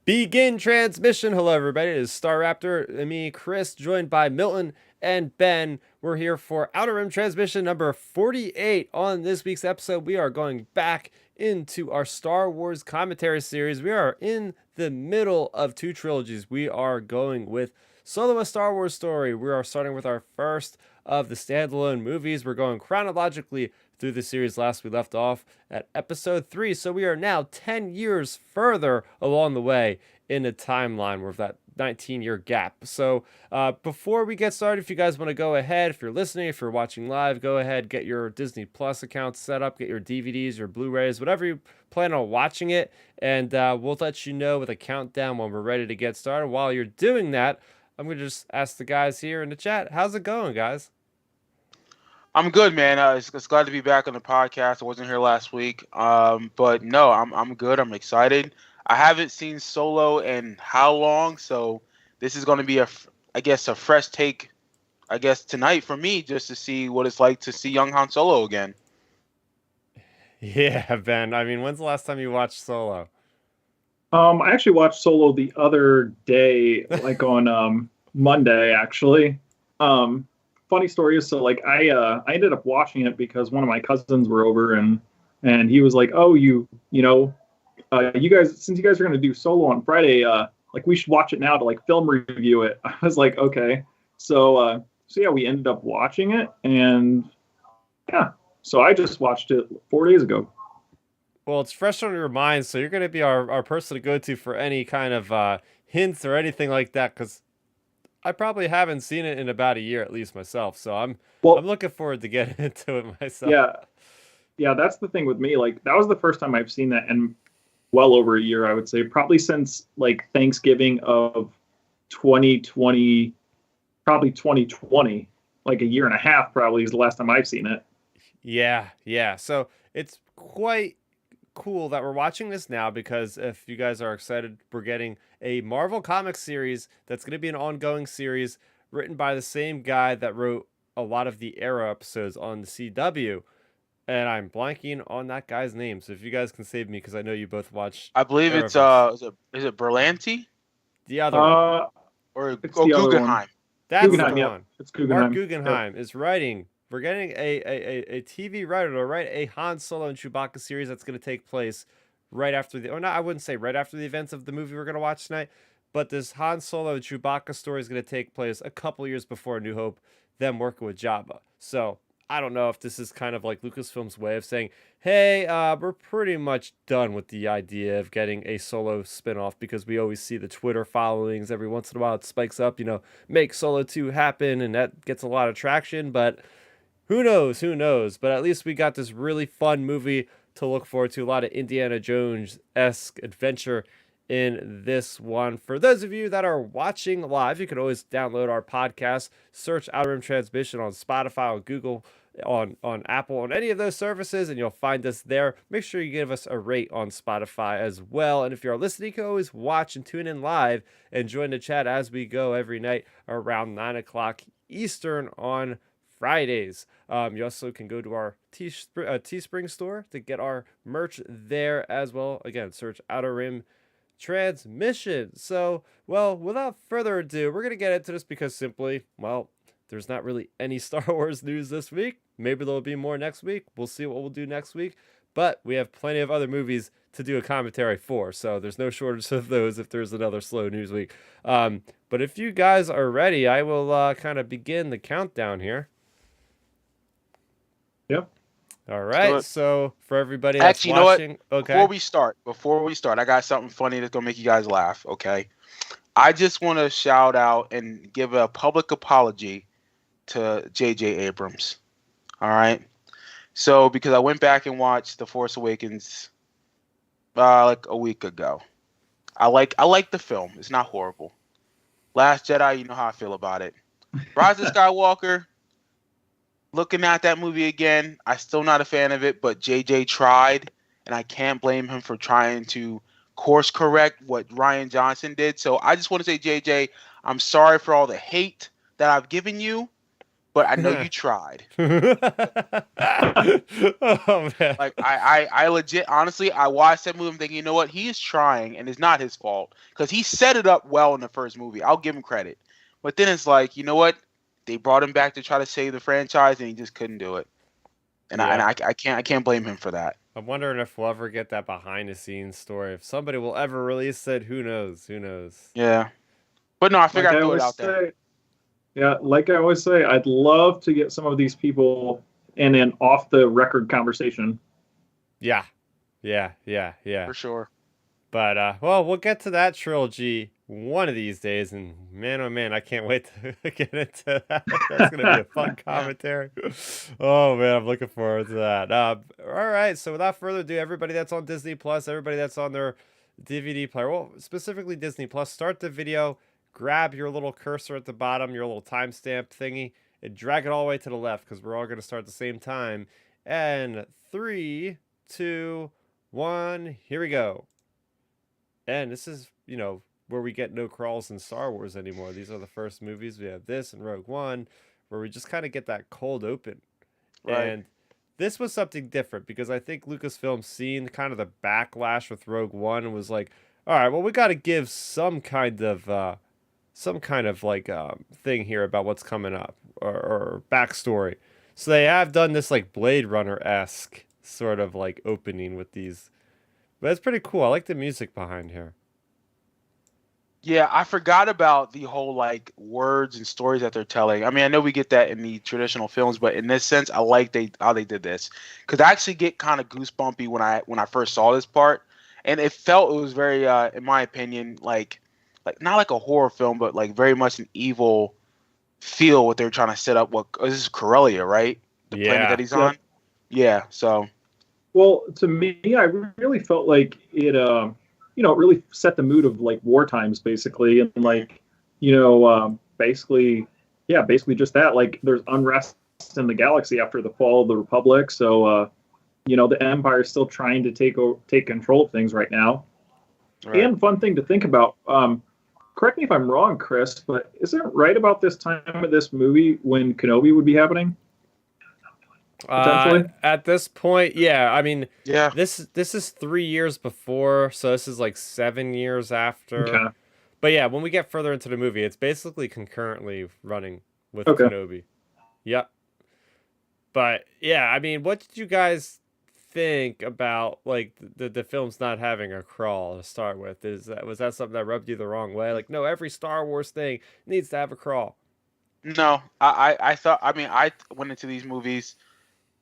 Begin transmission. Hello, everybody. It is Starrapter and me, Chris, joined by Milton and Ben. We're here for Outer Rim transmission number 48. On this week's episode, we are going back into our Star Wars commentary series. We are in the middle of two trilogies. We are going with Solo: A Star Wars Story. We are starting with our first of the standalone movies. We're going chronologically through the series. Last we left off at episode 3, so we are now 10 years further along the way in a timeline with that 19-year gap. So before we get started, if you guys want to go ahead, if you're listening, if you're watching live, go ahead, get your Disney Plus account set up, get your DVDs, your Blu-rays, whatever you plan on watching it, and we'll let you know with a countdown when we're ready to get started. While you're doing that, I'm going to just ask the guys here in the chat, how's it going, guys? I'm good, man. It's glad to be back on the podcast. I wasn't here last week, but no, I'm good. I'm excited. I haven't seen Solo in how long, so this is going to be I guess a fresh take, I guess tonight for me, just to see what it's like to see young Han Solo again. Yeah, Ben. I mean, when's the last time you watched Solo? I actually watched Solo the other day, like on Monday, actually. Funny story is, so like I ended up watching it because one of my cousins were over and he was like, "Oh, you guys, since you guys are gonna do Solo on Friday, like we should watch it now to like film review it." I was like, "Okay." So yeah, we ended up watching it, and yeah, so I just watched it 4 days ago. Well, it's fresh on your mind, so you're going to be our person to go to for any kind of hints or anything like that, because I probably haven't seen it in about a year at least myself. So I'm Well, looking forward to getting into it myself. yeah, yeah, that's the thing with me. Like that was the first time I've seen that in well over a year, I would say, probably since like Thanksgiving of 2020, probably 2020, like a year and a half probably is the last time I've seen it. Yeah. So it's quite cool that we're watching this now, because if you guys are excited, we're getting a Marvel Comics series that's going to be an ongoing series written by the same guy that wrote a lot of the Era episodes on the CW. And I'm blanking on that guy's name. So if you guys can save me, because I know you both watch I believe it's Arrowverse. is it Berlanti The other one. Uh, or it's or the other one. Guggenheim? That's the Guggenheim, yep. one. It's Mark Guggenheim. Yep. Guggenheim is writing. We're getting a TV writer to write a Han Solo and Chewbacca series that's going to take place right after or not, I wouldn't say right after the events of the movie we're going to watch tonight, but this Han Solo and Chewbacca story is going to take place a couple years before New Hope, them working with Jabba. So I don't know if this is kind of like Lucasfilm's way of saying, hey, we're pretty much done with the idea of getting a Solo spinoff, because we always see the Twitter followings every once in a while. It spikes up, make Solo 2 happen, and that gets a lot of traction. But who knows? Who knows? But at least we got this really fun movie to look forward to. A lot of Indiana Jones-esque adventure in this one. For those of you that are watching live, you can always download our podcast, search Outer Rim Transmission on Spotify, on Google, on Apple, on any of those services, and you'll find us there. Make sure you give us a rate on Spotify as well. And if you're listening, you can always watch and tune in live and join the chat as we go every night around 9 o'clock Eastern on Fridays. You also can go to our Teespring store to get our merch there as well. Again, search Outer Rim Transmission. So, well, without further ado, we're going to get into this because simply, well, there's not really any Star Wars news this week. Maybe there'll be more next week. We'll see what we'll do next week. But we have plenty of other movies to do a commentary for, so there's no shortage of those if there's another slow news week. But if you guys are ready, I will kind of begin the countdown here. Yep. All right. Good. So for everybody that's Actually, you know what? watching, okay. Before we start, I got something funny that's gonna make you guys laugh. Okay, I just want to shout out and give a public apology to J.J. Abrams. All right. So because I went back and watched The Force Awakens like a week ago. I like the film. It's not horrible. Last Jedi, you know how I feel about it. Rise of Skywalker, looking at that movie again, I'm still not a fan of it, but JJ tried, and I can't blame him for trying to course correct what Rian Johnson did. So I just want to say, JJ, I'm sorry for all the hate that I've given you, but I know you tried. Oh man. Like I legit, honestly, I watched that movie. I'm thinking, you know what? He is trying, and it's not his fault because he set it up well in the first movie. I'll give him credit, but then it's like, you know what? They brought him back to try to save the franchise, and he just couldn't do it. And Yeah. I can't blame him for that. I'm wondering if we'll ever get that behind the scenes story. If somebody will ever release it, who knows? Who knows? Yeah, but no, I figured Like I I'd throw it always out there. say, yeah, like I always say, I'd love to get some of these people in an off the record conversation. Yeah. Yeah. For sure. But well, we'll get to that trilogy one of these days, and man, oh man, I can't wait to get into that. That's gonna be a fun commentary. Oh man, I'm looking forward to that. All right, so without further ado, everybody that's on Disney Plus, everybody that's on their DVD player, well, specifically Disney Plus, start the video, grab your little cursor at the bottom, your little timestamp thingy, and drag it all the way to the left because we're all gonna start at the same time. And 3, 2, 1, here we go. And this is, where we get no crawls in Star Wars anymore. These are the first movies. We have this and Rogue One, where we just kind of get that cold open. Right. And this was something different because I think Lucasfilm seen kind of the backlash with Rogue One and was like, all right, well, we got to give some kind of like thing here about what's coming up or backstory. So they have done this like Blade Runner-esque sort of like opening with these. But it's pretty cool. I like the music behind here. Yeah, I forgot about the whole like words and stories that they're telling. I mean, I know we get that in the traditional films, but in this sense, I like how they did this because I actually get kind of goosebumpy when I first saw this part, and it was very, in my opinion, like not like a horror film, but like very much an evil feel. What they're trying to set up. This is Corellia, right? The planet that he's on. Yeah. So. Well, to me, I really felt like it, it really set the mood of like war times, basically, and like, basically just that. Like, there's unrest in the galaxy after the fall of the Republic, so the Empire is still trying to take control of things right now. Right. And fun thing to think about. Correct me if I'm wrong, Chris, but isn't it right about this time of this movie when Kenobi would be happening? At this point, yeah. I mean, yeah. This is 3 years before, so this is like 7 years after. Okay. But yeah, when we get further into the movie, it's basically concurrently running with Kenobi. Yep. But yeah, I mean, what did you guys think about like the film's not having a crawl to start with? Was that something that rubbed you the wrong way? Like, no, every Star Wars thing needs to have a crawl. No, I thought. I mean, I went into these movies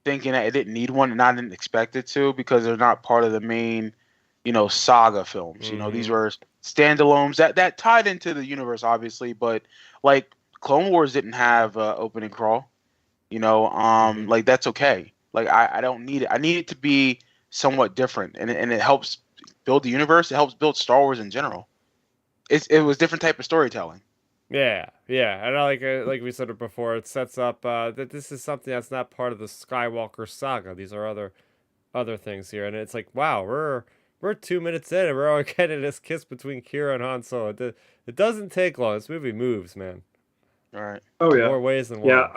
thinking that it didn't need one, and I didn't expect it to because they're not part of the main, saga films. Mm-hmm. These were standalones that tied into the universe, obviously, but like Clone Wars didn't have opening crawl. Mm-hmm. Like that's okay. Like I don't need it. I need it to be somewhat different, and it helps build the universe. It helps build Star Wars in general. It was different type of storytelling. Yeah, and like we said it before, it sets up that this is something that's not part of the Skywalker saga. These are other things here, and it's like, wow, we're 2 minutes in, and we're all getting this kiss between Qi'ra and Han Solo. It doesn't take long. This movie moves, man. All right. Oh yeah. More ways than one. Yeah.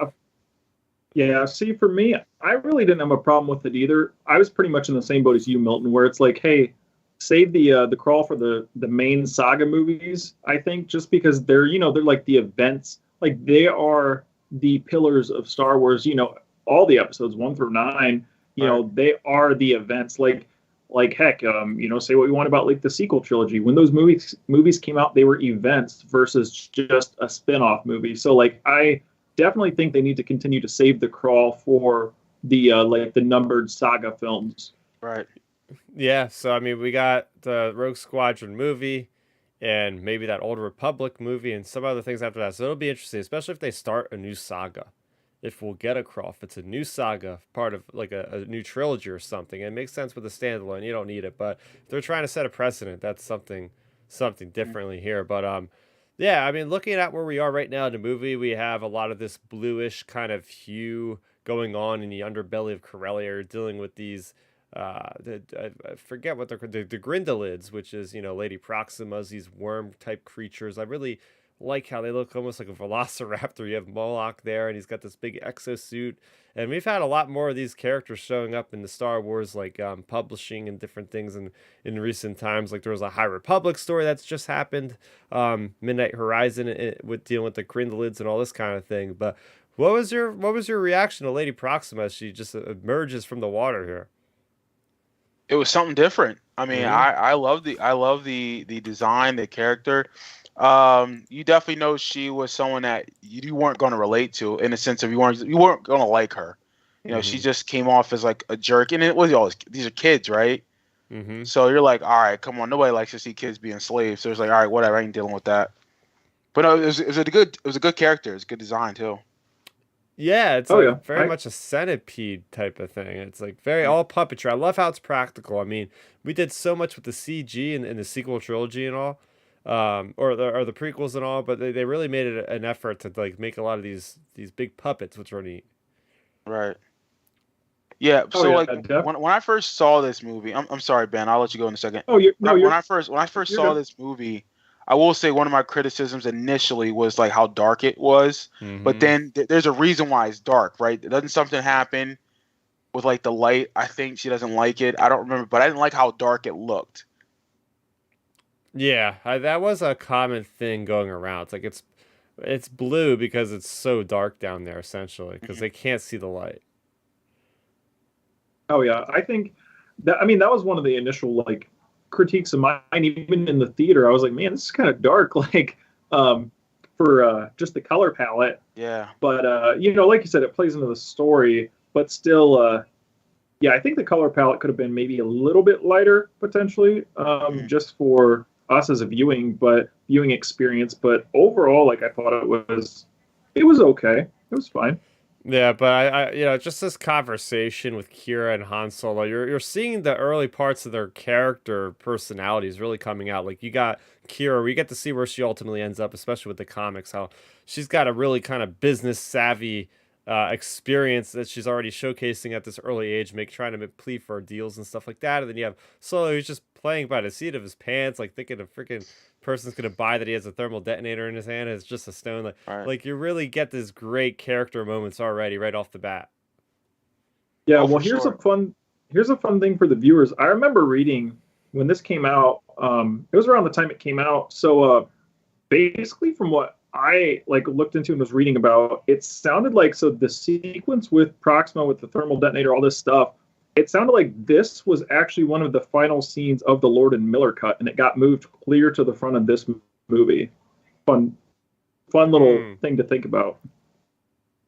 Yeah. See, for me, I really didn't have a problem with it either. I was pretty much in the same boat as you, Milton, where it's like, hey, save the crawl for the main saga movies. I think just because they're like the events, like they are the pillars of Star Wars. All the episodes 1 through 9. They are the events. Like heck, say what you want about like the sequel trilogy. When those movies came out, they were events versus just a spin-off movie. So like I definitely think they need to continue to save the crawl for the like the numbered saga films. Right. Yeah, so I mean, we got the Rogue Squadron movie, and maybe that Old Republic movie, and some other things after that. So it'll be interesting, especially if they start a new saga. If we'll get a crawl, if it's a new saga, part of like a new trilogy or something, it makes sense with a standalone. You don't need it, but if they're trying to set a precedent, that's something differently here. But yeah, I mean, looking at where we are right now in the movie, we have a lot of this bluish kind of hue going on in the underbelly of Corellia. You're dealing with these. I forget what they're called, the Grindelids, which is Lady Proxima's, these worm type creatures. I really like how they look almost like a velociraptor. You have Moloch there, and he's got this big exosuit. And we've had a lot more of these characters showing up in the Star Wars like publishing and different things in recent times. Like there was a High Republic story that's just happened, Midnight Horizon with dealing with the Cryndalids and all this kind of thing. But what was your reaction to Lady Proxima as she just emerges from the water here? It was something different. I mean, Hmm. I love the design, the character. You definitely know she was someone that you weren't going to relate to in the sense of you weren't going to like her. She Hmm. just came off as like a jerk, and it was always these are kids, right? Hmm. So you're like, all right, come on, nobody likes to see kids being slaves. So it's like, all right, whatever, I ain't dealing with that. But no, it was a good character. It's a good design too. Yeah, it's Oh yeah, like very I much a centipede type of thing. It's like very all puppetry. I love how it's practical. I mean, we did so much with the CG and the sequel trilogy and all, or the prequels and all, but they really made it an effort to like make a lot of these big puppets, which are neat. Right. Yeah. oh So yeah, like def. when I first saw this movie, I'm sorry, Ben. I'll let you go in a second. Oh, you're When no, I, when you're I first when I first you're saw good. this movie, I will say one of my criticisms initially was like how dark it was. But Hmm. then there's a reason why it's dark, right? Doesn't something happen with like the light? I think she doesn't like it. I don't remember, but I didn't like how dark it looked. Yeah, that was a common thing going around. It's like it's blue because it's so dark down there, essentially, because Mhm. they can't see the light. Oh yeah, I think that I mean that was one of the initial like critiques of mine. Even in the theater, I was like, man, this is kind of dark, like um, for just the color palette. Yeah. But like you said, it plays into the story. But still, yeah, I think the color palette could have been maybe a little bit lighter potentially, Mhm. just for us as a viewing experience. But overall, like I thought it was okay. It was fine. Yeah, but just this conversation with Kira and Han Solo, you're seeing the early parts of their character personalities really coming out. Like you got Kira, we get to see where she ultimately ends up, especially with the comics, how she's got a really kind of business savvy experience that she's already showcasing at this early age, trying to plead for deals and stuff like that. And then you have Solo who's just playing by the seat of his pants, like thinking a freaking person's gonna buy that he has a thermal detonator in his hand. And it's just a stone. Right. Like you really get this great character moments already right off the bat. Yeah, Oh, well, for sure. here's a fun thing for the viewers. I remember reading when this came out. It was around the time it came out. So basically, from what I like looked into and was reading about, it sounded like so the sequence with Proxima with the thermal detonator, all this stuff. It sounded like this was actually one of the final scenes of the Lord and Miller cut, and it got moved clear to the front of this movie. Fun, fun little Hmm. thing to think about.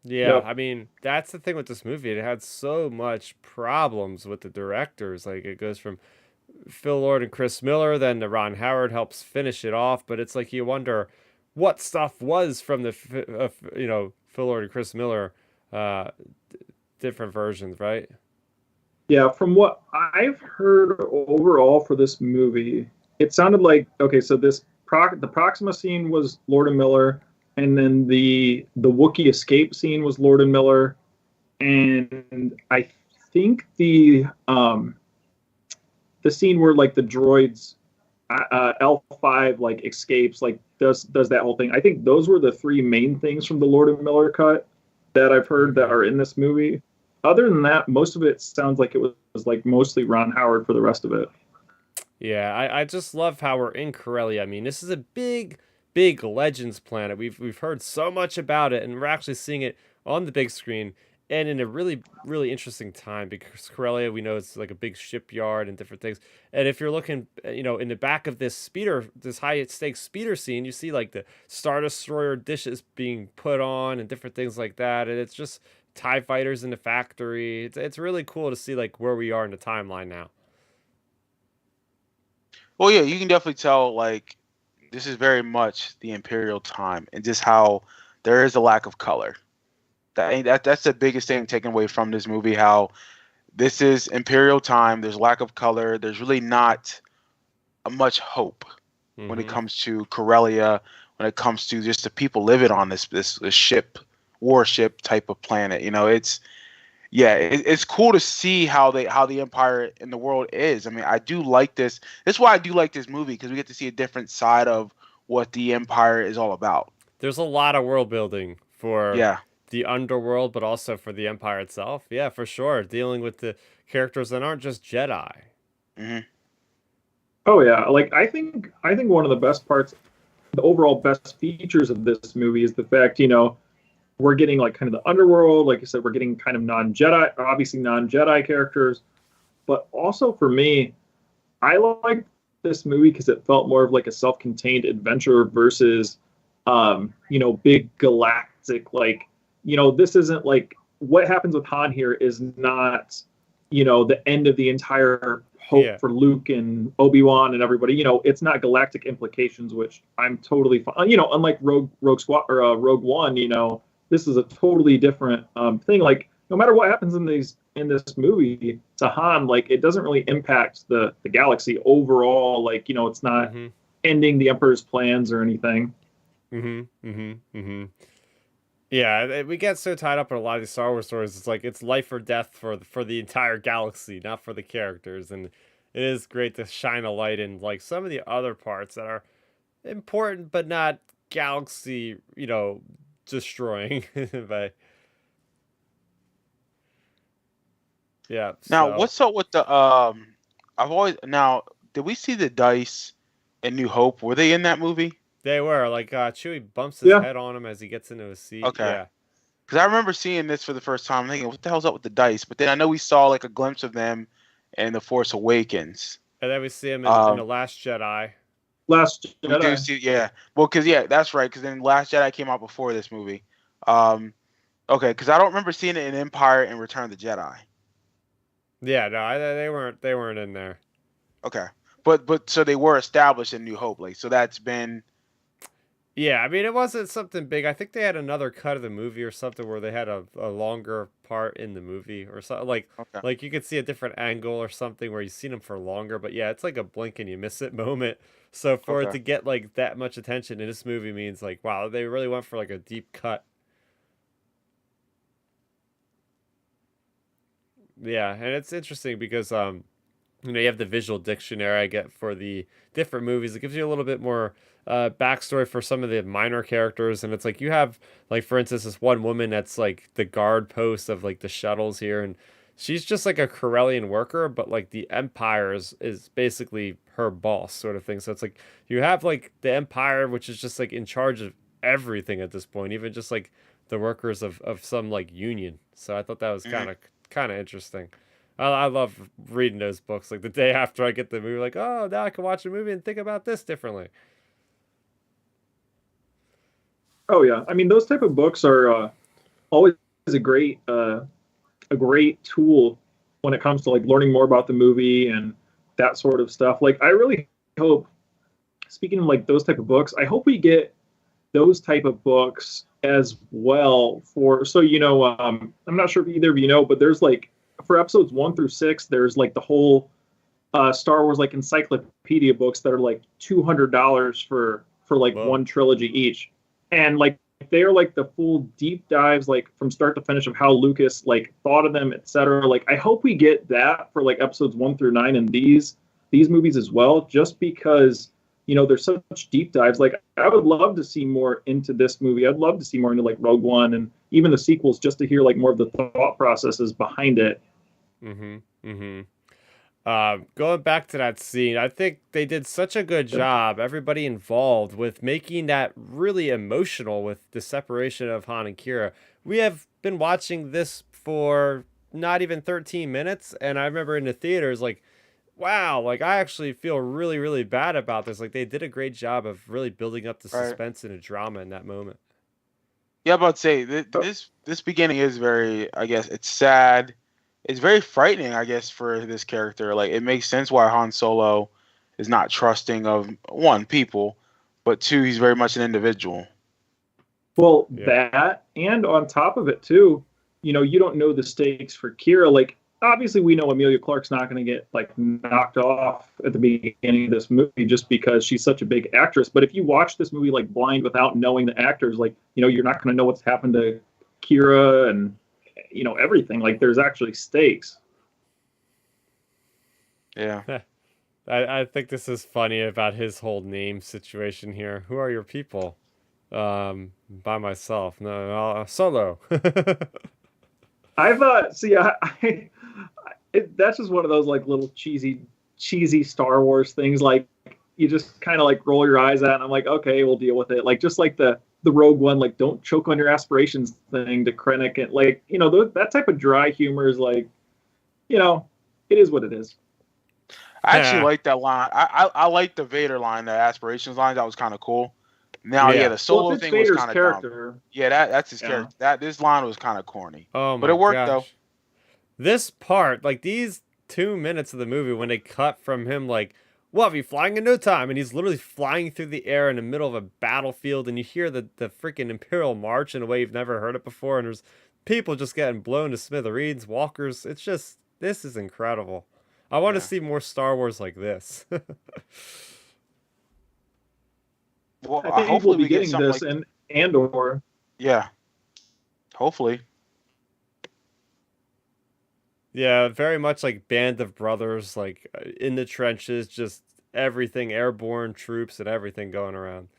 Yeah, Yep. I mean, that's the thing with this movie. It had so much problems with the directors. Like it goes from Phil Lord and Chris Miller, then to Ron Howard helps finish it off. But it's like you wonder what stuff was from Phil Lord and Chris Miller, uh, different versions, right? Yeah, from what I've heard overall for this movie, it sounded like okay. So the Proxima scene was Lord and Miller, and then the Wookiee escape scene was Lord and Miller, and I think the scene where like the droids L5 like escapes like does that whole thing. I think those were the three main things from the Lord and Miller cut that I've heard that Hmm. are in this movie. Other than that, most of it sounds like it was like mostly Ron Howard for the rest of it. Yeah, I just love how we're in Corellia. I mean, this is a big, big Legends planet. We've heard so much about it, and we're actually seeing it on the big screen, and in a really, really interesting time because Corellia, we know it's like a big shipyard and different things. And if you're looking, in the back of this high stakes speeder scene, you see like the Star Destroyer dishes being put on and different things like that, and it's just TIE fighters in the factory. It's really cool to see like where we are in the timeline now. Well, yeah, you can definitely tell like this is very much the Imperial time, and just how there is a lack of color. That's the biggest thing taken away from this movie. How this is Imperial time. There's lack of color. There's really not much hope when it Hmm. comes to Corellia. When it comes to just the people living on this ship, warship type of planet. It's yeah, it's cool to see how the empire in the world is. I mean, I do like this. That's why I do like this movie because we get to see a different side of what the Empire is all about. There's a lot of world building for Yeah. the underworld, but also for the Empire itself. Yeah, for sure. Dealing with the characters that aren't just Jedi. Hmm. Oh yeah, like I think one of the best parts, the overall best features of this movie is the fact, we're getting like kind of the underworld, like you said, we're getting kind of non-Jedi, obviously non-Jedi characters, but also for me, I like this movie because it felt more of like a self-contained adventure versus, big galactic. Like, this isn't like what happens with Han here is not, the end of the entire hope Yeah. for Luke and Obi-Wan and everybody. It's not galactic implications, which I'm totally fine. Unlike Rogue Squad or Rogue One, this is a totally different thing. Like, no matter what happens in this movie to Han, like it doesn't really impact the galaxy overall. Like, it's not Mm-hmm. ending the Emperor's plans or anything. Mm-hmm. Mm-hmm. Mm-hmm. Yeah, we get so tied up in a lot of these Star Wars stories. It's like it's life or death for the entire galaxy, not for the characters. And it is great to shine a light in like some of the other parts that are important but not galaxy, destroying. But yeah, Now, so what's up with the I've always now. Did we see the dice in New Hope? Were they in that movie? they were like Chewie bumps his Yeah. head on him as he gets into his seat. Okay. Yeah. Because I remember seeing this for the first time, thinking, "What the hell's up with the dice?" But then I know we saw like a glimpse of them in The Force Awakens. And then we see him in The Um, Last Jedi. Last we do Jedi. see, yeah. Well, because yeah, that's right. Because then Last Jedi came out before this movie. Um, okay, because I don't remember seeing it in Empire and Return of the Jedi. Yeah, no, they weren't in there. Okay, but so they were established in New Hope, like so that's been Yeah, I mean, it wasn't something big. I think they had another cut of the movie or something where they had a longer part in the movie or something. okay. Like you could see a different angle or something where you've seen them for longer. But yeah, it's like a blink and you miss it moment. So for it Okay. to get like that much attention in this movie means like, wow, they really went for like a deep cut. Yeah, and it's interesting because you have the visual dictionary I get for the different movies. It gives you a little bit more backstory for some of the minor characters, and it's like you have like for instance this one woman that's like the guard post of like the shuttles here, and she's just like a Corellian worker, but like the Empire is basically her boss sort of thing. So it's like you have like the Empire, which is just like in charge of everything at this point, even just like the workers of some like union. So I thought that was Mhm. kind of interesting. I love reading those books. Like the day after I get the movie, like, oh, now I can watch a movie and think about this differently. Oh yeah, I mean those type of books are always a great tool when it comes to like learning more about the movie and that sort of stuff. Like I really hope, speaking of like those type of books, I hope we get those type of books as well for I'm not sure if either of you know, but there's like for episodes 1 through 6, there's like the whole Star Wars like encyclopedia books that are like $200 for like Whoa. one trilogy each, and like they are like the full deep dives like from start to finish of how Lucas like thought of them, etc. Like I hope we get that for like episodes 1 through 9 and these movies as well, just because there's such deep dives. Like I would love to see more into this movie. I'd love to see more into like Rogue One and even the sequels, just to hear like more of the thought processes behind it. Mm-hmm. Mm-hmm. Going back to that scene, I think they did such a good job, everybody involved, with making that really emotional with the separation of Han and Qi'ra. We have been watching this for not even 13 minutes, and I remember in the theaters, like, wow, like I actually feel really, really bad about this. Like they did a great job of really building up the Right. suspense and the drama in that moment. Yeah, I'm about to say Oh, this beginning is very, I guess it's sad. It's very frightening, I guess, for this character. Like it makes sense why Han Solo is not trusting of one people, but two, he's very much an individual. well, Yeah. that and on top of it too, you don't know the stakes for Kira. Like obviously we know Amelia Clark's not going to get like knocked off at the beginning of this movie just because she's such a big actress. But if you watch this movie like blind without knowing the actors, like you're not going to know what's happened to Kira and everything. Like there's actually stakes. Yeah. I think this is funny about his whole name situation here. Who are your people? By myself. No, no, solo. I've see, that's just one of those like little cheesy Star Wars things. Like you just kind of like roll your eyes at, and I'm like, okay, we'll deal with it. Like just like the Rogue One, like don't choke on your aspirations thing to Krennic, and like that type of dry humor is like, it is what it is. I actually Yeah. like that line. I like the Vader line, the aspirations line. That was kind of cool. Now, yeah, Yeah. the Solo It's thing was Vader's kind of dumb. character. Yeah, that's his Yeah. character. This line was kind of corny, Oh but my it worked though. gosh. This part, like these 2 minutes of the movie, when they cut from him, like, "We'll be flying in no time," and he's literally flying through the air in the middle of a battlefield, and you hear the freaking Imperial March in a way you've never heard it before, and there's people just getting blown to smithereens, walkers. It's just, this is incredible. I want to Yeah. see more Star Wars like this. I Well, think we'll hopefully be we get getting something this like and/or yeah. Hopefully, Yeah, very much like Band of Brothers, like in the trenches, just everything, airborne troops and everything going around.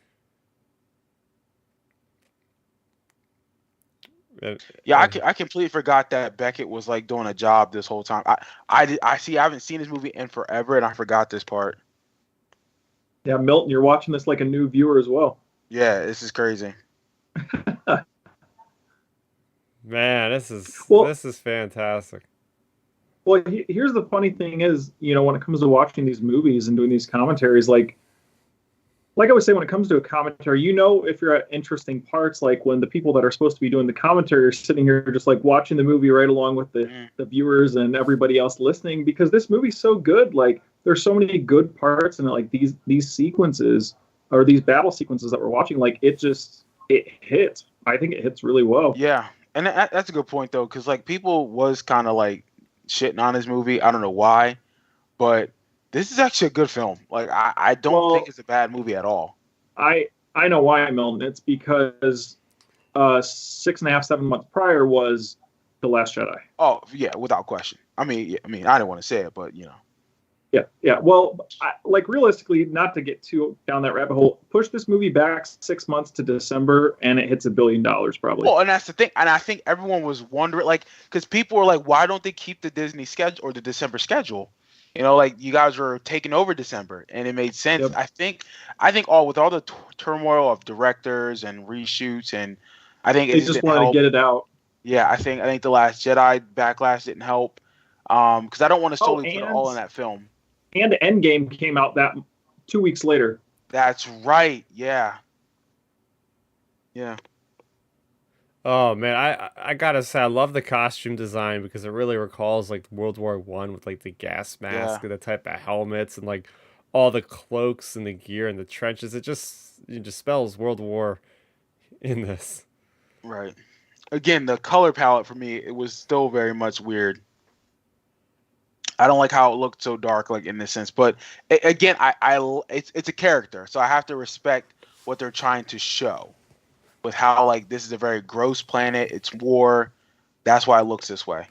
And, yeah. uh, I completely forgot that Beckett was like doing a job this whole time. I see. I haven't seen this movie in forever, and I forgot this part. yeah, Milton, you're watching this like a new viewer as well. Yeah, this is crazy. Man, Well, this is fantastic. Well, here's the funny thing is, when it comes to watching these movies and doing these commentaries, like I would say, when it comes to a commentary, if you're at interesting parts, like when the people that are supposed to be doing the commentary are sitting here just like watching the movie right along with the viewers and everybody else listening, because this movie's so good. Like there's so many good parts, and like these sequences or these battle sequences that we're watching, like it hits. I think it hits really well. Yeah, and that's a good point though, because like people was kind of like shitting on this movie. I don't know why, but this is actually a good film. Like I don't think it's a bad movie at all. I know why, Milton. It's because 6.5, 7 months prior was The Last Jedi. Oh yeah, without question. I mean, I didn't want to say it, but Yeah. Well, realistically, not to get too down that rabbit hole, push this movie back 6 months to December, and it hits $1 billion probably. Well, and that's the thing, and I think everyone was wondering, like, because people were like, why don't they keep the Disney schedule or the December schedule? Like you guys were taking over December, and it made sense. Yep. I think with all the turmoil of directors and reshoots, and I think they just wanted to get it out. Yeah, I think The Last Jedi backlash didn't help, because I don't want to solely put it all in that film. And Endgame came out that 2 weeks later. That's right. Yeah. Yeah. Oh man, I gotta say I love the costume design because it really recalls like World War One with like the gas mask and the type of helmets and like all the cloaks and the gear and the trenches. It just spells World War in this. Right. Again, the color palette for me, it was still very much weird. I don't like how it looked so dark, like in this sense. But again, it's a character, so I have to respect what they're trying to show. With how like this is a very gross planet, it's war. That's why it looks this way.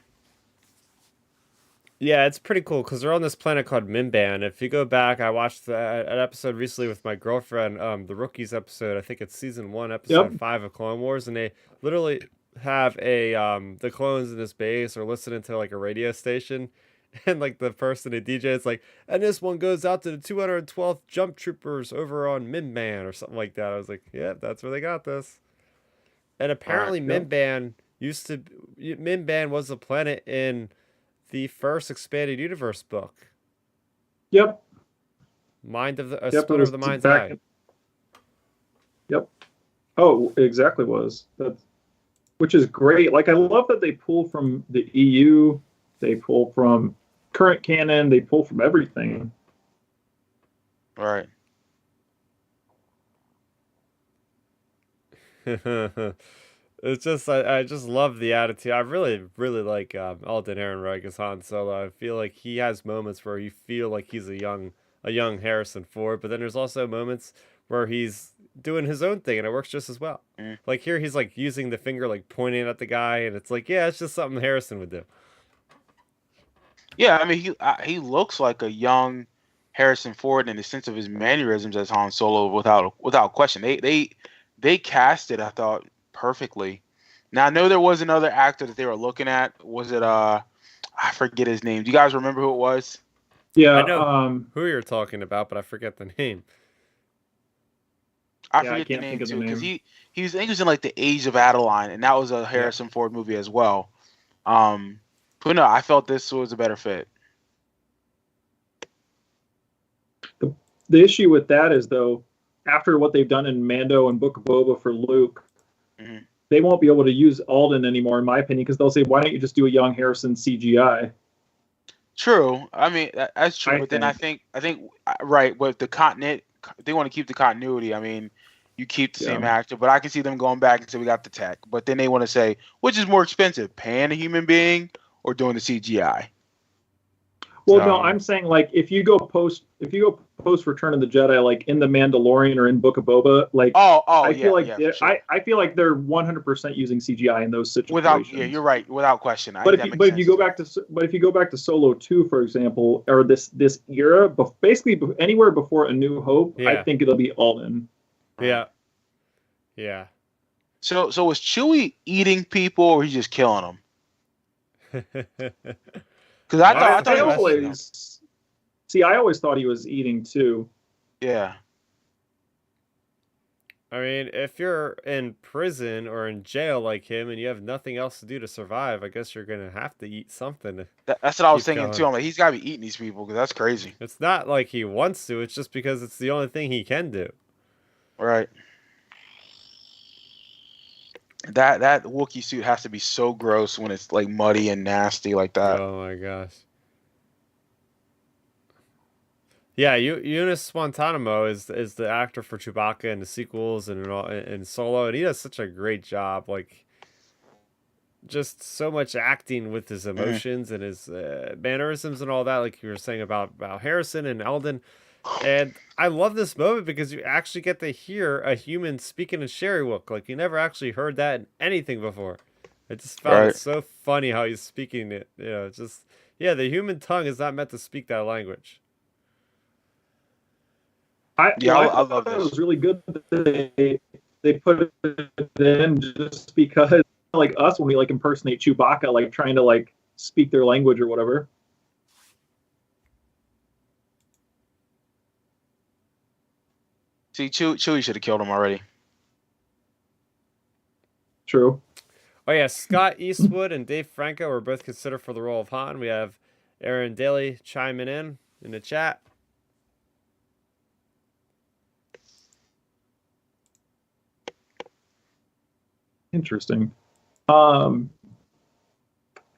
Yeah, it's pretty cool because they're on this planet called Mimban. If you go back, I watched an episode recently with my girlfriend, the Rookies episode. I think it's season 1, episode 5 of Clone Wars, and they literally have the clones in this base are listening to like a radio station, and like the person, the DJ, is like, and this one goes out to the 212th Jump Troopers over on Mimban or something like that. I was like, yeah, that's where they got this. And apparently, Mimban was a planet in the first expanded universe book. Yep. Splinter of the Mind's Eye. Yep. Oh, exactly was. Which is great. Like I love that they pull from the EU, they pull from current canon, they pull from everything. All right. It's just I just love the attitude. I really like Alden Ehrenreich as Han Solo. I feel like he has moments where you feel like he's a young Harrison Ford, but then there's also moments where he's doing his own thing and it works just as well. Like here he's like using the finger like pointing at the guy, and it's like, yeah, it's just something Harrison would do. Yeah, I mean he looks like a young Harrison Ford and the sense of his mannerisms as Han Solo without question. They cast it, I thought, perfectly. Now I know there was another actor that they were looking at. Was it I forget his name. Do you guys remember who it was? Yeah. I know who you're talking about, but I forget the name. I Yeah, I forget the can't name think of the too, because name. he was, I think he was in like The Age of Adeline, and that was a Harrison Ford movie as well. But no, I felt this was a better fit. The issue with that is, though, after what they've done in Mando and Book of Boba for Luke, Mhm. they won't be able to use Alden anymore, in my opinion, because they'll say, "Why don't you just do a young Harrison CGI?" True. I mean, that's true. I But then I think. think right with the continent, they want to keep the continuity. I mean, you keep the same Yeah. actor, but I can see them going back and say we got the tech. But then they want to say which is more expensive, paying a human being or doing the CGI. Well, no, So I'm saying like if you go post Return of the Jedi, like in the Mandalorian or in Book of Boba, like oh I feel yeah, like yeah, for sure. I feel like they're 100% using CGI in those Yeah, situations. you're right, without question. But That makes if you sense go too. back to Solo 2, for example, or this era, basically anywhere before A New Hope, I Yeah, think it'll be Alden. yeah, yeah. So was Chewie eating people or he just killing them? Because I That's a thought he was eating them. I always thought he was eating too. Yeah. I mean, if you're in prison or in jail like him and you have nothing else to do to survive, I guess you're gonna have to eat something to That's what I was keep thinking too. going. I'm like, he's got to be eating these people because that's crazy. It's not like he wants to, it's just because it's the only thing he can do. Right. That Wookiee suit has to be so gross when it's like muddy and nasty like that. Oh my gosh. Yeah, Eunice Guantanamo is the actor for Chewbacca in the sequels and in Solo, and he does such a great job. Like, just so much acting with his Mhm. emotions and his mannerisms and all that. Like you were saying about Harrison and Eldon, and I love this moment because you actually get to hear a human speaking in Sherrywook. Like you never actually heard that in anything before. I just found it Right. so funny how he's speaking it. Just yeah, the human tongue is not meant to speak that language. Yeah, I I thought love it this. was really good that they put it in just because like us when we like impersonate Chewbacca, like trying to like speak their language or whatever. See, Chewie should have killed him already. True. Oh yeah, Scott Eastwood and Dave Franco were both considered for the role of Han. We have Aaron Daly chiming in the chat. Interesting. Um,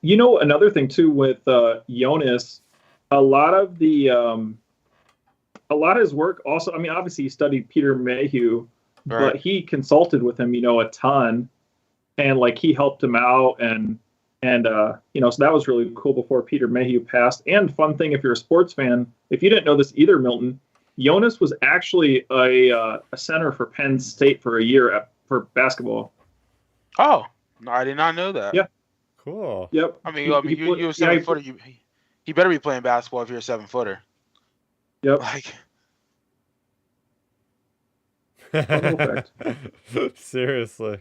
another thing too with Jonas, a lot of the a lot of his work also. I mean, obviously he studied Peter Mayhew, Right. but he consulted with him, a ton, and like he helped him out and so that was really cool before Peter Mayhew passed. And fun thing, if you're a sports fan, if you didn't know this either, Milton, Jonas was actually a center for Penn State for a year for basketball. Oh, no, I did not know that. Yeah. Cool. Yep. You a 7 footer. You better be playing basketball if you're a 7 footer. Yep. Like, Fun little fact. Seriously.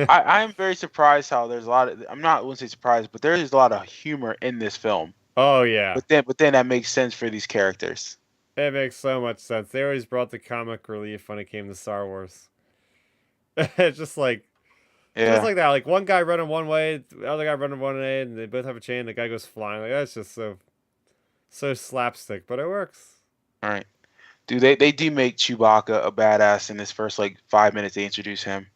I am very surprised how there's a lot of. I wouldn't say surprised, but there is a lot of humor in this film. Oh yeah. But then that makes sense for these characters. It makes so much sense. They always brought the comic relief when it came to Star Wars. just like just Yeah. like that. Like one guy running one way, the other guy running one way, and they both have a chain, the guy goes flying. Like that's just so slapstick, but it works. All right. Dude, they do make Chewbacca a badass in this first like 5 minutes they introduce him.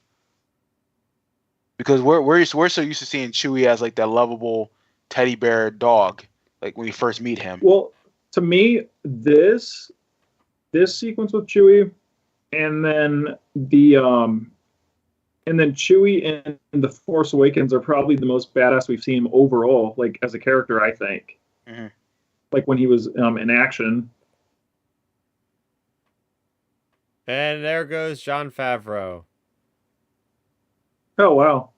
Because we're so used to seeing Chewie as like that lovable teddy bear dog, like when we first meet him. Well, to me, this sequence with Chewie, and then Chewie and the Force Awakens are probably the most badass we've seen him overall, like as a character. I think, Mhm. like when he was in action. And there goes Jon Favreau. Oh wow!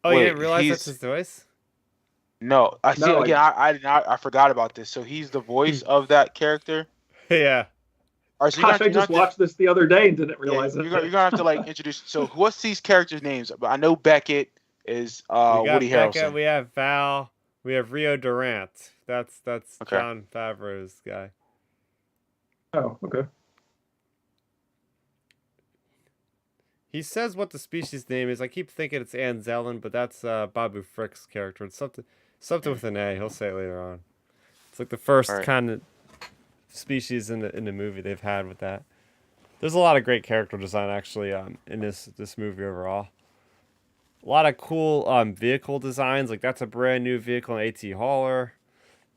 Oh, you Wait, didn't realize that's his voice? No, I see. No, Again, I forgot about this. So he's the voice of that character. Yeah. All right, so gosh, I you're gonna just have to, watched this the other day and didn't yeah, realize it. you're gonna have to like introduce. So what's these characters' names? But I know Beckett is We Woody got Becca, Harrelson. we have Val, we have Rio Durant. That's Okay. John Favreau's guy. Oh, okay. He says what the species name is. I keep thinking it's Anzelin, but that's Babu Frick's character. It's something Mm, with an A. He'll say it later on. It's like the all first right. kind of species in the movie they've had with that. There's a lot of great character design actually in this movie overall. A lot of cool vehicle designs. Like that's a brand new vehicle, an AT hauler.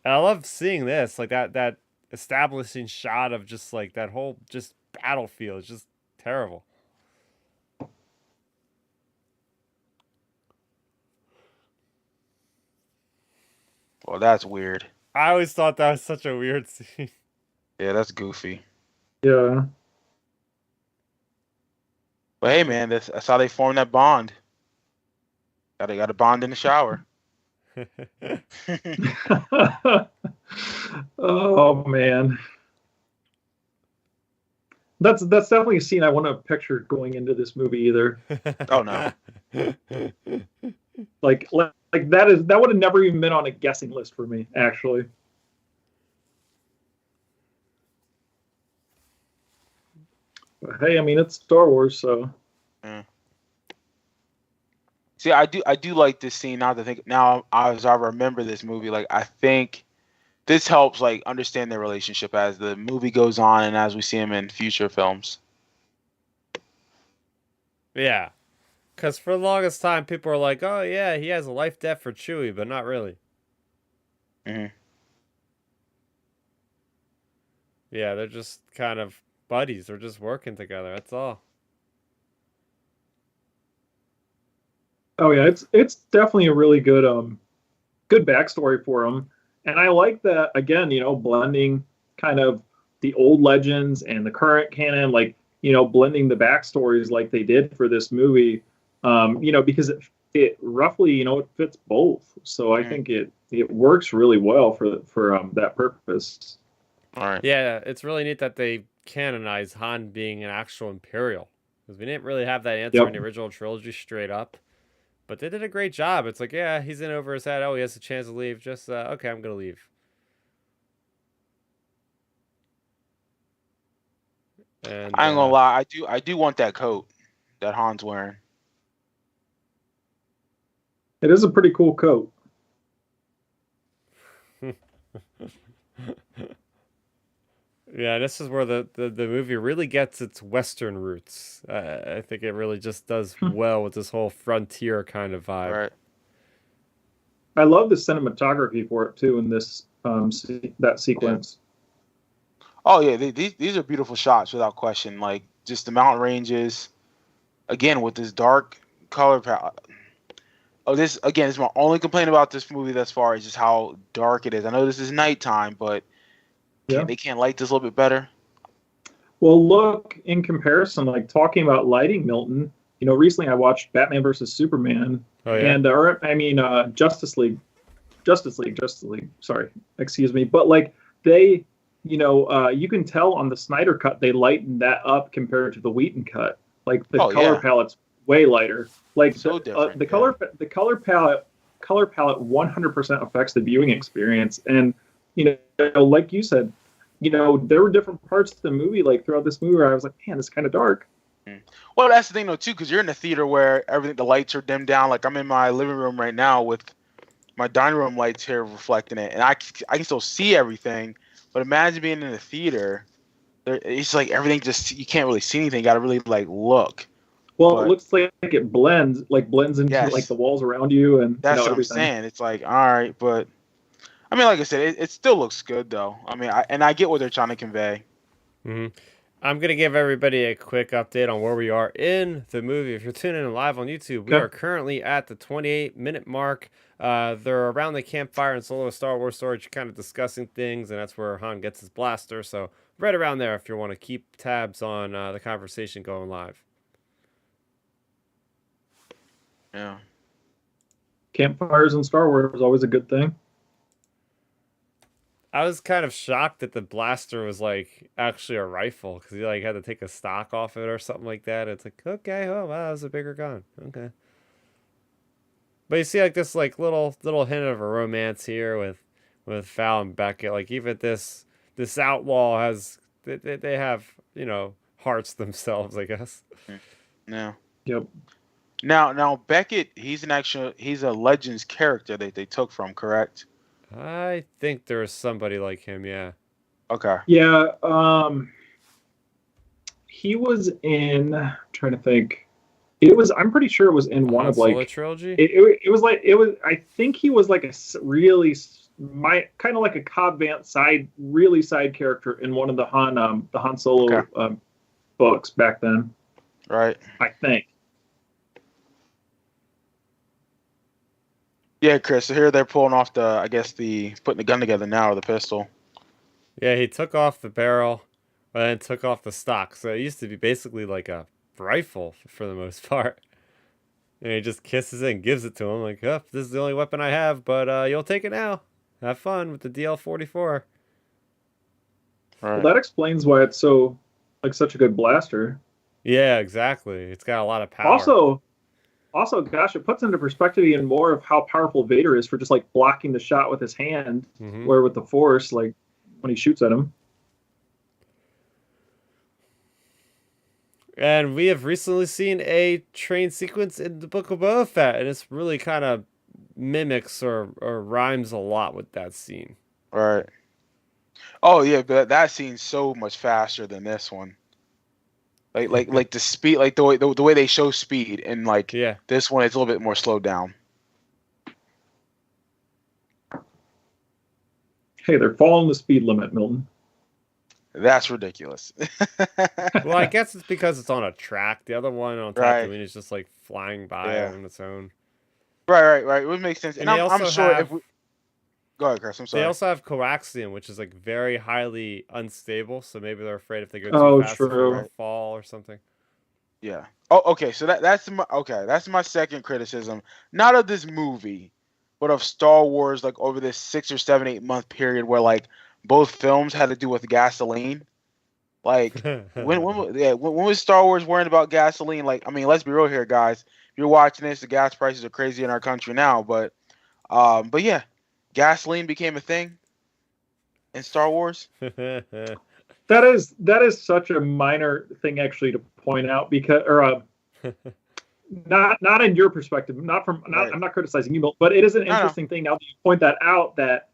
And I love seeing this, like that establishing shot of just like that whole just battlefield. It's just terrible. Well, that's weird. I always thought that was such a weird scene. Yeah, that's goofy. Yeah. But hey, man, that's how they form that bond. Got a bond in the shower. Oh man, that's definitely a scene I want to picture going into this movie either. Oh no. Like that would have never even been on a guessing list for me actually. But hey, I mean it's Star Wars, so Yeah. See, I do like this scene now. To think now, as I remember this movie, like I think this helps like understand their relationship as the movie goes on and as we see him in future films. Yeah. Because for the longest time, people were like, oh, yeah, he has a life debt for Chewie, but not really. Hmm. Yeah, they're just kind of buddies. They're just working together. That's all. oh yeah, it's definitely a really good backstory for him. And I like that again, blending kind of the old legends and the current canon, like, blending the backstories like they did for this movie. Because it roughly, it fits both. So I Hmm. think it works really well for that purpose. All right. Yeah, it's really neat that they canonize Han being an actual Imperial. Because we didn't really have that answer in Yep. the original trilogy straight up. But they did a great job. It's like, yeah, he's in over his head. Oh, he has a chance to leave. Just, okay, I'm going to leave. And, I ain't gonna lie, I do want that coat that Han's wearing. It is a pretty cool coat. yeah, this is where the movie really gets its Western roots. I think it really just does well with this whole frontier kind of vibe. Right. I love the cinematography for it too in this that Yeah. sequence. Oh yeah, these are beautiful shots without question. Like just the mountain ranges, again with this dark color palette. Oh, this again is my only complaint about this movie thus far is just how dark it is. I know this is nighttime, but Yeah. they can't light this a little bit better? Well, look, in comparison, like talking about lighting, Milton, recently I watched Batman versus Superman Oh, yeah? and, or I mean, Justice League. Sorry, excuse me. But like they, you can tell on the Snyder cut, they lightened that up compared to the Whedon cut. Like the Oh color yeah, palette's way lighter. Like so different. the Yeah. color palette 100% affects the viewing experience. And, like you said, there were different parts of the movie, like throughout this movie, where I was like, man, it's kind of dark. Mm. Well, that's the thing though too, because you're in a theater where the lights are dimmed down. Like I'm in my living room right now with my dining room lights here reflecting it, and I can still see everything. But imagine being in a theater. It's like everything just you can't really see anything. You got to really like look. Well, it But looks like it blends into like yes, the walls around you and that's what I'm everything. saying. It's like all right, but I mean, like I said, it still looks good though. I mean, I get what they're trying to convey. hmm I'm going to give everybody a quick update on where we are in the movie. If you're tuning in live on YouTube, we Okay. are currently at the 28-minute mark. They're around the campfire in Solo Star Wars Storage, kind of discussing things, and that's where Han gets his blaster. So right around there if you want to keep tabs on the conversation going live. Yeah. Campfires in Star Wars was always a good thing. I was kind of shocked that the blaster was like actually a rifle because he like had to take a stock off it or something like that. It's like, okay, oh wow, that was a bigger gun. Okay. But you see like this like little hint of a romance here with Fal and Beckett. Like even this outlaw has they have, hearts themselves, I guess. Yeah. Yep. Now Beckett, he's a Legends character that they took from, correct? I think there is somebody like him, yeah. Okay. Yeah. He was in. I'm trying to think. It was. I'm pretty sure it was in one Han of Solo like. trilogy? It was like it was. I think he was like a really kind of like a Cobb Vanth really side character in one of the Han Solo Okay. Books back then. Right. I think. Yeah, Chris. So here they're pulling off putting the gun together now, or the pistol. Yeah, he took off the barrel and then took off the stock. So it used to be basically like a rifle for the most part. And he just kisses it and gives it to him like, oh, this is the only weapon I have, but you'll take it now. Have fun with the DL-44. Right. Well, that explains why it's so like such a good blaster. Yeah, exactly. It's got a lot of power. Also, gosh, it puts into perspective even more of how powerful Vader is for just like blocking the shot with his hand, where with the Force, like when he shoots at him. And we have recently seen a train sequence in the Book of Boba Fett, and it's really kind of mimics or rhymes a lot with that scene. Right. Oh yeah, but that scene's so much faster than this one. Like the speed, like the way they show speed, and like this one, it's a little bit more slowed down. Hey, they're following the speed limit, Milton. That's ridiculous. Well, I guess it's because it's on a track. The other one on Tatooine is just like flying by on its own. Right. It would make sense. And I'm sure if we... Go ahead, Chris. I'm sorry. They also have coaxium, which is like very highly unstable. So maybe they're afraid if they go too fast, they'll fall or something. Yeah. Oh, okay. So that's my second criticism. Not of this movie, but of Star Wars. Like over this 6 or 7, 8 month period where like both films had to do with gasoline. Like when was Star Wars worrying about gasoline? Like, I mean, let's be real here, guys. If you're watching this, the gas prices are crazy in our country now, but yeah, gasoline became a thing in Star Wars. That is such a minor thing actually to point out because not in your perspective, I'm not criticizing you, but it is an interesting thing now that you point that out that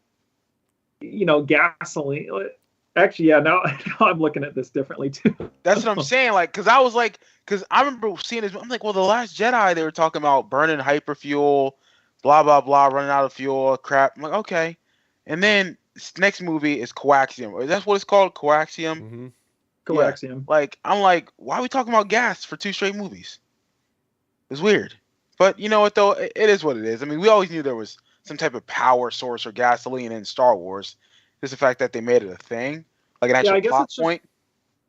gasoline. Actually, yeah. Now I'm looking at this differently too. That's what I'm saying. Like, because I remember seeing this. I'm like, well, The Last Jedi, they were talking about burning hyperfuel, blah blah blah, running out of fuel, crap. I'm like, okay. And then this next movie is coaxium. That's what it's called, coaxium. Mm-hmm. Coaxium. Yeah. Like, I'm like, why are we talking about gas for 2 straight movies? It's weird. But you know what though? It is what it is. I mean, we always knew there was some type of power source or gasoline in Star Wars. Just the fact that they made it a thing, like an actual plot point.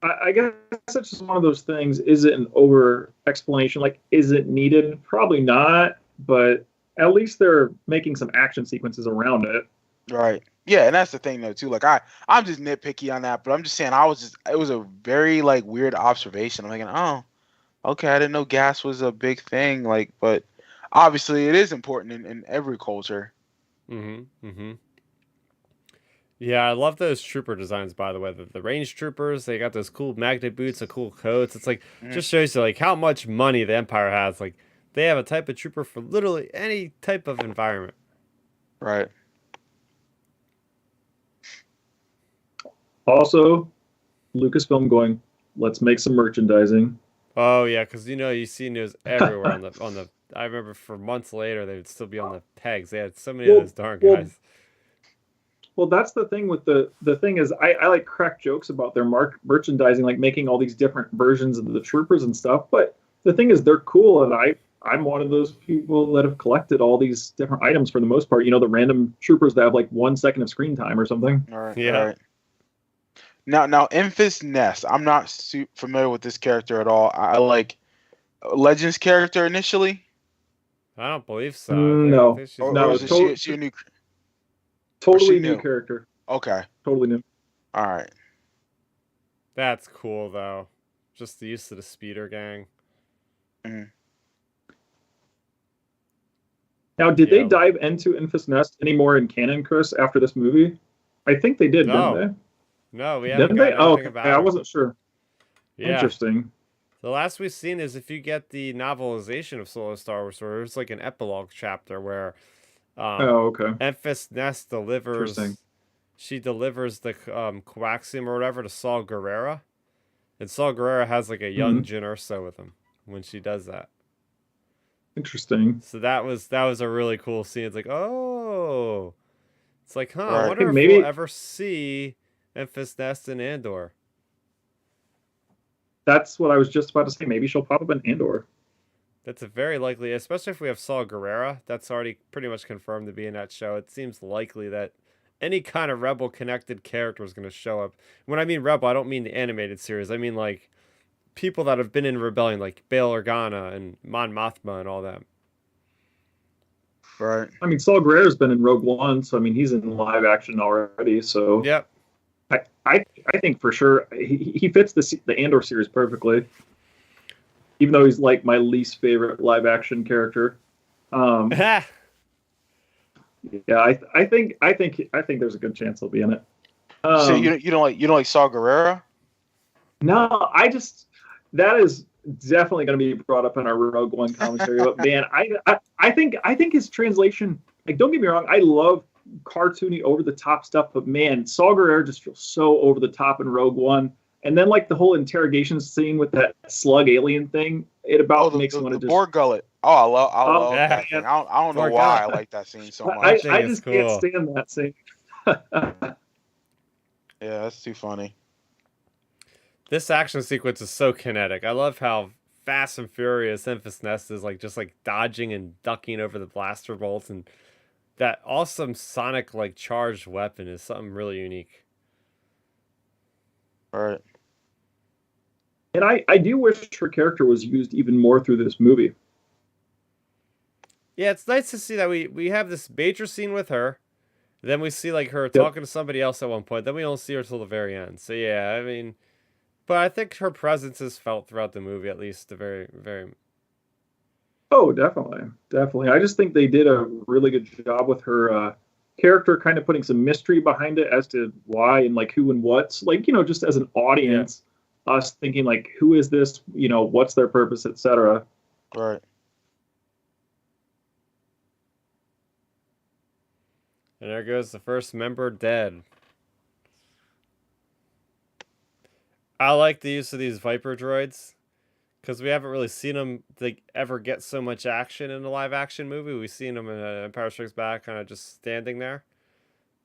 I guess it's just one of those things. Is it an over explanation? Like, is it needed? Probably not. But at least they're making some action sequences around it. Right. Yeah, and that's the thing though too. Like I'm just nitpicky on that, but I'm just saying it was a very like weird observation. I'm thinking, oh, okay, I didn't know gas was a big thing. Like, but obviously it is important in every culture. Mm-hmm. Mm-hmm. Yeah, I love those trooper designs, by the way. The range troopers, they got those cool magnet boots and cool coats. It's like, just shows you like how much money the Empire has. Like, they have a type of trooper for literally any type of environment. Right. Also, Lucasfilm going, let's make some merchandising. Oh yeah, because you see news everywhere on the. I remember for months later they would still be on the pegs. They had so many of those darn guys. Well, that's the thing with the thing is I like crack jokes about their merchandising, like making all these different versions of the troopers and stuff. But the thing is, they're cool, and I'm one of those people that have collected all these different items for the most part. The random troopers that have like 1 second of screen time or something. All right. Yeah. All right. Now, Enfys Nest. I'm not familiar with this character at all. I like Legends character initially. I don't believe so. I No, think she's Or, no, or is brand it new. she a new? totally new new? character. Okay. Totally new. All right. That's cool though. Just the use of the speeder gang. Mhm. Now, did they Yeah. dive into Infus Nest anymore in canon, Chris, after this movie? I think they did, didn't No, they? no, we haven't Didn't they? gotten Oh, anything okay. about I her. wasn't sure. Yeah. Interesting. The last we've seen is if you get the novelization of Solo Star Wars, where there's like an epilogue chapter where Oh, okay. Enfys Nest Interesting. delivers the coaxium or whatever to Saul Guerrera, and Saul Guerrera has like a young Hmm. Jyn Erso with him when she does that. Interesting. So that was a really cool scene. It's like, oh, it's like, huh? I Right. Hey, wonder if we'll maybe ever see Enfys Nest in Andor. that's what I was just about to say. Maybe she'll pop up in Andor. That's a very likely, especially if we have Saul Guerrera. That's already pretty much confirmed to be in that show. It seems likely that any kind of Rebel connected character is going to show up. When I mean Rebel, I don't mean the animated series. I mean like people that have been in Rebellion, like Bail Organa and Mon Mothma and all that. Right. I mean, Saul Guerrera's been in Rogue One, so I mean, he's in live action already. So Yep. I think for sure he fits the Andor series perfectly. Even though he's like my least favorite live action character. Yeah, I think there's a good chance he'll be in it. So you don't like Saw Gerrera? No, that is definitely going to be brought up in our Rogue One commentary. But man, I think his translation. Like, don't get me wrong, I love cartoony, over the top stuff, but man, Saw Gerrera just feels so over the top in Rogue One. And then like the whole interrogation scene with that slug alien thing, it about makes me want to just Borg gullet. Oh, I love Yeah. that thing. I don't know Borg why I gullet. like that scene so That much. thing I is just can't cool. stand that scene. Yeah, that's too funny. This action sequence is so kinetic. I love how fast and furious Enfys Nest is, like just like dodging and ducking over the blaster bolts, and that awesome sonic like charged weapon is something really unique. All right. And I do wish her character was used even more through this movie. Yeah, it's nice to see that we have this major scene with her. Then we see like her Yep. talking to somebody else at one point. Then we don't see her till the very end. So yeah, I mean, but I think her presence is felt throughout the movie, at least the very, very. Oh, definitely, definitely. I just think they did a really good job with her character, kind of putting some mystery behind it as to why and like who and what's like, just as an audience, us thinking like, who is this? What's their purpose, etc. Right. And there goes the first member dead. I like the use of these Viper droids because we haven't really seen them like ever get so much action in a live action movie. We've seen them in Empire Strikes Back, kind of just standing there.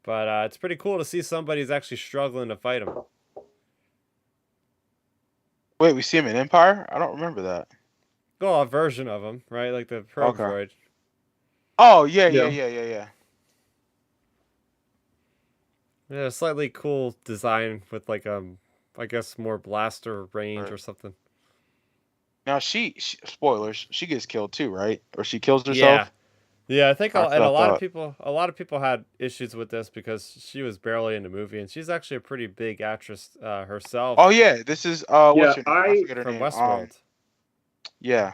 But it's pretty cool to see somebody who's actually struggling to fight them. Wait, we see him in Empire? I don't remember that. Well, a version of them, right? Like the probe Okay. droid. Oh yeah. Yeah, a slightly cool design with like I guess more blaster range Right. or something. Now she spoilers. She gets killed too, right? Or she kills Yeah, herself. yeah. I think That's and what a I lot of thought. people had issues with this because she was barely in the movie, and she's actually a pretty big actress herself Oh yeah, this is Yeah, what's her name? I I forget her from name. Westworld. Yeah,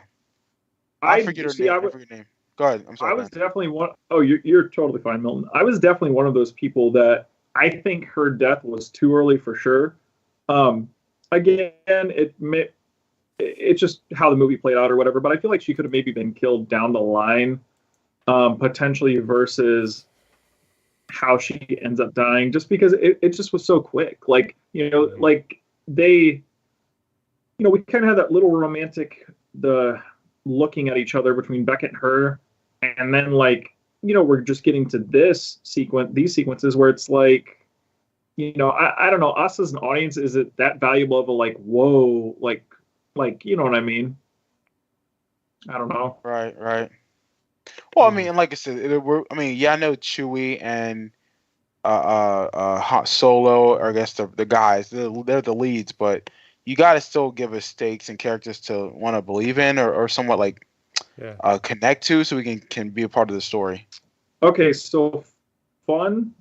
I I forget her see. name. I forget her name. Go ahead. I'm I sorry, was Ben. definitely one. Oh, you're totally fine, Milton. I was definitely one of those people that I think her death was too early for sure. Again, it's just how the movie played out or whatever. But I feel like she could have maybe been killed down the line, potentially versus how she ends up dying, just because it just was so quick. Like Mhm. like they, we kind of had that little romantic the looking at each other between Beckett and her, and then like we're just getting to these sequences where it's like I don't know, us as an audience, is it that valuable of a like whoa, like you know what I mean? I don't know. Right. Well, I Mhm. mean, like I said, I know Chewie and Solo, or I guess the guys, they're the leads, but you got to still give us stakes and characters to want to believe in, or somewhat like Yeah. connect to, so we can be a part of the story. Okay, so fun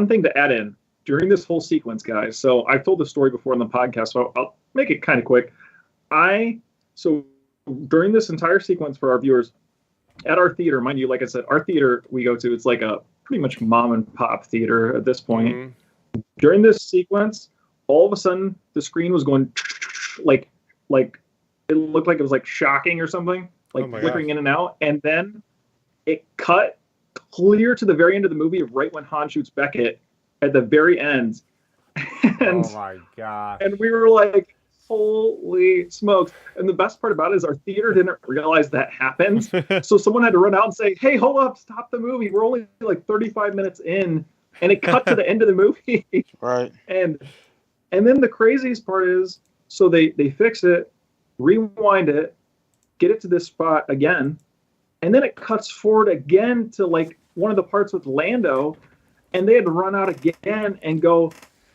thing to add in during this whole sequence, guys. So I've told the story before on the podcast, so I'll make it kind of quick. So during this entire sequence for our viewers at our theater, mind you, like I said, our theater we go to, it's like a pretty much mom and pop theater at this point. Mm-hmm. During this sequence, all of a sudden the screen was going like it looked like it was like shocking or something, like flickering in and out, and then it cut clear to the very end of the movie, right when Han shoots Beckett at the very end. And, oh my god! And we were like, holy smokes. And the best part about it is our theater didn't realize that happened. So someone had to run out and say, hey, hold up, stop the movie. We're only like 35 minutes in. And it cut to the end of the movie. Right. And then the craziest part is, so they fix it, rewind it, get it to this spot again, and then it cuts forward again to like one of the parts with Lando, and they had to run out again and go,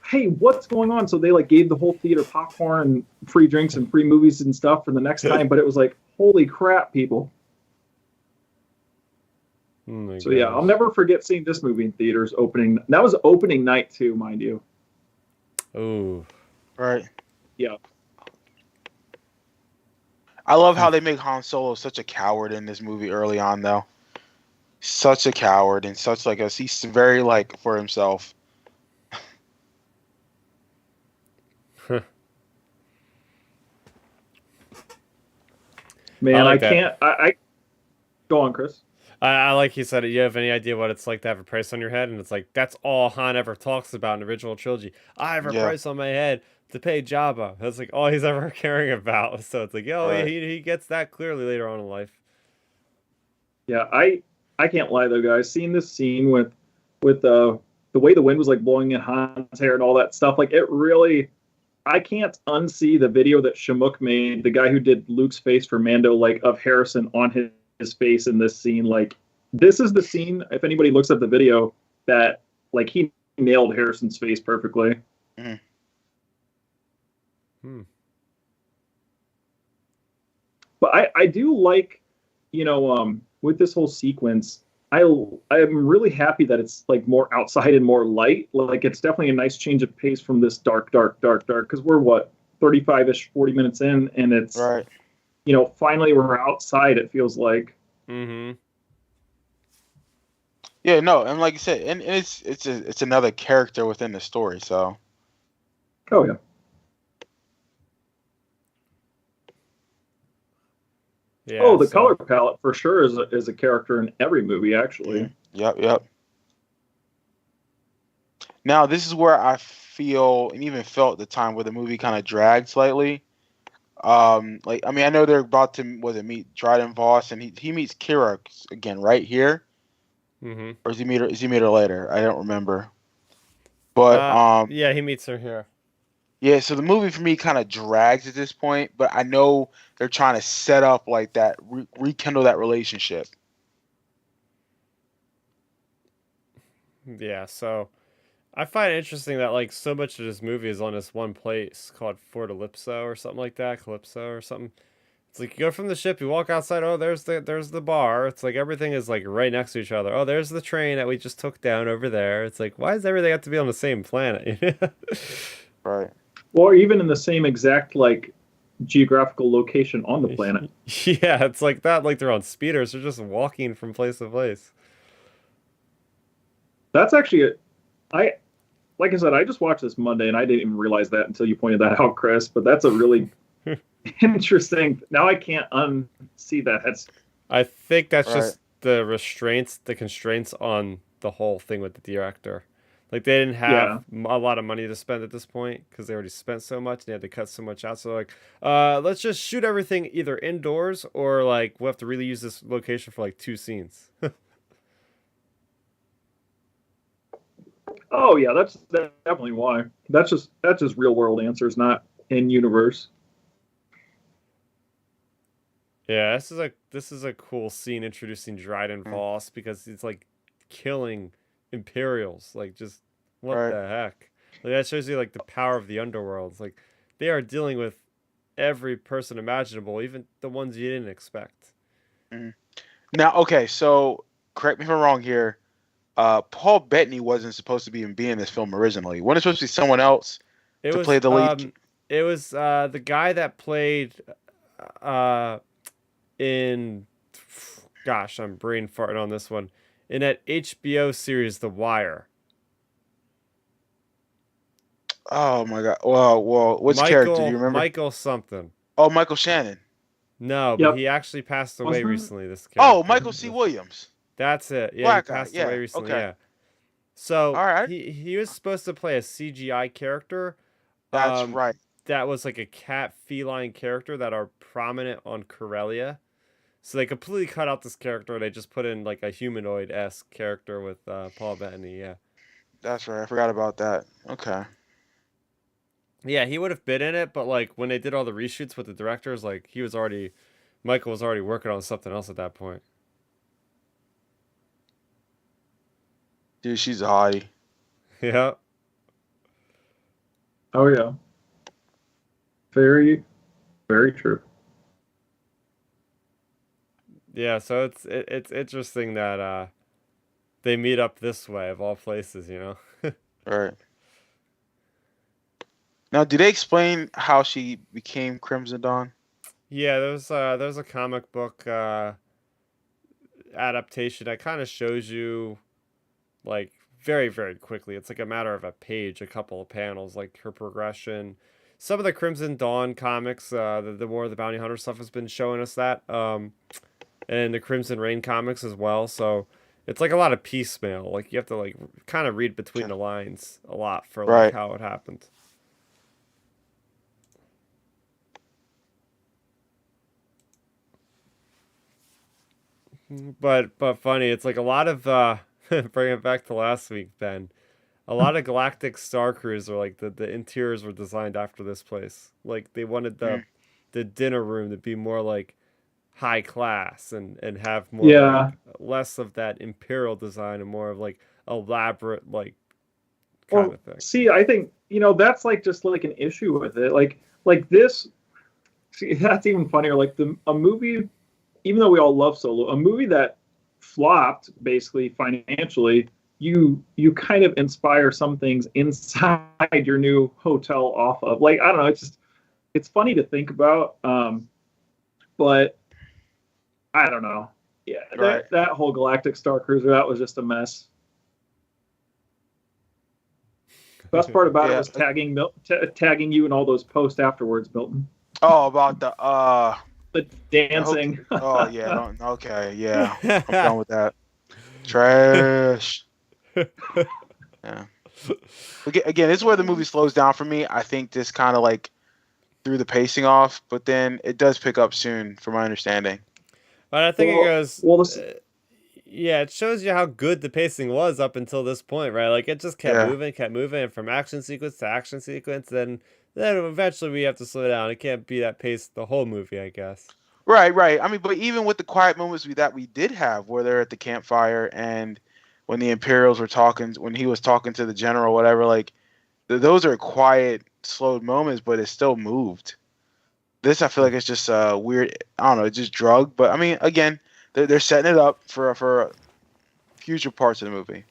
hey, what's going on? So they like gave the whole theater popcorn and free drinks and free movies and stuff for the next time. But it was like, holy crap, people. Oh so yeah, I'll never forget seeing this movie in theaters opening. That was opening night too, mind you. Oh. Right. Yeah. I love how they make Han Solo such a coward in this movie early on, though. Such a coward and such like he's very like for himself. Man, I can't. I go on, Chris. I like you said it. You have any idea what it's like to have a price on your head? And it's like that's all Han ever talks about in the original trilogy. I have a price on my head to pay Jabba. That's like all he's ever caring about. So it's like, he gets that clearly later on in life. Yeah, I can't lie though, guys. Seeing this scene with the way the wind was like blowing in Han's hair and all that stuff, like it really, I can't unsee the video that Shamook made, the guy who did Luke's face for Mando, like of Harrison on his face in this scene. Like this is the scene, if anybody looks at the video, that like he nailed Harrison's face perfectly. But I do like, with this whole sequence, I'm really happy that it's like more outside and more light. Like it's definitely a nice change of pace from this dark, because we're what, 35-ish, 40 minutes in, and it's right. Finally we're outside, it feels like. Mm-hmm. Yeah, no, and like you said, and it's another character within the story, so. Oh yeah. Yeah, the color palette for sure is a character in every movie, actually. Yep. Now, this is where I feel, and even felt the time where the movie kind of dragged slightly. I know they're about to meet Dryden Voss, and he meets Qi'ra again right here. Mm-hmm. Or does he meet her later? I don't remember. But yeah, he meets her here. Yeah, so the movie for me kind of drags at this point, but I know they're trying to set up like that, rekindle that relationship. Yeah, so I find it interesting that like so much of this movie is on this one place called Fortalipso or something like that, Calypso or something. It's like you go from the ship, you walk outside. Oh, there's the bar. It's like everything is like right next to each other. Oh, there's the train that we just took down over there. It's like why does everything have to be on the same planet? Right. Or even in the same exact like geographical location on the planet. Yeah, it's like that. Like they're on speeders. They're just walking from place to place. That's actually like I said, I just watched this Monday and I didn't even realize that until you pointed that out, Chris. But that's a really interesting. Now I can't unsee that. I think that's just the constraints on the whole thing with the director. Like they didn't have a lot of money to spend at this point because they already spent so much and they had to cut so much out. So like, let's just shoot everything either indoors or like we'll have to really use this location for like 2 scenes. Oh yeah, that's definitely why. That's just real world answers, not in universe. Yeah, this is a cool scene introducing Dryden Voss because it's like killing Imperials. Like just what the heck? Like that shows you like the power of the underworld. It's like they are dealing with every person imaginable, even the ones you didn't expect. Mhm. Now, okay, so correct me if I'm wrong here. Paul Bettany wasn't supposed to be in this film originally. Wasn't it supposed to be someone else It to play was the lead? the guy that played uh in gosh, I'm brain farting on this one. In that HBO series The Wire. Oh my God. Well, which character do you remember? Michael something. Oh, Michael Shannon. No, but Yep. he actually passed away Wasn't it? recently, this Oh, character. Michael C. Williams. That's it. Yeah, he Black guy. passed away Yeah. recently, Okay. yeah. So All right. he was supposed to play a CGI character, That's um, right. that was like a cat feline character that are prominent on Corellia. So they completely cut out this character and they just put in like a humanoid-esque character with Paul Bettany, yeah. That's right. I forgot about that. Okay. Yeah, he would have been in it, but like when they did all the reshoots with the directors, like Michael was already working on something else at that point. Dude, she's a hottie. Yeah. Oh yeah. Very, very true. Yeah, so it's interesting that they meet up this way of all places, you know. Right. Now, do they explain how she became Crimson Dawn? Yeah, there's a comic book adaptation that kind of shows you like very very quickly. It's like a matter of a page, a couple of panels, like her progression. Some of the Crimson Dawn comics, the War of the Bounty Hunter stuff has been showing us that, and the Crimson Rain comics as well. So it's like a lot of piecemeal. Like you have to like kind of read between Okay. the lines a lot for like Right. how it happened. But funny, it's like a lot of bring it back to last week, Ben. A lot of Galactic Star Cruiser, like the interiors were designed after this place. Like they wanted Mm. the dinner room to be more like high class and have more Yeah. like less of that imperial design and more of like elaborate like kind Well, of thing. see, I think that's like just like an issue with it. Like this. See, that's even funnier. Like a movie, even though we all love Solo, a movie that flopped basically financially. You kind of inspire some things inside your new hotel off of. Like I don't know. It's funny to think about. But I don't know. Yeah, Right. that whole Galactic Star Cruiser, that was just a mess. Best part about it Yeah. was tagging you in all those posts afterwards, Milton. Oh, about The the hook. dancing. Oh yeah. Don't, okay. Yeah. I'm done with that. Trash. Yeah. Again, this is where the movie slows down for me. I think this kind of like threw the pacing off, but then it does pick up soon, from my understanding. But I think it goes. Well, this, Yeah, it shows you how good the pacing was up until this point, right? Like it just Yeah. kept moving, and from action sequence to action sequence. Then eventually we have to slow down. It can't be that pace the whole movie, I guess. Right. Right. I mean, but even with the quiet moments that we did have, where they're at the campfire and when the Imperials were talking, when he was talking to the general, whatever, like those are quiet, slowed moments, but it still moved. This I feel like it's just weird. I don't know, it's just drug. But I mean, again, they're setting it up for future parts of the movie.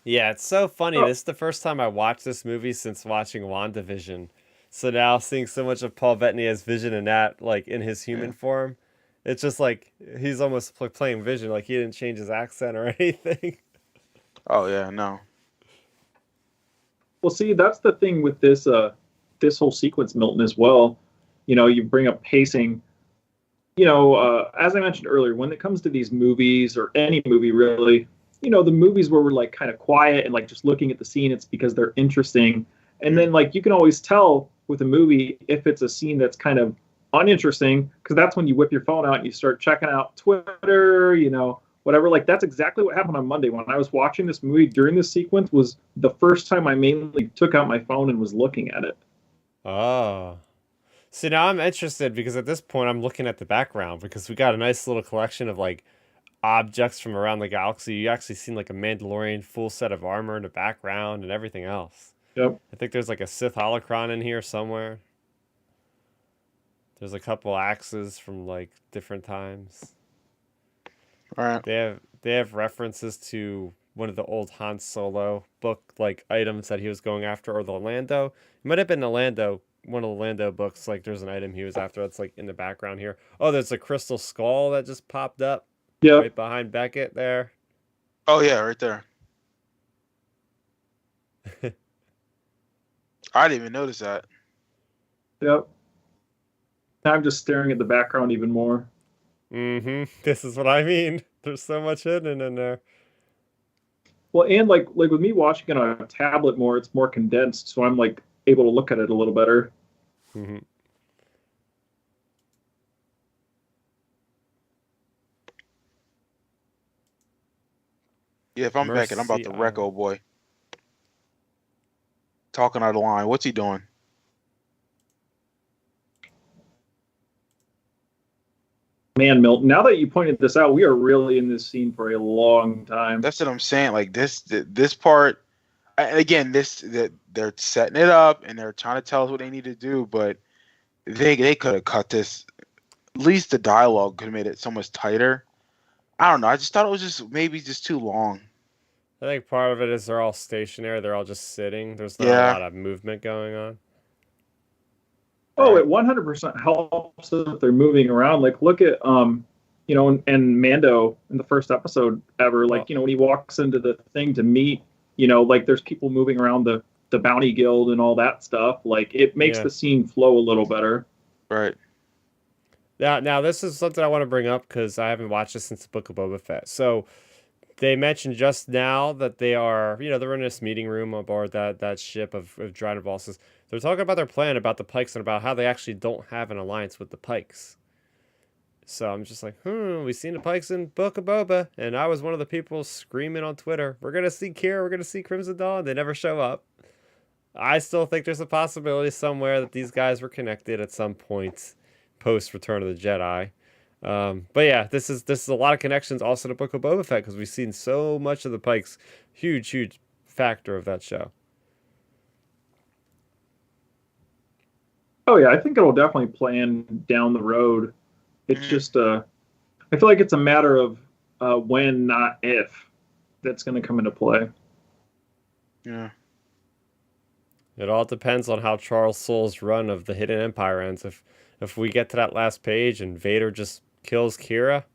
Yeah, it's so funny. oh, This is the first time I watched this movie since watching WandaVision. So now seeing so much of Paul Bettany as Vision and that, like in his Yeah. human form, it's just like he's almost playing Vision. Like he didn't change his accent or anything. Oh yeah, no. well, see, that's the thing with this whole sequence, Milton, as well. You bring up pacing. As I mentioned earlier, when it comes to these movies or any movie really, the movies where we're like kind of quiet and like just looking at the scene, it's because they're interesting. And then like you can always tell with a movie if it's a scene that's kind of uninteresting because that's when you whip your phone out and you start checking out Twitter, whatever. Like that's exactly what happened on Monday when I was watching this movie. During this sequence was the first time I mainly took out my phone and was looking at it. Oh. See, now I'm interested because at this point I'm looking at the background because we got a nice little collection of like objects from around the galaxy. You actually seen like a Mandalorian full set of armor in the background and everything else. Yep. I think there's like a Sith holocron in here somewhere. There's a couple axes from like different times. All right. They have references to one of the old Han Solo book like items that he was going after, or the Lando. It might have been the Lando, one of the Lando books. Like there's an item he was after that's like in the background here. Oh, there's a crystal skull that just popped up Yep. right behind Beckett there. Oh yeah, right there. I didn't even notice that. Yep. I'm just staring at the background even more. This is what I mean. There's so much hidden in there. Well, and like with me watching it on a tablet more, it's more condensed, so I'm like able to look at it a little better. Mm-hmm. Yeah, if I'm Beckett, I'm about to wreck old boy. Talking out of line. What's he doing? Man, Milton, now that you pointed this out, we are really in this scene for a long time. That's what I'm saying. Like this part, and again, they're setting it up and they're trying to tell us what they need to do, but they could have cut this. At least the dialogue could have made it so much tighter. I don't know. I just thought it was just maybe just too long. I think part of it is they're all stationary. They're all just sitting. There's not a lot of movement going on. Oh, it 100% helps that they're moving around. Like, look at, you know, and Mando in the first episode ever, like, you know, when he walks into the thing to meet, you know, like there's people moving around the bounty guild and all that stuff. Like, it makes the scene flow a little better. Right. Now this is something I want to bring up because I haven't watched this since the Book of Boba Fett. So they mentioned just now that they are, you know, they're in this meeting room aboard that ship of Dryden Valsis. They're talking about their plan about the Pikes and about how they actually don't have an alliance with the Pikes. So I'm just like, we've seen the Pikes in Book of Boba, and I was one of the people screaming on Twitter, we're gonna see Qi'ra, we're gonna see Crimson Dawn. They never show up. I still think there's a possibility somewhere that these guys were connected at some point post Return of the Jedi. But yeah, this is a lot of connections also to Book of Boba Fett because we've seen so much of the Pikes. Huge factor of that show. Oh yeah, I think it'll definitely plan down the road. It's just I feel like it's a matter of when, not if, that's going to come into play. Yeah. It all depends on how Charles Soule's run of the Hidden Empire ends. If we get to that last page and Vader just kills Qi'ra,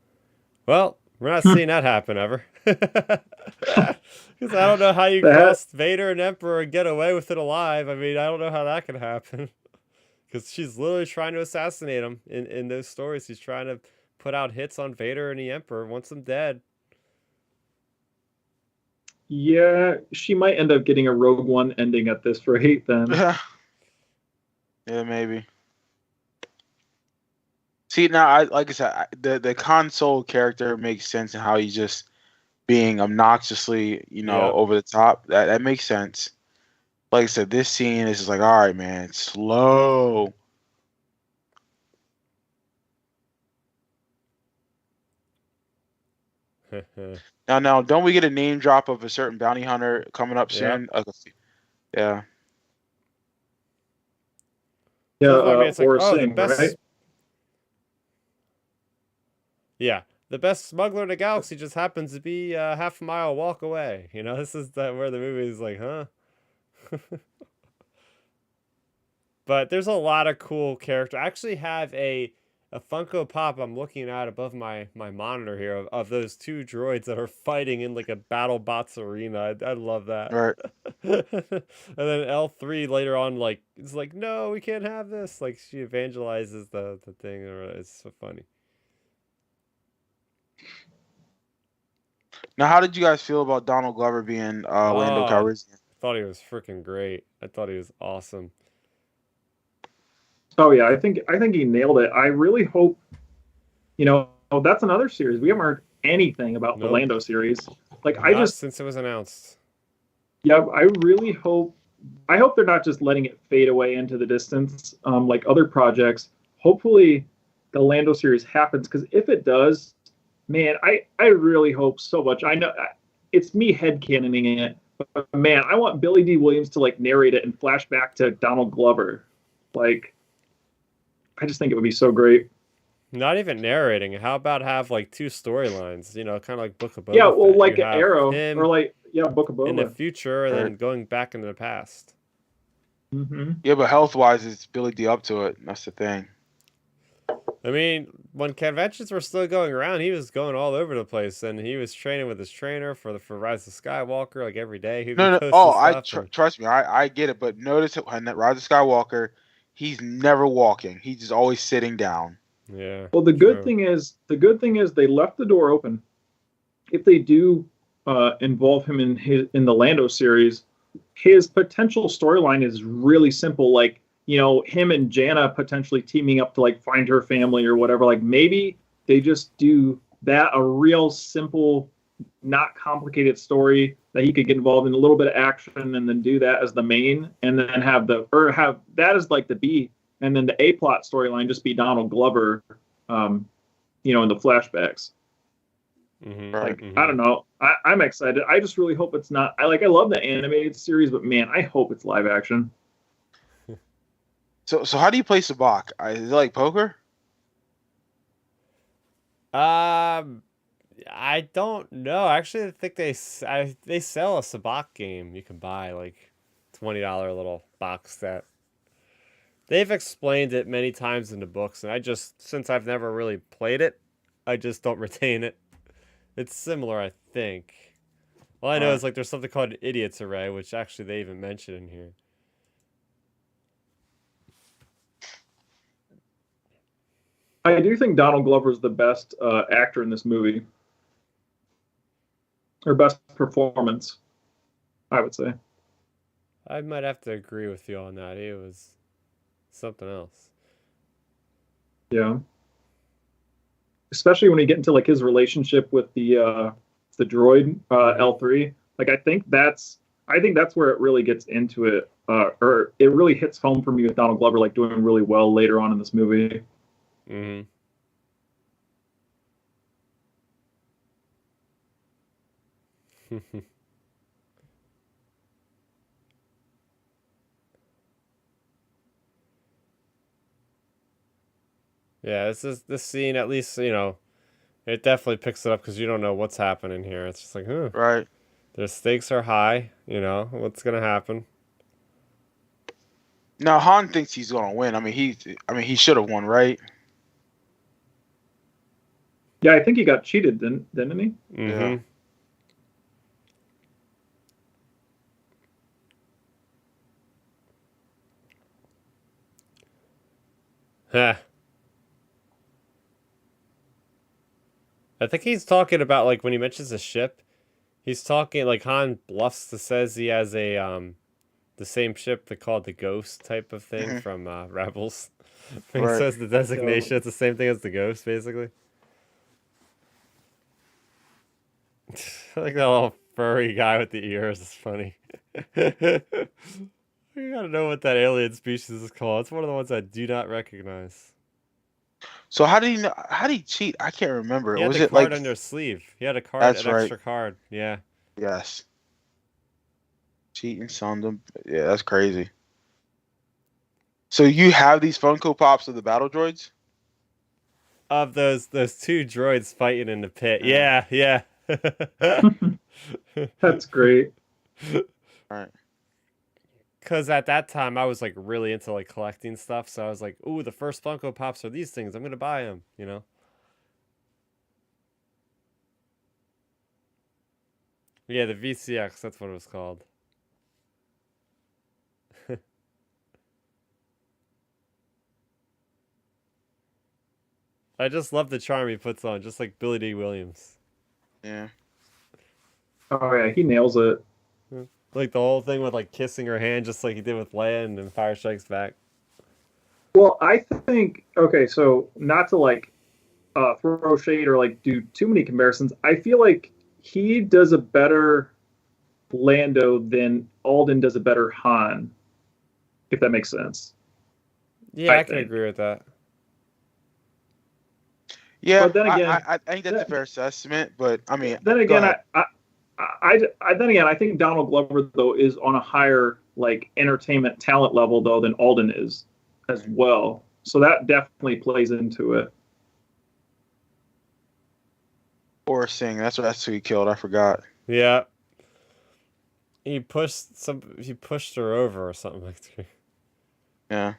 well, we're not seeing that happen ever. Because I don't know how you cross Vader and Emperor and get away with it alive. I mean, I don't know how that can happen. Because she's literally trying to assassinate him in those stories. She's trying to put out hits on Vader and the Emperor, wants them dead. Yeah, she might end up getting a Rogue One ending at this rate then. Yeah, maybe. See, now, like I said, the console character makes sense in how he's just being obnoxiously, you know, over the top. That makes sense. Like I said, this scene is just like, all right, man, slow. Now, don't we get a name drop of a certain bounty hunter coming up soon? Yeah. Yeah, I mean, it's like, Singh, the best. right? Yeah, the best smuggler in the galaxy just happens to be a half a mile walk away. You know, this is where the movie is like, huh? But there's a lot of cool character. I actually have a Funko Pop I'm looking at above my monitor here of those two droids that are fighting in like a BattleBots arena. I love that. Right. And then L3 later on, like, it's like, no, we can't have this. Like, she evangelizes the thing. It's so funny. Now, how did you guys feel about Donald Glover being Lando Calrissian? I thought he was freaking great. I thought he was awesome. Oh yeah, I think he nailed it. I really hope, you know, that's another series. We haven't heard anything about the Lando series. Like not since it was announced. Yeah, I really hope they're not just letting it fade away into the distance, like other projects. Hopefully, the Lando series happens, because if it does, man, I really hope so much. I know it's me headcanoning it, but man, I want Billy D. Williams to like narrate it and flash back to Donald Glover. Like, I just think it would be so great. Not even narrating. How about have like two storylines? You know, kind of like Book of Yeah, Boba well, Fett. You like have Arrow or him like Book of in the Boba. future, and Right. then going back into the past. Mm-hmm. Yeah, but health wise, it's Billy D up to it. That's the thing. I mean, when conventions were still going around, he was going all over the place, and he was training with his trainer for Rise of Skywalker like every day. He'd be No. posting Oh, stuff, and trust me. I get it. But notice when Rise of Skywalker, he's never walking. He's just always sitting down. yeah. Well, True. the good thing is they left the door open. If they do involve him in the Lando series, his potential storyline is really simple. Like, you know, him and Janna potentially teaming up to like find her family or whatever. Like maybe they just do that, a real simple, not complicated story that he could get involved in, a little bit of action, and then do that as the main, and then have that as like the B, and then the A plot storyline just be Donald Glover, you know, in the flashbacks. Mm-hmm. Right. Like, I don't know. I'm excited. I just really hope it's not. I love the animated series, but man, I hope it's live action. So how do you play Sabacc? Is it like poker? I don't know. Actually, I think they sell a Sabacc game. You can buy like $20 little box set. They've explained it many times in the books, and since I've never really played it, I just don't retain it. It's similar, I think. All I know Alright. is like there's something called an idiot's array, which actually they even mention in here. I do think Donald Glover is the best actor in this movie, or best performance, I would say. I might have to agree with you on that. He was something else. Yeah, especially when you get into like his relationship with the droid L3. Like I think that's where it really gets into it, or it really hits home for me with Donald Glover like doing really well later on in this movie. Mm-hmm. Yeah, this scene at least, you know, it definitely picks it up because you don't know what's happening here. It's just like, Right. the stakes are high, you know, what's gonna happen? Now Han thinks he's gonna win. He should have won, right? Yeah, I think he got cheated, didn't he? Mm-hmm. Yeah. I think he's talking about like when he mentions a ship, he's talking like Han bluffs to says he has a the same ship they called the Ghost type of thing Mhm. from Rebels. He Right. says the designation, it's the same thing as the Ghost, basically. Like that little furry guy with the ears is funny. You gotta know what that alien species is called. It's one of the ones I do not recognize. So how did he know? How did he cheat? I can't remember. He had Was the it card like? under his sleeve. He had a card, That's an right. extra card. Yeah. Yes. Cheating Sundom. Yeah, that's crazy. So you have these Funko Pops of the battle droids? Of those two droids fighting in the pit. Yeah. Yeah. That's great. All right. Because at that time I was like really into like collecting stuff, so I was like, "Ooh, the first Funko Pops are these things. I'm gonna buy them." You know. Yeah, the VCX. That's what it was called. I just love the charm he puts on, just like Billy D. Williams. Yeah. Oh yeah, he nails it. Like the whole thing with like kissing her hand, just like he did with Leia and Empire Strikes Back. Well, I think okay, so not to like throw shade or like do too many comparisons, I feel like he does a better Lando than Alden does a better Han, if that makes sense. Yeah, I can think. agree with that. Yeah. But then again, I think that's a fair assessment, but I mean, then go again, ahead. I think Donald Glover though is on a higher like entertainment talent level though than Alden is as well. So that definitely plays into it. Or Singh. That's who he killed. I forgot. Yeah. He pushed her over or something like that. Yeah.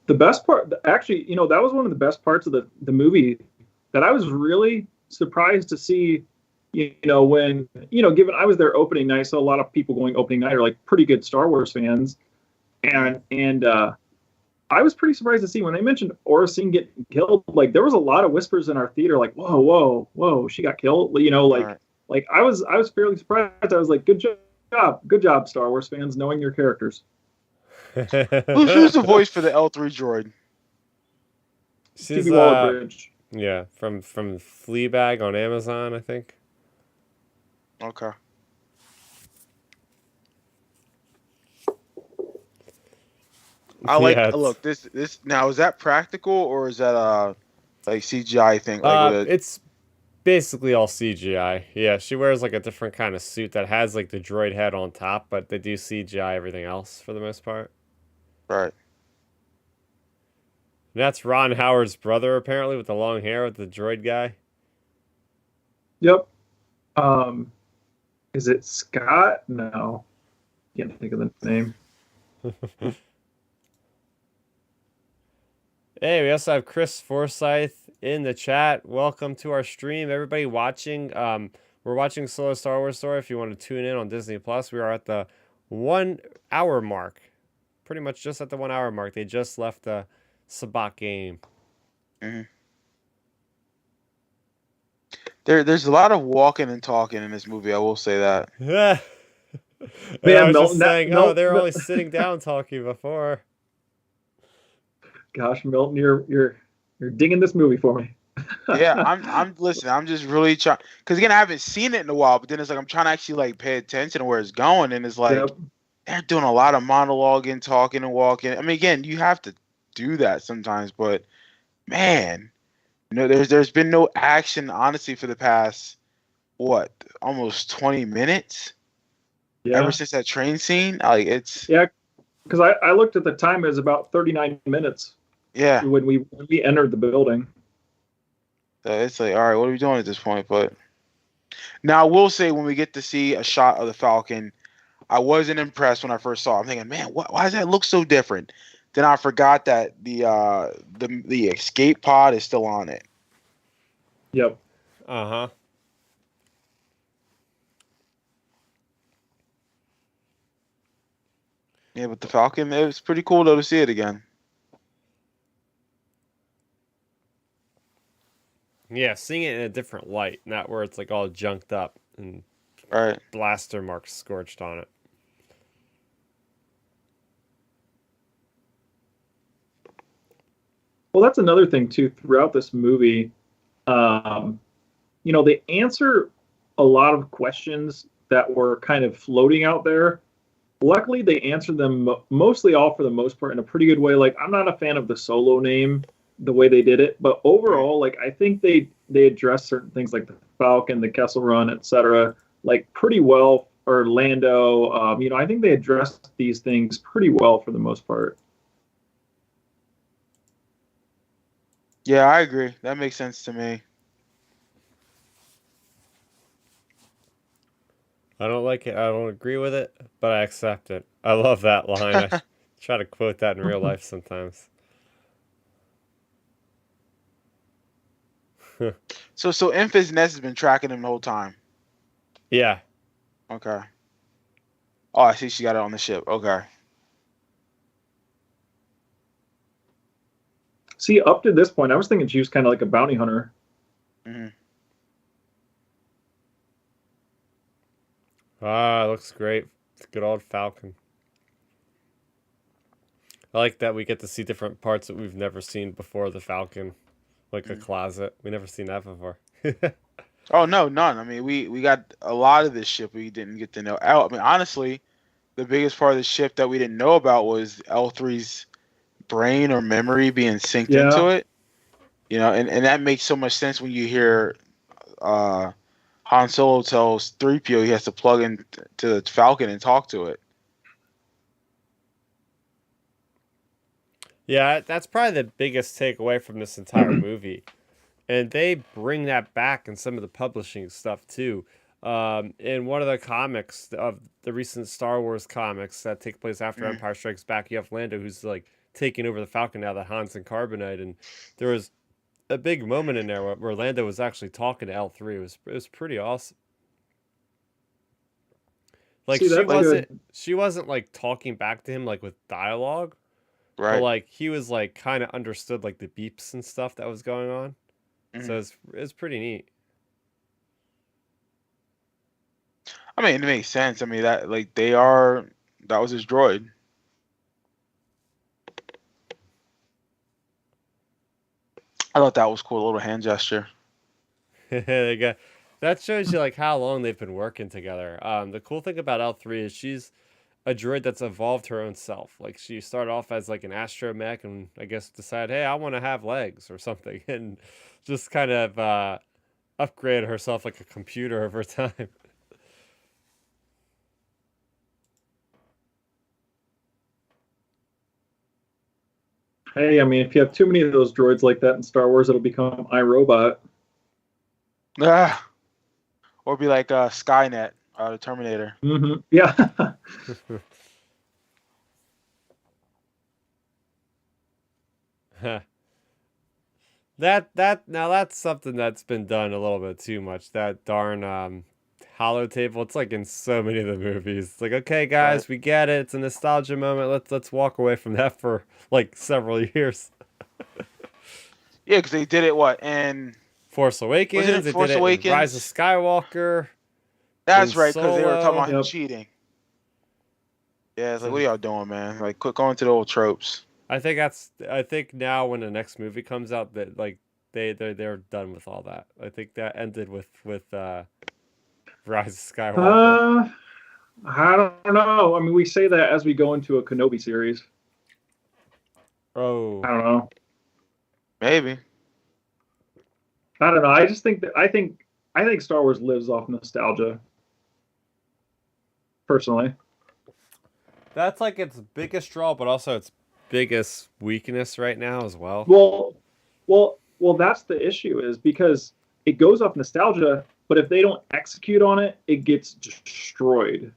The best part, actually, that was one of the best parts of the movie that I was really surprised to see. When given I was there opening night, so a lot of people going opening night are like pretty good Star Wars fans, and I was pretty surprised to see when they mentioned Aura Singh getting killed. Like there was a lot of whispers in our theater, like "Whoa, whoa, whoa, she got killed." All right. Like I was fairly surprised. I was like, good job, Star Wars fans, knowing your characters." Who's the voice for the L3 droid? She's Phoebe Waller-Bridge. yeah, from Fleabag on Amazon, I think. Okay. I like Yeah, look this now. Is that practical or is that like CGI thing? Like with a it's basically all CGI. Yeah, she wears like a different kind of suit that has like the droid head on top, but they do CGI everything else for the most part. right? And that's Ron Howard's brother, apparently, with the long hair, with the droid guy. Yep. Um, is it Scott? No, can't think of the name. Hey, we also have Chris Forsyth in the chat. Welcome to our stream, everybody watching. We're watching Solo Star Wars Story. If you want to tune in on Disney Plus, we are at the 1 hour mark. Pretty much just at the 1 hour mark. They just left the Sabak game. Mm-hmm. There's a lot of walking and talking in this movie. I will say that. Yeah. And I Man, was just Milton, saying, oh, they were only sitting down talking before. Gosh, Milton, you're dinging this movie for me. Yeah, I'm listening. I'm just really trying because again I haven't seen it in a while. But then it's like I'm trying to actually like pay attention to where it's going, and it's like Yep. they're doing a lot of monologuing, talking, and walking. I mean, again, you have to do that sometimes, but man, there's been no action honestly for the past what almost 20 minutes Yeah. ever since that train scene. Like it's Yeah, because I looked at the time, it was about 39 minutes yeah. when we entered the building. So it's like all right, what are we doing at this point? But now I will say when we get to see a shot of the Falcon. I wasn't impressed when I first saw it. I'm thinking, man, why does that look so different? Then I forgot that the escape pod is still on it. Yep. Uh-huh. Yeah, but the Falcon, it was pretty cool though to see it again. Yeah, seeing it in a different light, not where it's like all junked up and Right. blaster marks scorched on it. Well, that's another thing too. Throughout this movie, they answer a lot of questions that were kind of floating out there. Luckily, they answered them mostly all for the most part in a pretty good way. Like, I'm not a fan of the Solo name, the way they did it, but overall, like I think they addressed certain things like the Falcon, the Kessel Run, etc. like pretty well. Or Lando, I think they addressed these things pretty well for the most part. Yeah, I agree. That makes sense to me. I don't like it. I don't agree with it, but I accept it. I love that line. I try to quote that in real life sometimes. So Enfys Nest has been tracking him the whole time. Yeah. Okay. Oh, I see she got it on the ship. Okay. See, up to this point, I was thinking she was kind of like a bounty hunter. Mm-hmm. Ah, looks great. It's a good old Falcon. I like that we get to see different parts that we've never seen before the Falcon. Like a closet. We never seen that before. Oh no, none. I mean, we got a lot of this ship we didn't get to know. I mean, honestly, the biggest part of the ship that we didn't know about was L3's brain or memory being synced into it. And that makes so much sense when you hear Han Solo tells 3PO he has to plug in to the Falcon and talk to it. Yeah, that's probably the biggest takeaway from this entire movie. And they bring that back in some of the publishing stuff too. In one of the comics of the recent Star Wars comics that take place after Mm. Empire Strikes Back, you have Lando who's like taking over the Falcon now that Han's in Carbonite, and there was a big moment in there where Lando was actually talking to L3. It was pretty awesome. Like See, that's good. she wasn't like talking back to him like with dialogue, but Right. like he was like kind of understood like the beeps and stuff that was going on. So Mm. it's pretty neat. I mean, it makes sense. I mean, that was his droid. I thought that was cool, a little hand gesture. They got, that shows you like how long they've been working together. The cool thing about L3 is she's a droid that's evolved her own self. Like she started off as like an astromech and I guess decided, hey, I want to have legs or something, and just kind of upgraded herself like a computer over time. Hey, I mean, if you have too many of those droids like that in Star Wars, it'll become iRobot. Ah, or be like Skynet, the Terminator. Yeah. That now that's something that's been done a little bit too much. That darn hollow table. It's like in so many of the movies. It's like, okay, guys, Right. we get it. It's a nostalgia moment. Let's walk away from that for like several years. Yeah, because they did it and Force Awakens. Was it in They Force did it in Awakens? Rise of Skywalker. that's in right, because they were talking Solo. about him Yep. cheating. Yeah, it's like, So- what are y'all doing, man? Like, quit going to the old tropes. I think now when the next movie comes out that like they're done with all that. I think that ended with Rise of Skywalker. I don't know. I mean, we say that as we go into a Kenobi series. Oh. I don't know. Maybe. I don't know. I just think that I think Star Wars lives off nostalgia. Personally. That's like its biggest draw, but also its biggest weakness right now as well. Well. That's the issue is because it goes off nostalgia, but if they don't execute on it, it gets destroyed.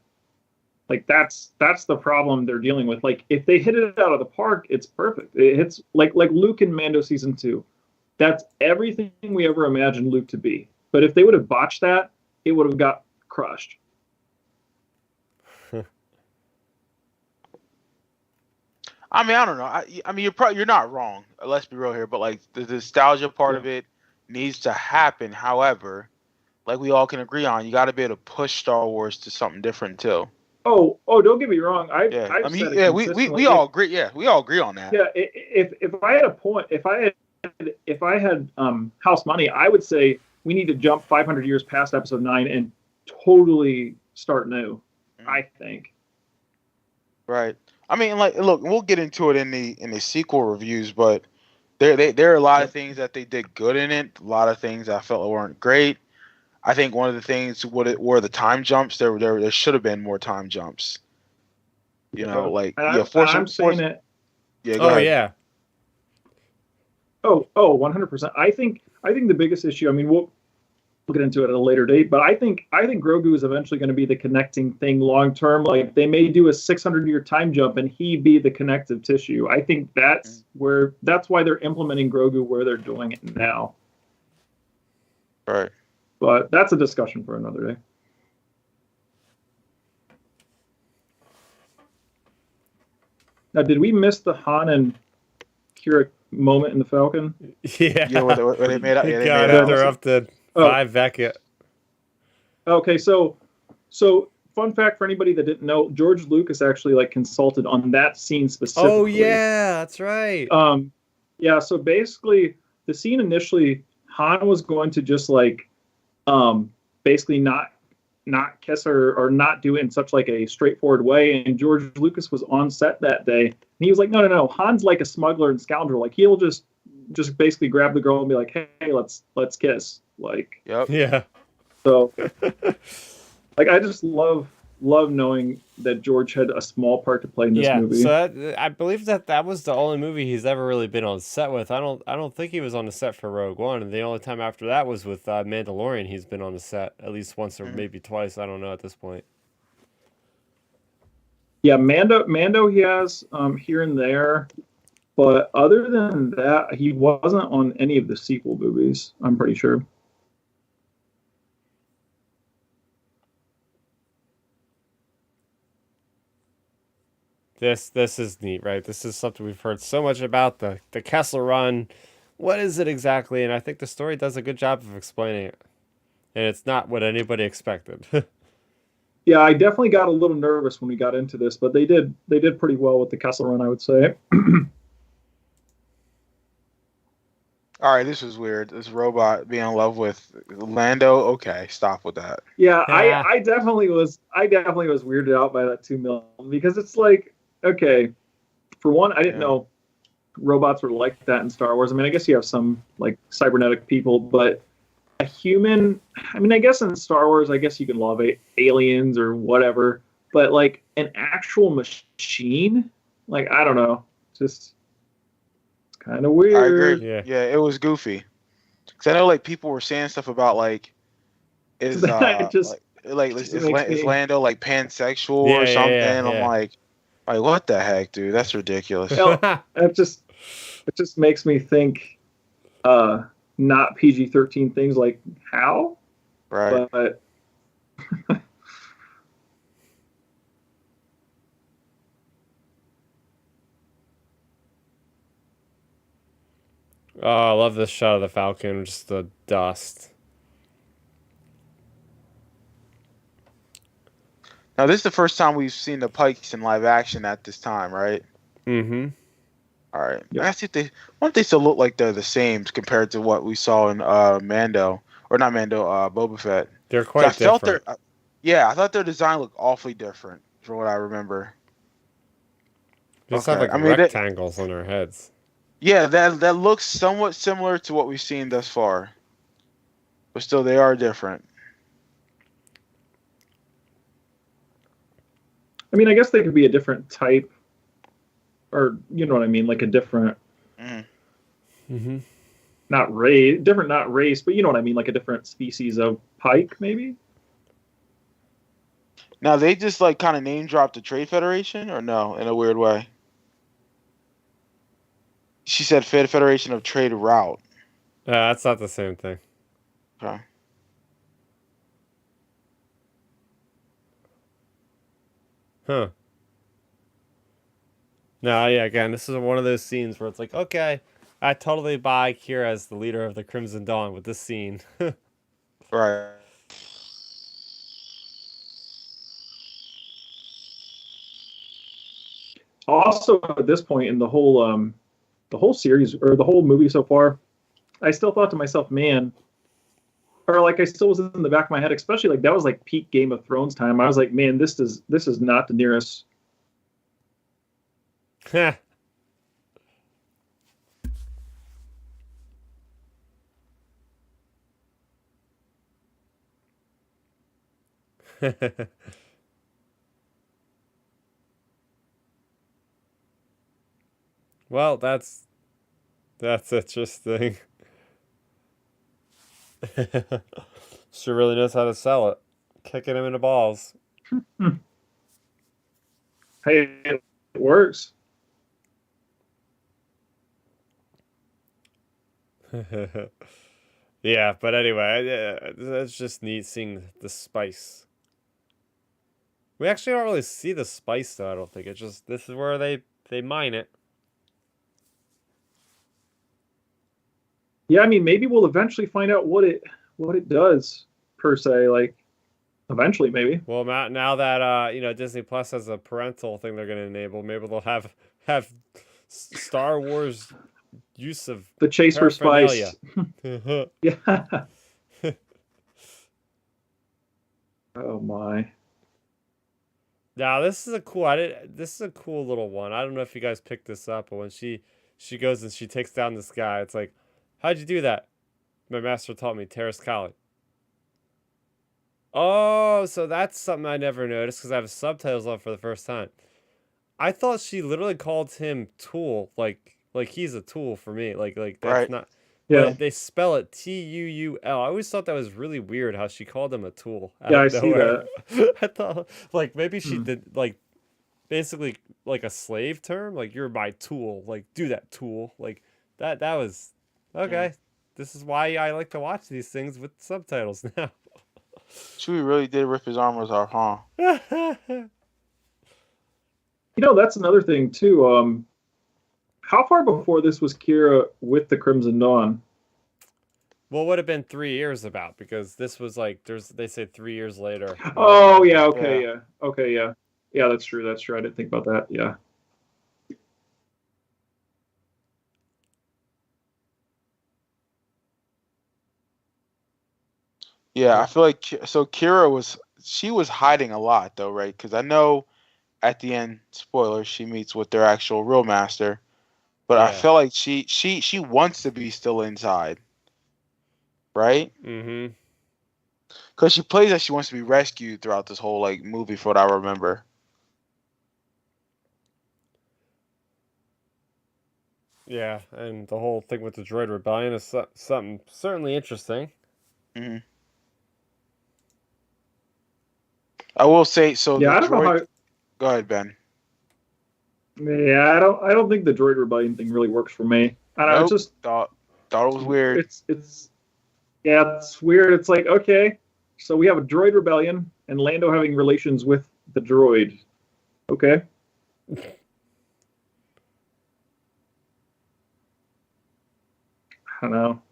Like that's the problem they're dealing with. Like if they hit it out of the park, it's perfect. It hits like Luke in Mando season 2. That's everything we ever imagined Luke to be. But if they would have botched that, it would have got crushed. I mean, I don't know. I mean, you're not wrong. Let's be real here. But like the nostalgia part of it needs to happen. However, like we all can agree on, you got to be able to push Star Wars to something different too. Oh, don't get me wrong. I've I mean, said it yeah, consistently. we all agree. Yeah, we all agree on that. Yeah, if I had a point, if I had house money, I would say we need to jump 500 years past Episode 9 and totally start new. I think. Right. I mean, like, look, we'll get into it in the sequel reviews, but there are a lot of things that they did good in it. A lot of things I felt weren't great. I think one of the things were the time jumps. There should have been more time jumps. You know, like I'm saying it. Yeah. Go Oh ahead. yeah. Oh, 100%. I think the biggest issue. I mean, we'll get into it at a later date, but I think Grogu is eventually going to be the connecting thing long term. Like they may do a 600-year time jump and he be the connective tissue. I think that's why they're implementing Grogu where they're doing it now. Right. But that's a discussion for another day. Now, did we miss the Han and Qi'ra moment in the Falcon? Yeah. Yeah, where they made up. Yeah, they Got made up. interrupted. Oh. 5 Beckett. Okay, so fun fact for anybody that didn't know, George Lucas actually like consulted on that scene specifically. Oh yeah, that's right. Yeah, so basically the scene initially, Han was going to just like basically not kiss her or not do it in such like a straightforward way, and George Lucas was on set that day and he was like, no, Han's like a smuggler and scoundrel, like he'll just basically grab the girl and be like, hey, let's kiss, like. Yep. Yeah. So like I just love love knowing that George had a small part to play in this Yeah, movie. so I believe that was the only movie he's ever really been on set with. I don't think he was on the set for Rogue One, and the only time after that was with Mandalorian. He's been on the set at least once or maybe twice. I don't know at this point. Yeah, Mando he has here and there, but other than that, he wasn't on any of the sequel movies. I'm pretty sure. This is neat, right? This is something we've heard so much about, the Kessel Run. What is it exactly? And I think the story does a good job of explaining it. And it's not what anybody expected. Yeah, I definitely got a little nervous when we got into this, but they did pretty well with the Kessel Run, I would say. All right, this was weird. This robot being in love with Lando. Okay, stop with that. Yeah, I definitely was weirded out by that 2 million because it's like, okay, for one, I didn't know robots were like that in Star Wars. I mean, I guess you have some like cybernetic people, but a human, I mean, I guess in Star Wars, I guess you can love aliens or whatever, but like an actual machine, like I don't know, just it's kind of weird. I agree. Yeah. Yeah, it was goofy. Cause I know like people were saying stuff about like is is Lando like pansexual or something? Yeah. I'm like what the heck, dude? That's ridiculous. It just makes me think not PG-13 things like how? Right. But Oh, I love this shot of the Falcon, just the dust. Now this is the first time we've seen the Pikes in live action at this time, right? Mm-hmm. All right. Yep. I see if they why don't they still look like they're the same compared to what we saw in Mando or not Mando, Boba Fett. They're quite different. I thought their design looked awfully different from what I remember. They just have like rectangles on their heads. Yeah, that looks somewhat similar to what we've seen thus far, but still they are different. I mean, I guess they could be a different type, or you know what I mean, like a different, Mm-hmm. not race, but you know what I mean, like a different species of pike, maybe. Now they just like kind of name dropped the Trade Federation, or no, in a weird way. She said Federation of Trade Route. That's not the same thing. Okay. Huh. No, yeah, again, this is one of those scenes where it's like, okay, I totally buy Qi'ra as the leader of the Crimson Dawn with this scene. Right. Also, at this point in the whole series or the whole movie so far, I still thought to myself, man, or like I still was in the back of my head, especially like that was like peak Game of Thrones time. I was like, man, this is not Daenerys. Well, that's interesting. She really knows how to sell it. Kicking him in the balls. Hey, it works. Yeah, but anyway, it's just neat seeing the spice. We actually don't really see the spice though, I don't think. It's just this is where they mine it. Yeah, I mean, maybe we'll eventually find out what it does per se. Like, eventually, maybe. Well, now that Disney Plus has a parental thing they're going to enable, maybe they'll have Star Wars use of the chase for spice. Yeah. Oh my. Now this is a cool. This is a cool little one. I don't know if you guys picked this up, but when she goes and she takes down this guy, it's like, how'd you do that? My master taught me, Terrace Kali. Oh, so that's something I never noticed because I have subtitles on for the first time. I thought she literally called him Tool, like he's a tool for me. Like that's Right. not, Yeah, but they spell it Tuul. I always thought that was really weird how she called him a tool out yeah, I of see nowhere. that. I thought like maybe she Hmm. did like basically like a slave term, like you're my tool, like do that tool, like that was Mm. okay. This is why I like to watch these things with subtitles now. Chewie really did rip his armors off, huh? That's another thing too. How far before this was Kira with the Crimson Dawn? Well, it would have been 3 years about because this was like they say 3 years later in the Oh yeah, movie. okay, Yeah. yeah, okay, yeah, yeah. That's true. That's true. I didn't think about that. Yeah. Yeah, I Yep. feel like so Kira was hiding a lot though, right? Because I know at the end, spoilers, she meets with their actual real master, but I Yeah. feel like she wants to be still inside, right? Mm-hmm. Because she plays like she wants to be rescued throughout this whole like movie, for what I remember. Yeah, and the whole thing with the droid rebellion is something certainly interesting. Hmm. I will say so. Yeah, The I don't know droid. how. Go ahead, Ben. Yeah, I don't think the droid rebellion thing really works for me. I don't know. It's Nope. just Thought it was weird. it's yeah, it's weird. It's like okay, so we have a droid rebellion and Lando having relations with the droid. Okay, I don't know.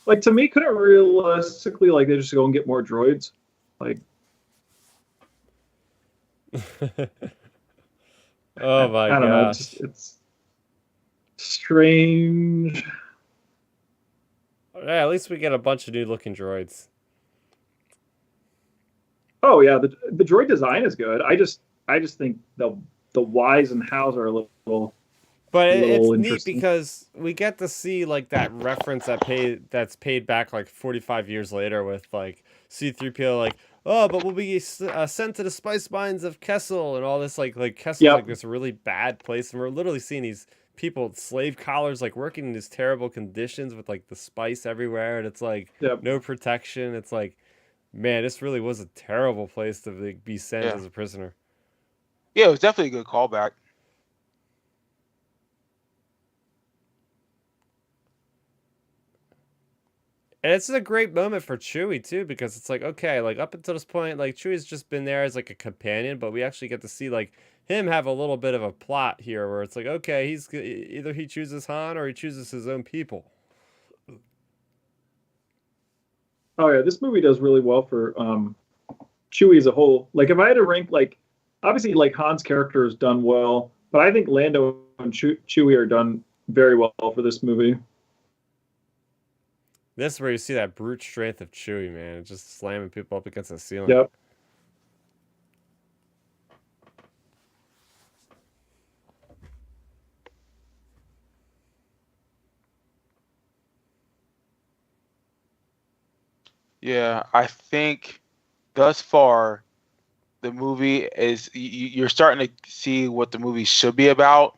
Like to me, couldn't realistically like they just go and get more droids. Like Oh my I don't know. It's just gosh. it's strange. Yeah, at least we get a bunch of new looking droids. Oh yeah, the droid design is good. I just think the whys and hows are But a it's little neat interesting. because we get to see like that reference that's paid back like 45 years later with like C3PO like, oh, but we'll be sent to the spice mines of Kessel and all this like Kessel's like Yep, this really bad place and we're literally seeing these people with slave collars like working in these terrible conditions with like the spice everywhere and it's like yep. no protection. It's like, man, this really was a terrible place to like, be sent Yeah. as a prisoner. Yeah, it was definitely a good callback. And it's a great moment for Chewie too, because it's like, okay, like up until this point, like Chewie's just been there as like a companion, but we actually get to see like him have a little bit of a plot here, where it's like, okay, either he chooses Han or he chooses his own people. Oh yeah, this movie does really well for Chewie as a whole. Like if I had to rank, like obviously like Han's character is done well, but I think Lando and Chewie are done very well for this movie. This is where you see that brute strength of Chewie, man, just slamming people up against the ceiling. Yep. Yeah, I think thus far the movie is you're starting to see what the movie should be about.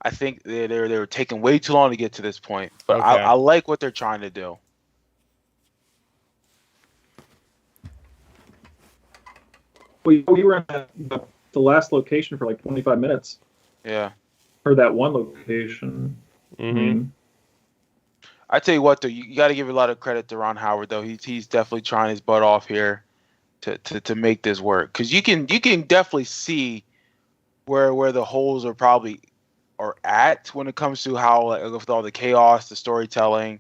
I think they were taking way too long to get to this point, but I Okay. like what they're trying to do. We were in the last location for like 25 minutes, Yeah, or that one location. I Mm-hmm. mean, I tell you what though, you got to give a lot of credit to Ron Howard though. He's definitely trying his butt off here to make this work because you can definitely see where the holes are at when it comes to how like, with all the chaos, the storytelling,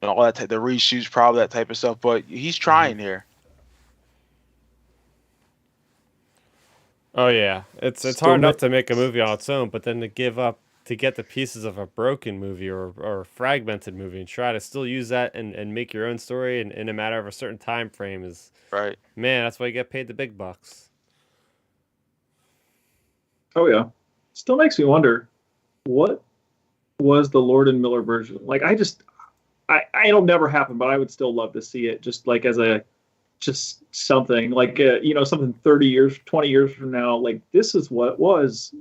and all that the reshoots, probably that type of stuff. But he's Mm-hmm. trying here. Oh yeah, it's still hard enough make to make a movie on its own, but then to give up to get the pieces of a broken movie or a fragmented movie and try to still use that and make your own story in a matter of a certain time frame is, Right. man, that's why you get paid the big bucks. Oh yeah, still makes me wonder what was the Lord and Miller version. Like it'll never happen, but I would still love to see it just like as a just something like something 30 years, 20 years from now. Like this is what it was,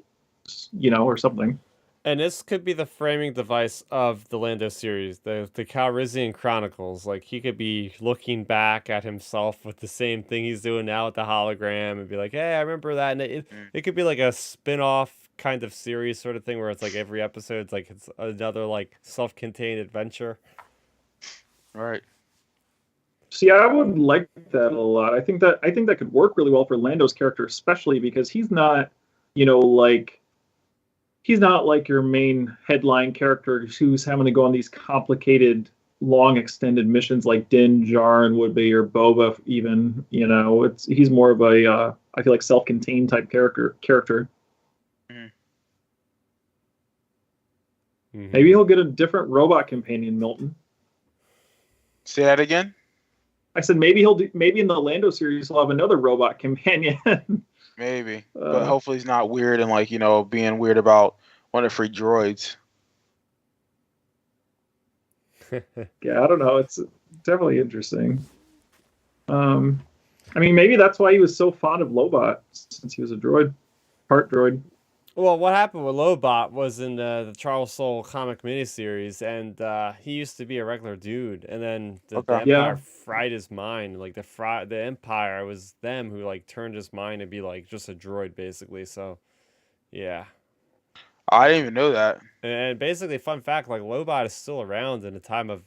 or something. And this could be the framing device of the Lando series, the Calrissian Chronicles. Like he could be looking back at himself with the same thing he's doing now with the hologram, and be like, "Hey, I remember that." And it could be like a spin-off kind of series sort of thing where it's like every episode's like it's another like self-contained adventure. Right. See, I would like that a lot. I think that could work really well for Lando's character, especially because he's not, like he's not like your main headline character who's having to go on these complicated, long extended missions like Din Djarin would be, or Boba even. He's more of a I feel like self-contained type character. Mm-hmm. Maybe he'll get a different robot companion, Milton. Say that again. I said maybe maybe in the Lando series he'll have another robot companion. Maybe, but hopefully he's not weird and like being weird about one of the free droids. Yeah, I don't know. It's definitely interesting. I mean, maybe that's why he was so fond of Lobot, since he was a droid, part droid. Well, what happened with Lobot was in the Charles Soule comic miniseries, and he used to be a regular dude, and then the Empire fried his mind. Like the Empire was them who like turned his mind to be like just a droid, basically. So, yeah. I didn't even know that. And basically, fun fact: like Lobot is still around in the time of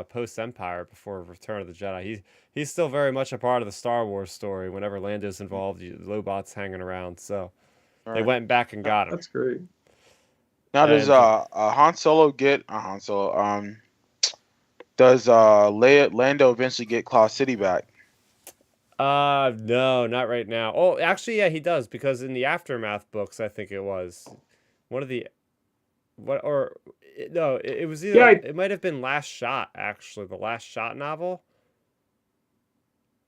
post Empire, before Return of the Jedi. He's still very much a part of the Star Wars story. Whenever Lando's involved, Lobot's hanging around. So. They went back and got him. That's great. Now, does Han Solo get Han Solo? Does Lando eventually get Claw City back? No, not right now. Oh, actually, yeah, he does, because in the Aftermath books, I think it was one of the it was either it might have been Last Shot, actually, the Last Shot novel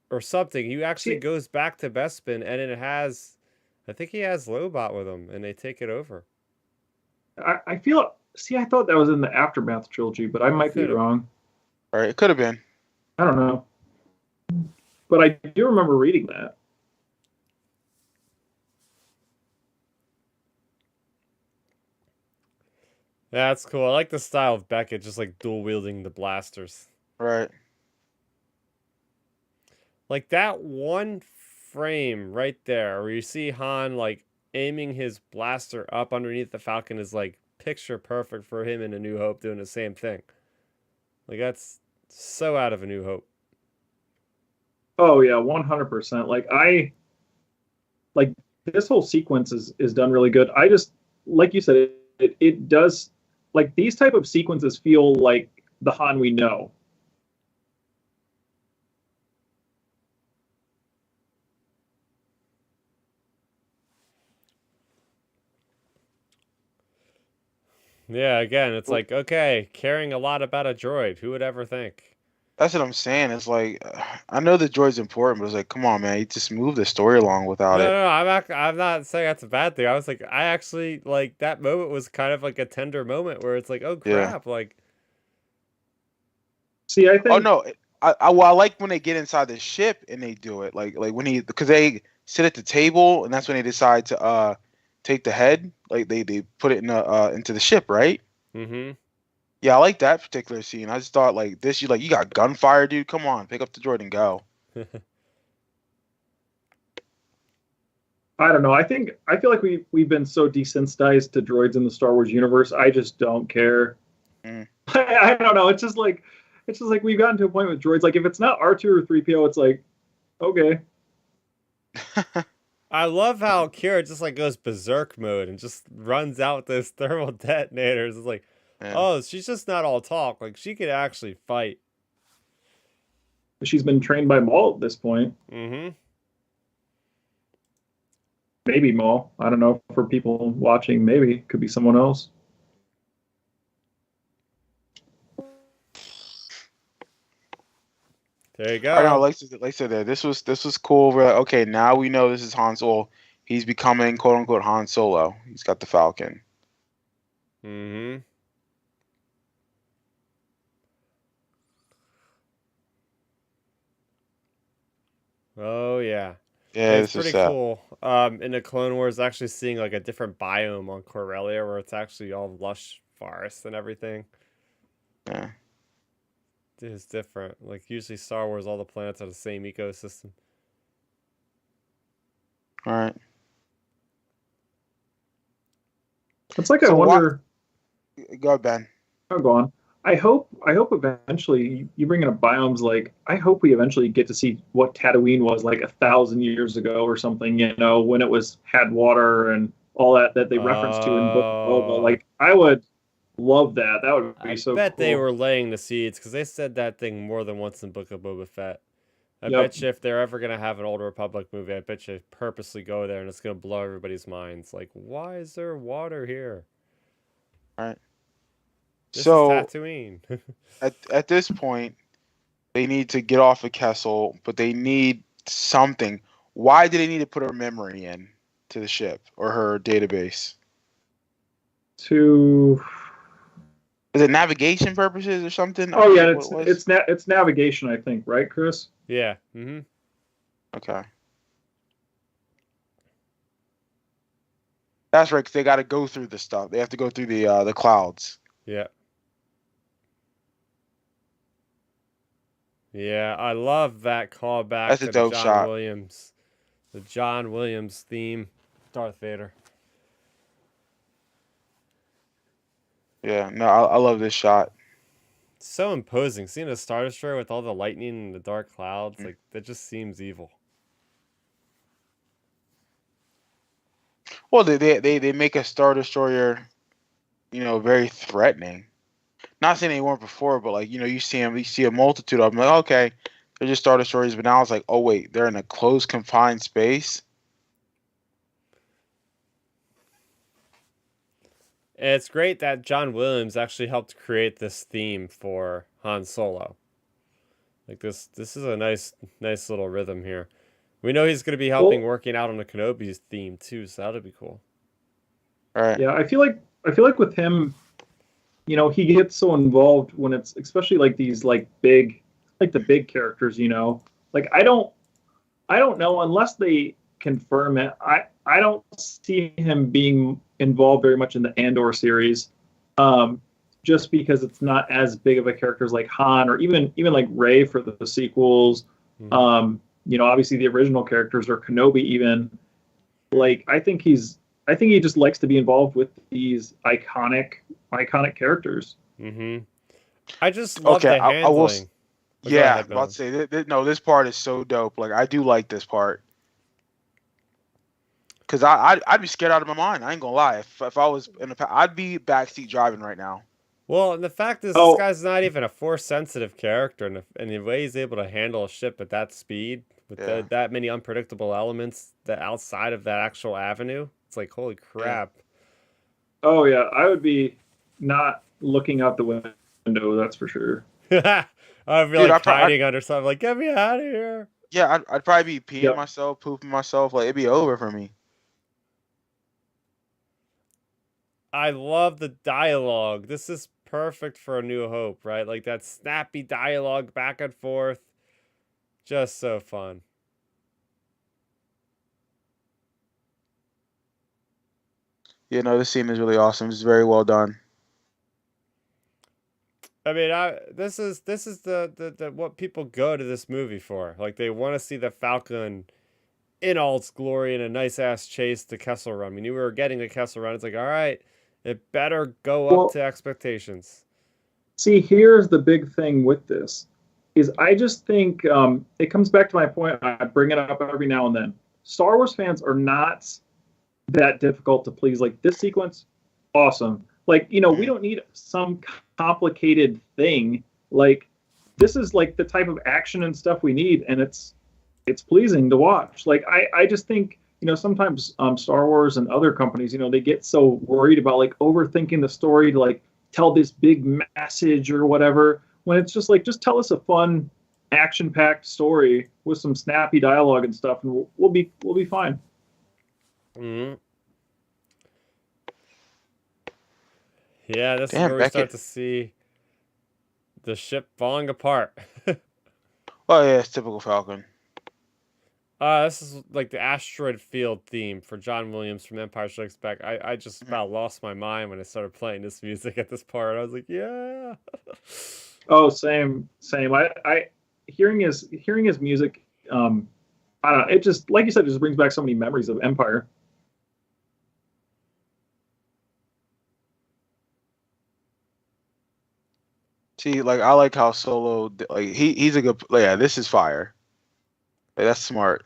or something. He actually goes back to Bespin, and it has. I think he has Lobot with him, and they take it over. I feel. See, I thought that was in the Aftermath trilogy, but I might be wrong. All right, it could have been. I don't know, but I do remember reading that. Yeah, that's cool. I like the style of Beckett, just like dual wielding the blasters. Right. Like that one frame right there where you see Han like aiming his blaster up underneath the Falcon is like picture perfect for him in A New Hope doing the same thing. Like that's so out of A New Hope. Oh yeah, 100%. Like this whole sequence is done really good. I just like you said, it does, like these type of sequences feel like the Han we know. Yeah, again, it's like, okay, caring a lot about a droid. Who would ever think? That's what I'm saying. It's like, I know the droid's important, but it's like, come on, man, you just move the story along without it. No, I'm not saying that's a bad thing. I was like, I actually, like, that moment was kind of like a tender moment where it's like, oh, crap, like. See, I think. Oh, no, I like when they get inside the ship and they do it. Like when because they sit at the table, and that's when they decide to take the head, like they put it in into the ship, right? Mm-hmm. Yeah, I like that particular scene. I just thought like this, you got gunfire, dude. Come on, pick up the droid and go. I don't know. I feel like we've been so desensitized to droids in the Star Wars universe. I just don't care. I don't know. It's just like we've gotten to a point with droids. Like if it's not R2 or 3PO, it's like, okay. I love how Qi'ra just like goes berserk mode and just runs out those thermal detonators. It's like, oh, she's just not all talk. Like she could actually fight. She's been trained by Maul at this point. Mm-hmm. Maybe Maul. I don't know. For people watching, maybe it could be someone else. There you go. I know, like I said, this was cool. We're like, okay, now we know this is Han Solo. He's becoming quote unquote Han Solo. He's got the Falcon. Mm-hmm. Oh yeah. Yeah, It's this is pretty sad. cool. In the Clone Wars, actually seeing like a different biome on Corellia where it's actually all lush forests and everything. Yeah. It's different. Like usually Star Wars, all the planets are the same ecosystem. All right. It's like I So what? wonder. Go ahead, Ben. Oh, go on. I hope eventually you bring in a biomes like I hope we eventually get to see what Tatooine was like 1,000 years ago or something. You know, when it was had water and all that they referenced to in Book of Boba. Oh, Like I would love that. That would I be so bet they cool. were laying the seeds because they said that thing more than once in Book of Boba Fett. I Yep. bet you if they're ever gonna have an Old Republic movie, I bet you purposely go there and it's gonna blow everybody's minds. Like, why is there water here? All right. This is So Tatooine. at this point, they need to get off of Kessel, but they need something. Why do they need to put her memory in to the ship or her database? To Is it navigation purposes or something? I oh yeah, forget what it was. it's navigation I think, right, Chris? Yeah. Mm-hmm. Okay. That's right, 'cause they got to go through the stuff. They have to go through the clouds. Yeah. Yeah, I love that callback That's a to the dope shot. John Williams theme, Darth Vader. Yeah, no, I love this shot. It's so imposing. Seeing a Star Destroyer with all the lightning and the dark clouds, Mm. like that just seems evil. Well, they make a Star Destroyer, very threatening. Not saying they weren't before, but like you see them, you see a multitude of them. Like, okay, they're just Star Destroyers, but now it's like, oh wait, they're in a closed, confined space. And it's great that John Williams actually helped create this theme for Han Solo. Like this is a nice little rhythm here. We know he's going to be helping Well, working out on the Kenobi's theme too, so that'll be cool. All right. yeah, I feel like with him, he gets so involved when it's especially like these like the big characters, Like I don't know unless they confirm it. I don't see him being involved very much in the Andor series. Just because it's not as big of a character as like Han or even like Rey for the sequels. Mhm. Obviously the original characters or Kenobi even. Like I think he just likes to be involved with these iconic characters. Mm-hmm. I just love Okay, the I will. handling. Oh, go Yeah, I ahead, was about to Ben. say no. This part is so dope. Like I do like this part because I'd be scared out of my mind. I ain't gonna lie. If I was I'd be backseat driving right now. Well, and the fact is, this Oh, guy's not even a force-sensitive character, and the way he's able to handle a ship at that speed, with Yeah, that many unpredictable elements that outside of that actual avenue, it's like, holy yeah. crap. oh yeah, I would be not looking out the window, that's for sure. I'd be Dude, like hiding under something, like, get me out of here. I'd probably be peeing Yep. myself, pooping myself. Like it'd be over for me. I love the dialogue. This is perfect for A New Hope, right? Like that snappy dialogue back and forth. Just so fun. This scene is really awesome. It's very well done. I mean, this is the what people go to this movie for. Like they want to see the Falcon in all its glory in a nice ass chase to Kessel Run. We knew we were getting a Kessel Run. It's like, all right, it better go up Well, to expectations. see, here's the big thing with this is I just think it comes back to my point. I bring it up every now and then. Star Wars fans are not that difficult to please. Like this sequence, awesome. Like we Mm. don't need some complicated thing. Like this is like the type of action and stuff we need, and it's pleasing to watch. Like I just think sometimes Star Wars and other companies they get so worried about like overthinking the story to like tell this big message or whatever when it's just like just tell us a fun action packed story with some snappy dialogue and stuff and we'll be fine. Hmm. Yeah, this is Damn, where we start Beckett. to see the ship falling apart. Oh yeah, it's typical Falcon. This is like the asteroid field theme for John Williams from Empire Strikes Back. I just Mhm. about lost my mind when I started playing this music at this part. I was like, yeah. Oh, same. I hearing his music. I don't know. It just, like you said, it just brings back so many memories of Empire. See, like I like how Solo, like he's a good, yeah. This is fire. Like, that's smart.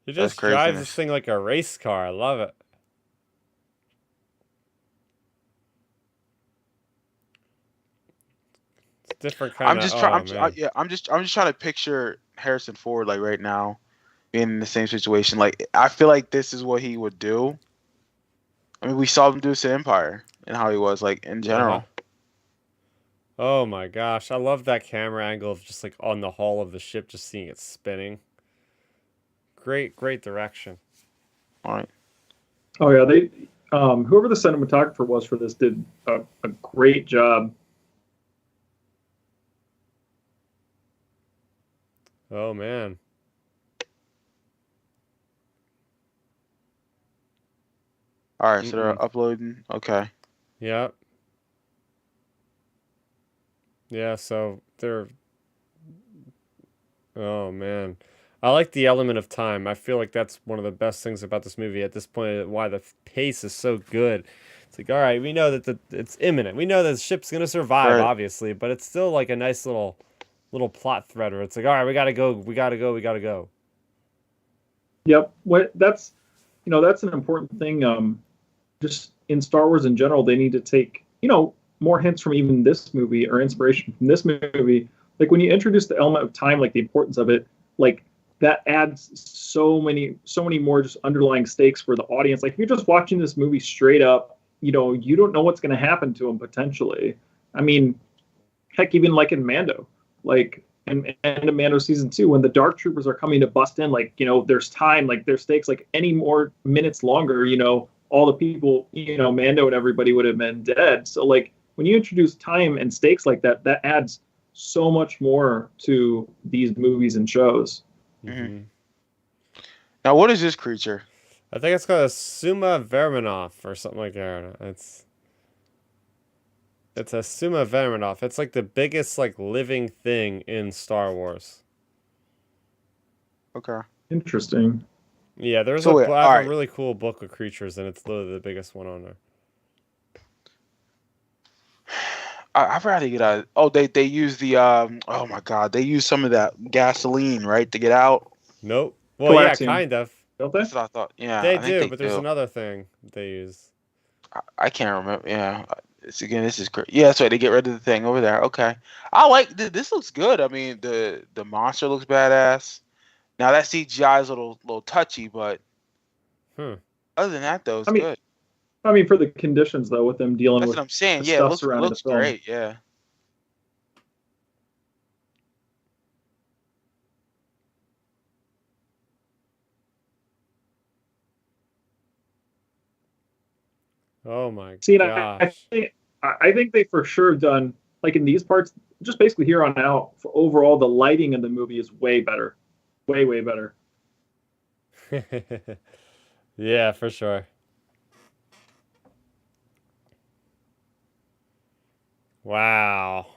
He That's just drives this craziness. thing like a race car. I love it. It's different kind I'm of. just trying. Oh man. Yeah. I'm just trying to picture Harrison Ford like right now being in the same situation. Like I feel like this is what he would do. I mean, we saw him do this in Empire and how he was like in Uh huh. general. Oh my gosh, I love that camera angle of just like on the hull of the ship, just seeing it spinning. Great direction. All right. Oh yeah, they whoever the cinematographer was for this did a great job. Oh man. All right. So Mm-mm. they're uploading. Okay. Yep. Yeah. So they're. Oh man. I like the element of time. I feel like that's one of the best things about this movie at this point. Why the pace is so good. It's like, all right, we know that it's imminent. We know that the ship's gonna survive, Right. obviously, but it's still like a nice little plot thread where it's like, all right, we gotta go, we gotta go, we gotta go. Yep. What that's that's an important thing. Just in Star Wars in general, they need to take more hints from even this movie or inspiration from this movie. Like when you introduce the element of time, like the importance of it, like that adds so many more just underlying stakes for the audience. Like if you're just watching this movie straight up, you don't know what's going to happen to him potentially. I mean, heck, even like in Mando, like in Mando season 2, when the Dark Troopers are coming to bust in, like there's time, like there's stakes, like any more minutes longer, all the people, Mando and everybody would have been dead. So like when you introduce time and stakes like that, that adds so much more to these movies and shows. Hmm. Hmm. Now, what is this creature? I think it's called a Summa Verminoff or something like that. It's a Summa Verminoff. It's like the biggest like living thing in Star Wars. Okay. Interesting. Yeah, So wait. I All have a right. really cool book of creatures, and it's literally the biggest one on there. I forgot to get out. Oh, they use the Oh my God, they use some of that gasoline, right, to get out. Nope. Well, yeah, Coaxium, kind of. don't they? That's what I thought. Yeah, They I think do, they but there's do. another thing they use. I can't remember. Yeah, it's again. This is great. Yeah, that's right. They get rid of the thing over there. Okay, I like this. Looks good. I mean, the monster looks badass. Now that CGI is a little touchy, but Hmm. other than that, though, I it's mean, good. I mean, for the conditions though, with them dealing That's what with I'm saying. the Yeah, stuff it surrounding the looks film. great. Yeah. Oh my See, and gosh. I think they for sure have done like in these parts, just basically here on out. For overall, the lighting in the movie is way better, way better. Yeah, for sure. Wow.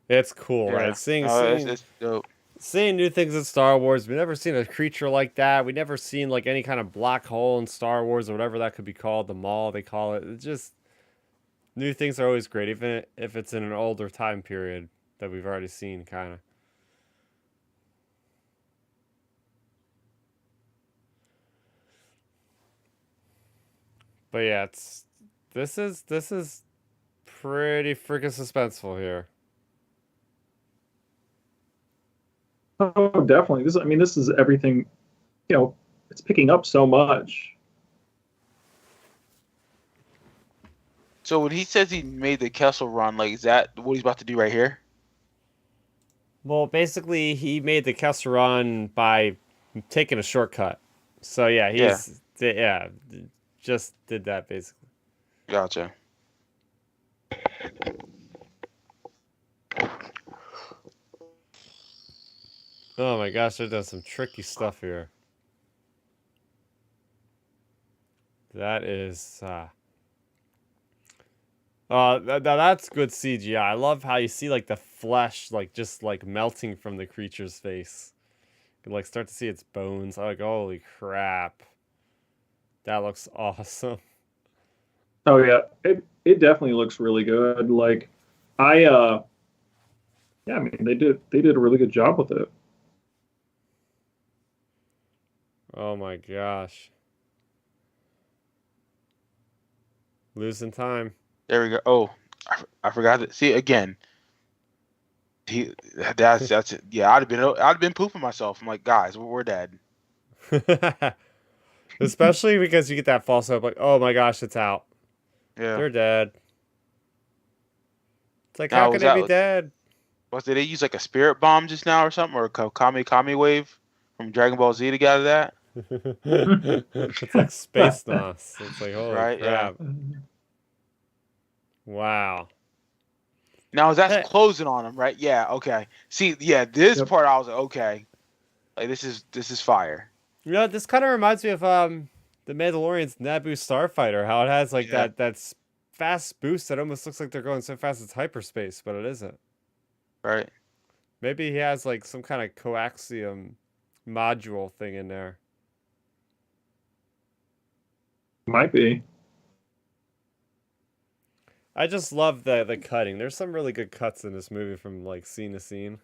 It's cool, right? Yeah. Seeing No, seeing it's dope. seeing new things in Star Wars. We've never seen a creature like that. We never seen like any kind of black hole in Star Wars or whatever that could be called, the maw they call it. It's just new things are always great, even if it's in an older time period that we've already seen, kind of. But yeah, it's this is pretty freaking suspenseful here. Oh, definitely. I mean, this is everything. It's picking up so much. So when he says he made the Kessel Run, like, is that what he's about to do right here? Well, basically, he made the Kessel Run by taking a shortcut. So yeah, Yeah. yeah, just did that basically. Gotcha. Oh my gosh, they're doing some tricky stuff here. That is that's good CGI. I love how you see like the flesh like just like melting from the creature's face. You can like start to see its bones. Like holy crap. That looks awesome. Oh yeah, it definitely looks really good. Like I yeah, I mean they did a really good job with it. Oh my gosh. Losing time. There we go. Oh, I forgot to see again. He that's it. Yeah, I'd have been pooping myself. I'm like, guys, we're dead. Especially because you get that false hope like, oh my gosh, it's out. Yeah. They're dead. It's like, how Now can was they that be dead? did they use like a spirit bomb just now or something, or a Kami wave from Dragon Ball Z to get out of that? It's like space nos. It's like, holy Right? Yeah. crap. Wow. Now that's Hey, closing on him, right? Yeah. Okay. See, yeah, this Yep. part I was like, okay, like this is fire. you know, this kind of reminds me of the Mandalorian's Naboo Starfighter, how it has like Yeah. that fast boost that almost looks like they're going so fast it's hyperspace, but it isn't. Right. Maybe he has like some kind of coaxium module thing in there. Might be. I just love the cutting. There's some really good cuts in this movie from like scene to scene.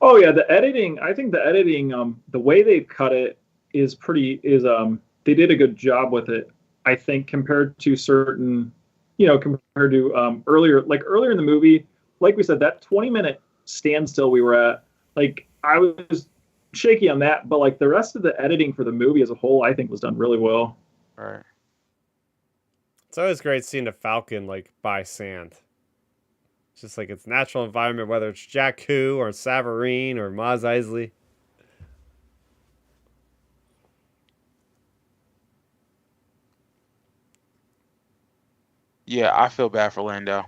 Oh yeah, the editing. I think the editing, the way they cut it is they did a good job with it. I think compared to certain, compared to earlier in the movie, like we said, that 20-minute standstill we were at, like I was shaky on that, but like the rest of the editing for the movie as a whole, I think was done really well. Right. It's always great seeing a falcon like by sand. It's just like its natural environment, whether it's Jakku or Savareen or Maz Eisley. Yeah, I feel bad for Lando.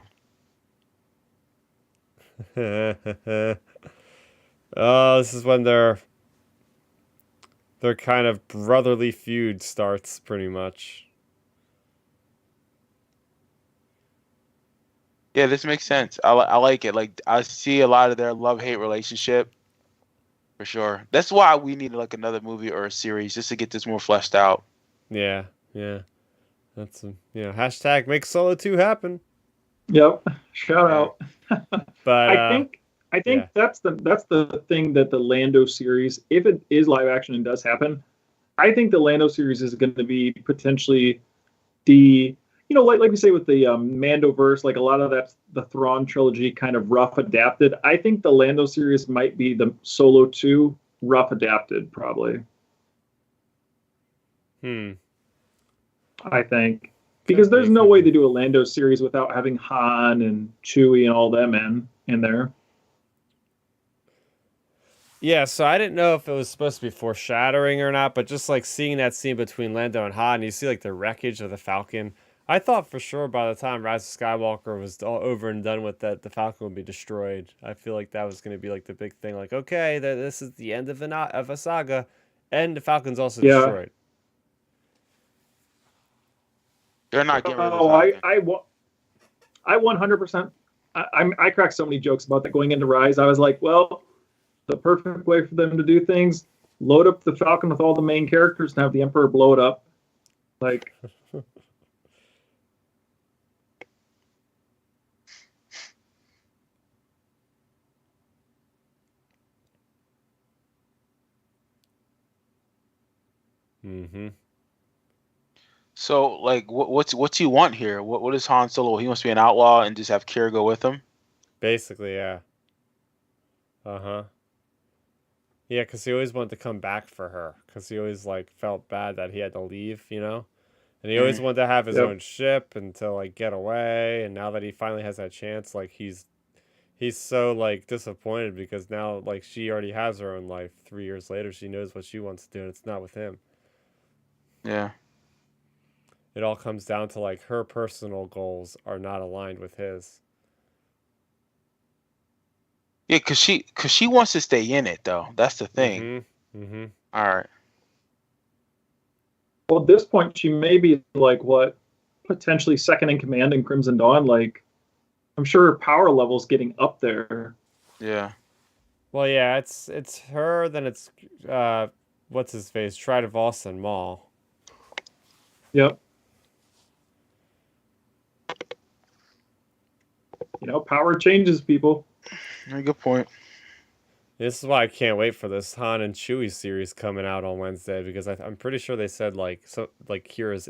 Oh, this is when their kind of brotherly feud starts, pretty much. Yeah, this makes sense. I like it. Like I see a lot of their love-hate relationship for sure. That's why we need like another movie or a series just to get this more fleshed out. Yeah, yeah. That's hashtag make Solo 2 happen. Yep. Shout Yeah. out. But I think yeah. that's the thing that the Lando series, if it is live action and does happen, I think the Lando series is going to be potentially the like we say with the Mandoverse, like a lot of that's the Thrawn trilogy kind of rough adapted. I think the Lando series might be the Solo 2 rough adapted, probably. Hmm. I think because Could there's be, no could way be. to do a Lando series without having Han and Chewie and all them in there. Yeah, so I didn't know if it was supposed to be foreshadowing or not, but just like seeing that scene between Lando and Han, you see like the wreckage of the Falcon. I thought for sure by the time Rise of Skywalker was all over and done with that, the Falcon would be destroyed. I feel like that was going to be like the big thing. Like, okay, this is the end of a saga, and the Falcon's also Yeah. destroyed. They're not getting rid of the Oh, Falcon. I 100%. I cracked so many jokes about that going into Rise. I was like, well, the perfect way for them to do things: load up the Falcon with all the main characters and have the Emperor blow it up. Like, Mm-hmm. So like, what's he want here? What is Han Solo? He wants to be an outlaw and just have Kira go with him. Basically, yeah. Uh-huh. Yeah, because he always wanted to come back for her. Because he always, like, felt bad that he had to leave, you know? And he always Mm, wanted to have his yep. own ship and to, like, get away. And now that he finally has that chance, like, he's so, like, disappointed because now, like, she already has her own life. 3 years later, she knows what she wants to do, and it's not with him. yeah. It all comes down to, like, her personal goals are not aligned with his. Yeah, cause she wants to stay in it though. That's the thing. Mm-hmm. Mm-hmm. All right. Well, at this point, she may be like what, potentially second in command in Crimson Dawn. Like, I'm sure her power level's getting up there. Yeah. Well, yeah, it's her. Then it's what's his face? Tridevos and Maul. Yep. Power changes people. Good point. This is why I can't wait for this Han and Chewie series coming out on Wednesday, because I'm pretty sure they said like Qi'ra's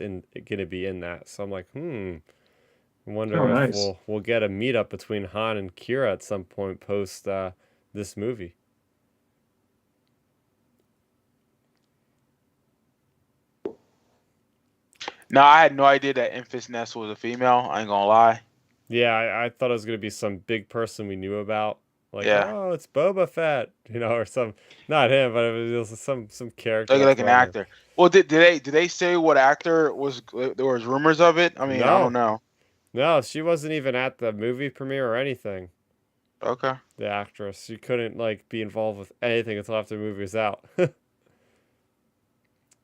gonna be in that. So I'm like, I wonder Oh, if nice. we'll get a meetup between Han and Qi'ra at some point post this movie. No, I had no idea that Enfys Nest was a female. I ain't gonna lie. Yeah, I thought it was gonna be some big person we knew about. Like, Yeah. oh, it's Boba Fett, or some, not him, but it was some character. Like an actor. Well, did they say what actor was? There was rumors of it. I mean, I don't know. No, she wasn't even at the movie premiere or anything. Okay. The actress, she couldn't be involved with anything until after the movie was out. It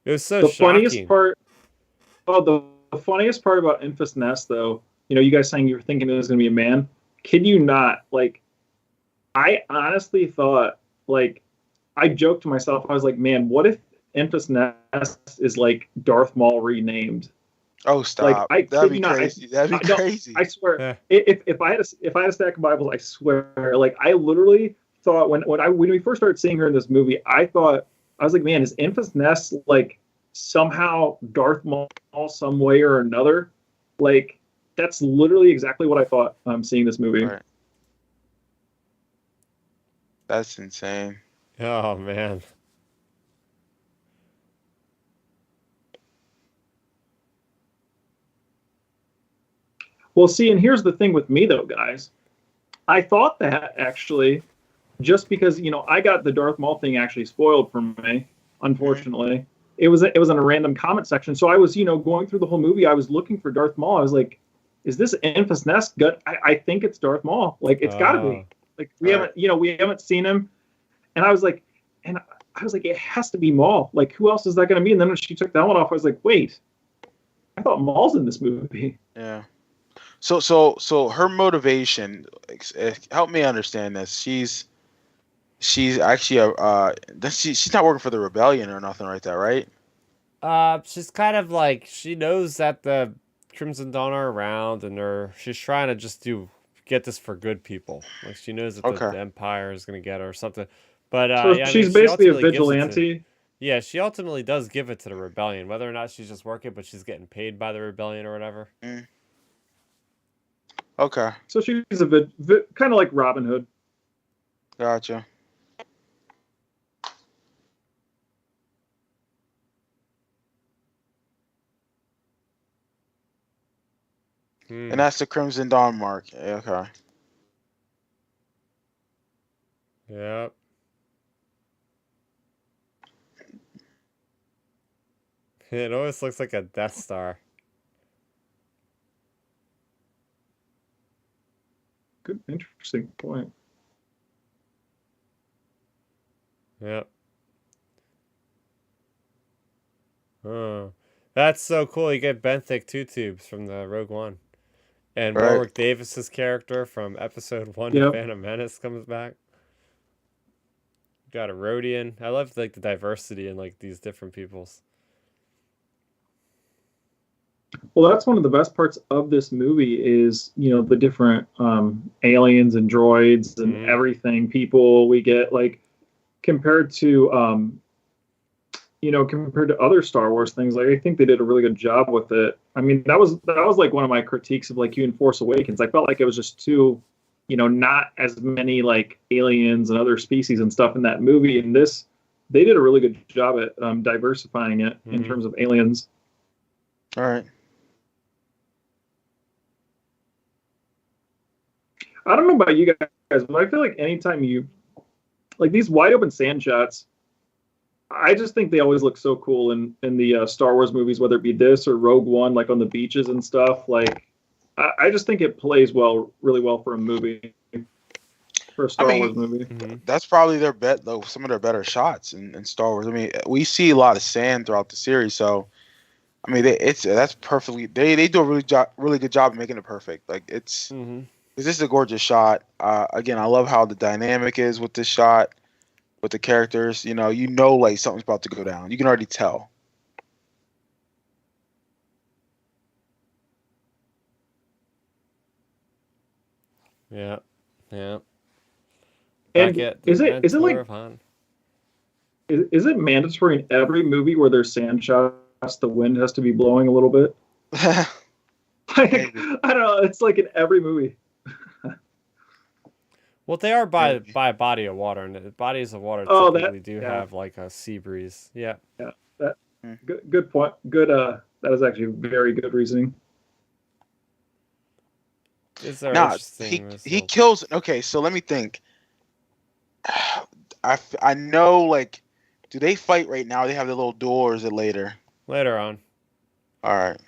was so The shocking. funniest part. Oh, the funniest part about Enfys Nest, though, you guys saying you were thinking it was going to be a man. Kid you not? Like, I honestly thought, like, I joked to myself, I was like, man, what if Enfys Nest is like Darth Maul renamed? Oh, stop! That'd be crazy. That'd be crazy. I swear, if I had a stack of Bibles, I swear, like, I literally thought when we first started seeing her in this movie, I was like, man, is Enfys Nest like somehow Darth Maul some way or another? Like, that's literally exactly what I thought seeing this movie. Right. That's insane. Oh man. Well, see, and here's the thing with me though, guys. I thought that actually, just because I got the Darth Maul thing actually spoiled for me, unfortunately. It was in a random comment section. So I was, going through the whole movie. I was looking for Darth Maul. I was like, is this Enfys Nest? Good. I think it's Darth Maul. Like, it's got to be. Like, we haven't seen him. And I was like, it has to be Maul. Like, who else is that going to be? And then when she took that one off, I was like, wait, I thought Maul's in this movie. Yeah. So her motivation, help me understand this. She's actually she's not working for the rebellion or nothing like that, right? She's kind of like, she knows that the Crimson Dawn are around, and she's trying to just get this for good people. Like, she knows that the Empire is gonna get her or something. But so she's basically a vigilante. Yeah, she ultimately does give it to the rebellion, whether or not she's just working, but she's getting paid by the rebellion or whatever. Okay. So she's a kind of like Robin Hood. Gotcha. And that's the Crimson Dawn mark. Okay. Yep. It always looks like a Death Star. Good, interesting point. Yep. Oh, that's so cool. You get benthic 2 tubes from the Rogue One. And Warwick Davis's character from episode 1 of Phantom Menace comes back. Got a Rhodian. I love the diversity in these different peoples. Well, that's one of the best parts of this movie is, the different aliens and droids and everything, people we get, like, compared to other Star Wars things. Like, I think they did a really good job with it. I mean, that was like one of my critiques of you in Force Awakens. I felt like it was just too, not as many like aliens and other species and stuff in that movie. And this, they did a really good job at diversifying it in terms of aliens. All right. I don't know about you guys, but I feel like anytime these wide open sand shots, I just think they always look so cool in the Star Wars movies, whether it be this or Rogue One, like on the beaches and stuff. Like, I just think it plays really well for a movie. for a I Star Wars mean, movie. Mhm. that's probably their bet though. Some of their better shots in Star Wars. I mean, we see a lot of sand throughout the series, so I mean, that's perfectly. They do a really good job of making it perfect. Like it's Mhm. this is a gorgeous shot. Again, I love how the dynamic is with this shot, with the characters. You know, like something's about to go down. You can already tell. Yeah. Yeah. Back And at the is it mentor like of Han. is it mandatory in every movie where there's sand shots, the wind has to be blowing a little bit? Like, Maybe, I don't know. It's like in every movie. Well, they are maybe. by a body of water, and the bodies of water Oh, that typically do yeah, have like a sea breeze. Yeah. yeah. That Mm. good point. Good. That is actually very good reasoning. These are Nah, interesting he results. kills. Okay, so let me think. I know, like, do they fight right now? They have the little door, or is it later? Later on. All right.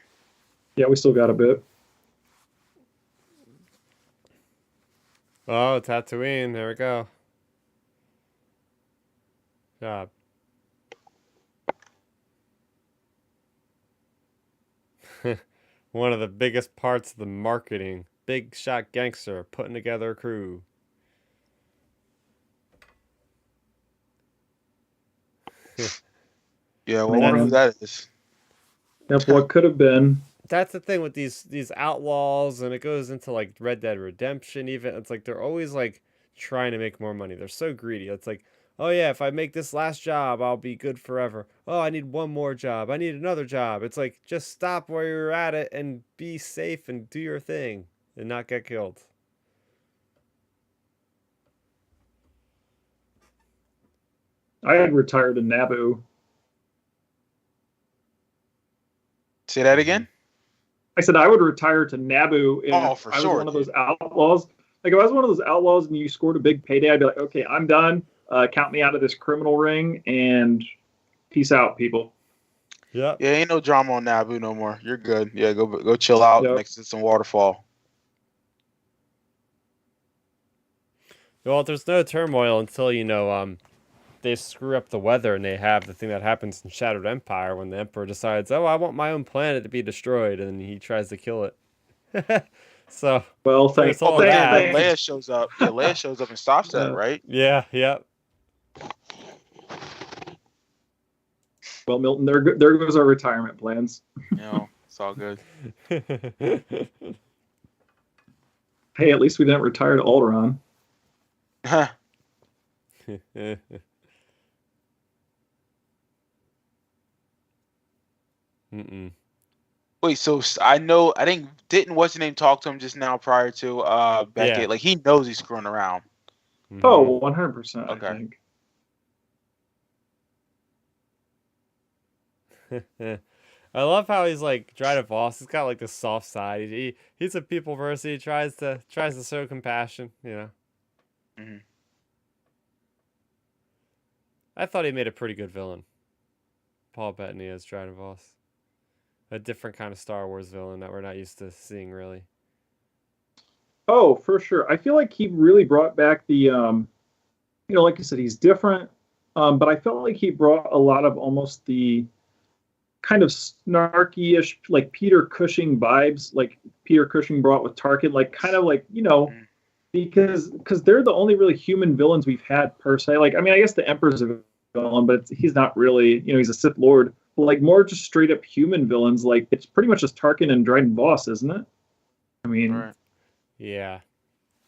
Yeah, we still got a bit. Oh, Tatooine. There we go. Job. One of the biggest parts of the marketing. Big shot gangster putting together a crew. Yeah, well, I wonder who Man, that is. yep. What could have been? That's the thing with these outlaws, and it goes into like Red Dead Redemption even. It's like they're always like trying to make more money. They're so greedy. It's like, oh yeah, if I make this last job, I'll be good forever. Oh, I need one more job. I need another job. It's like just stop where you're at it and be safe and do your thing and not get killed. I had retired in Naboo. Say that Mm-hmm. again. I said I would retire to Naboo Oh, if for I was sure, one of dude. those outlaws. Like if I was one of those outlaws and you scored a big payday, I'd be like, okay, I'm done. Count me out of this criminal ring and peace out, people. Yep. Yeah, ain't no drama on Naboo no more. You're good. Yeah, go chill out Yep. next to some waterfall. Well, there's no turmoil until they screw up the weather and they have the thing that happens in Shattered Empire when the Emperor decides, oh, I want my own planet to be destroyed, and he tries to kill it. So Well, there's Oh, all but then that. thanks. Leia shows up. Yeah, Leia shows up and stops that, right? Yeah, yep. Well, Milton, there goes our retirement plans. It's all good. Hey, at least we didn't retire to Alderaan. Mm-mm. Wait, so I think didn't what's the name talk to him just now prior to Yeah. Beckett? Like he knows he's screwing around. Oh, 100%, I Okay. think. I love how he's like Dryden Voss. He's got like this soft side. He's a people person. He tries to show compassion. Hmm. I thought he made a pretty good villain. Paul Bettany as Dryden Voss. A different kind of Star Wars villain that we're not used to seeing, really. Oh, for sure. I feel like he really brought back the, like you said, he's different. But I felt like he brought a lot of almost the kind of snarky-ish, like Peter Cushing vibes, like Peter Cushing brought with Tarkin, like kind of like, because they're the only really human villains we've had per se. Like, I mean, I guess the Emperor's a villain, but he's not really, he's a Sith Lord. But like more just straight up human villains, like it's pretty much just Tarkin and Dryden Voss, isn't it? I All mean, right. Yeah.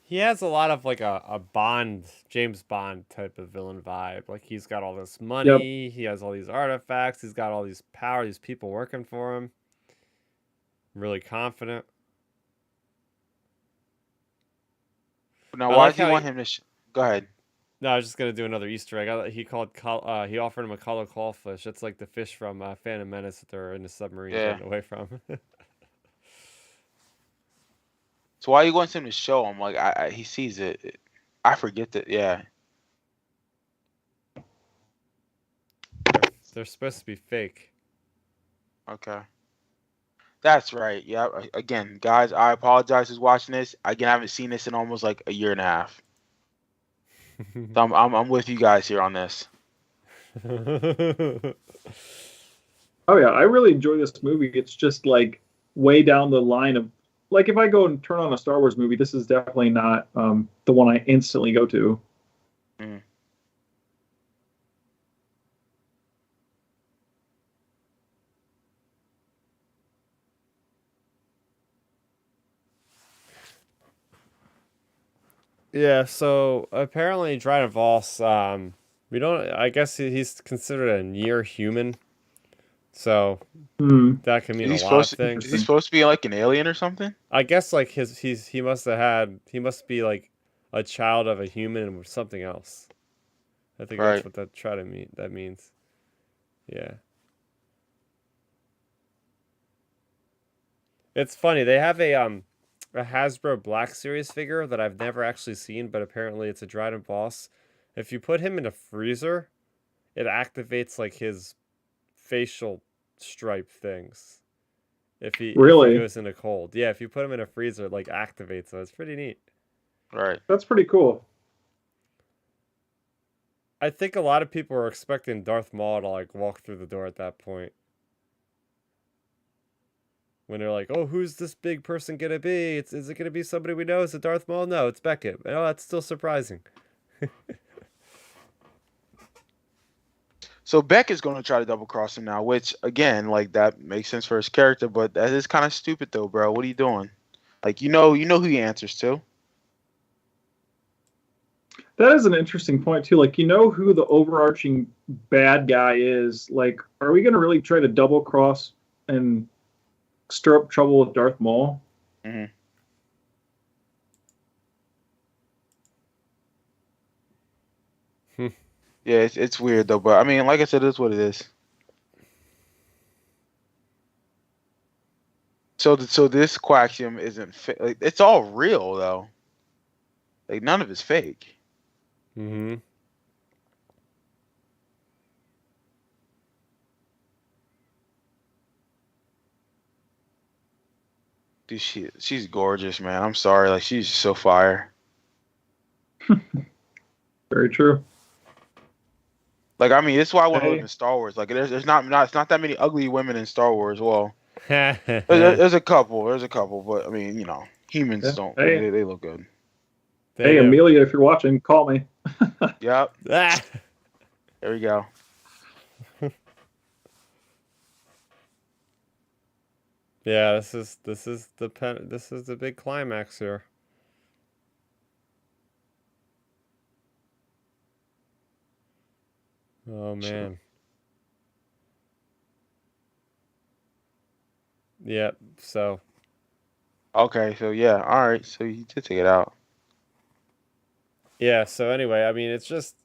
He has a lot of like a Bond, James Bond type of villain vibe. Like he's got all this yep. money, he has all these artifacts, he's got all these power, these people working for him. Really confident. Now, I why like does he how want him to? Go ahead. no, I was just gonna do another Easter egg. He offered him a color clawfish. It's like the fish from Phantom Menace that they're in the submarine Yeah. getting away from. So why he wants him to show him? Like he sees it. I forget that. Yeah. they're supposed to be fake. Okay. That's right. Yeah. Again, guys, I apologize who's watching this. Again, I haven't seen this in almost like a year and a half. So I'm with you guys here on this. Oh yeah, I really enjoy this movie. It's just like way down the line of like if I go and turn on a Star Wars movie, this is definitely not the one I instantly go to. Mm. Yeah, so apparently Dryden Voss, we don't, I guess he's considered a near human, so Hmm. that can mean Is a he lot of supposed to, is he things. Interesting. supposed to be like an alien or something? I guess like he must be like a child of a human or something else. I think that's Right. what that means. Yeah. It's funny. They have a Hasbro Black Series figure that I've never actually seen, but apparently it's a Dryden Boss. If you put him in a freezer, it activates like his facial stripe things. If he Really? goes into cold. Yeah, if you put him in a freezer, it like activates them. It's pretty neat. Right. That's pretty cool. I think a lot of people are expecting Darth Maul to like walk through the door at that point. When they're like, "Oh, who's this big person gonna be? Is it gonna be somebody we know? Is it Darth Maul? No, it's Beckett." Oh, that's still surprising. So Beck is going to try to double cross him now, which again, like that makes sense for his character, but that is kind of stupid though, bro. What are you doing? Like you know who he answers to. That is an interesting point too. Like, you know who the overarching bad guy is. Like, are we going to really try to double cross and stir up trouble with Darth Maul? Hmm. Yeah, it's weird though, but I mean, like I said, it's what it is. So this Quaxium isn't like it's all real though. Like none of it's fake. Mm-hmm. Dude, she's gorgeous, man. I'm sorry, like she's so fire. Very true. Like I mean, it's why I want to live Hey, in Star Wars. Like there's not it's not that many ugly women in Star Wars. Well, There there's a couple, but I mean, you know, humans yeah. don't Hey, they look good. you hey, go. Amelia, if you're watching, call me. Yep, Ah! there we go. Yeah, this is the big climax here. Oh Sure. man. Yep. So Okay, so yeah, all right, so you did take it out. yeah. So anyway, I mean, it's just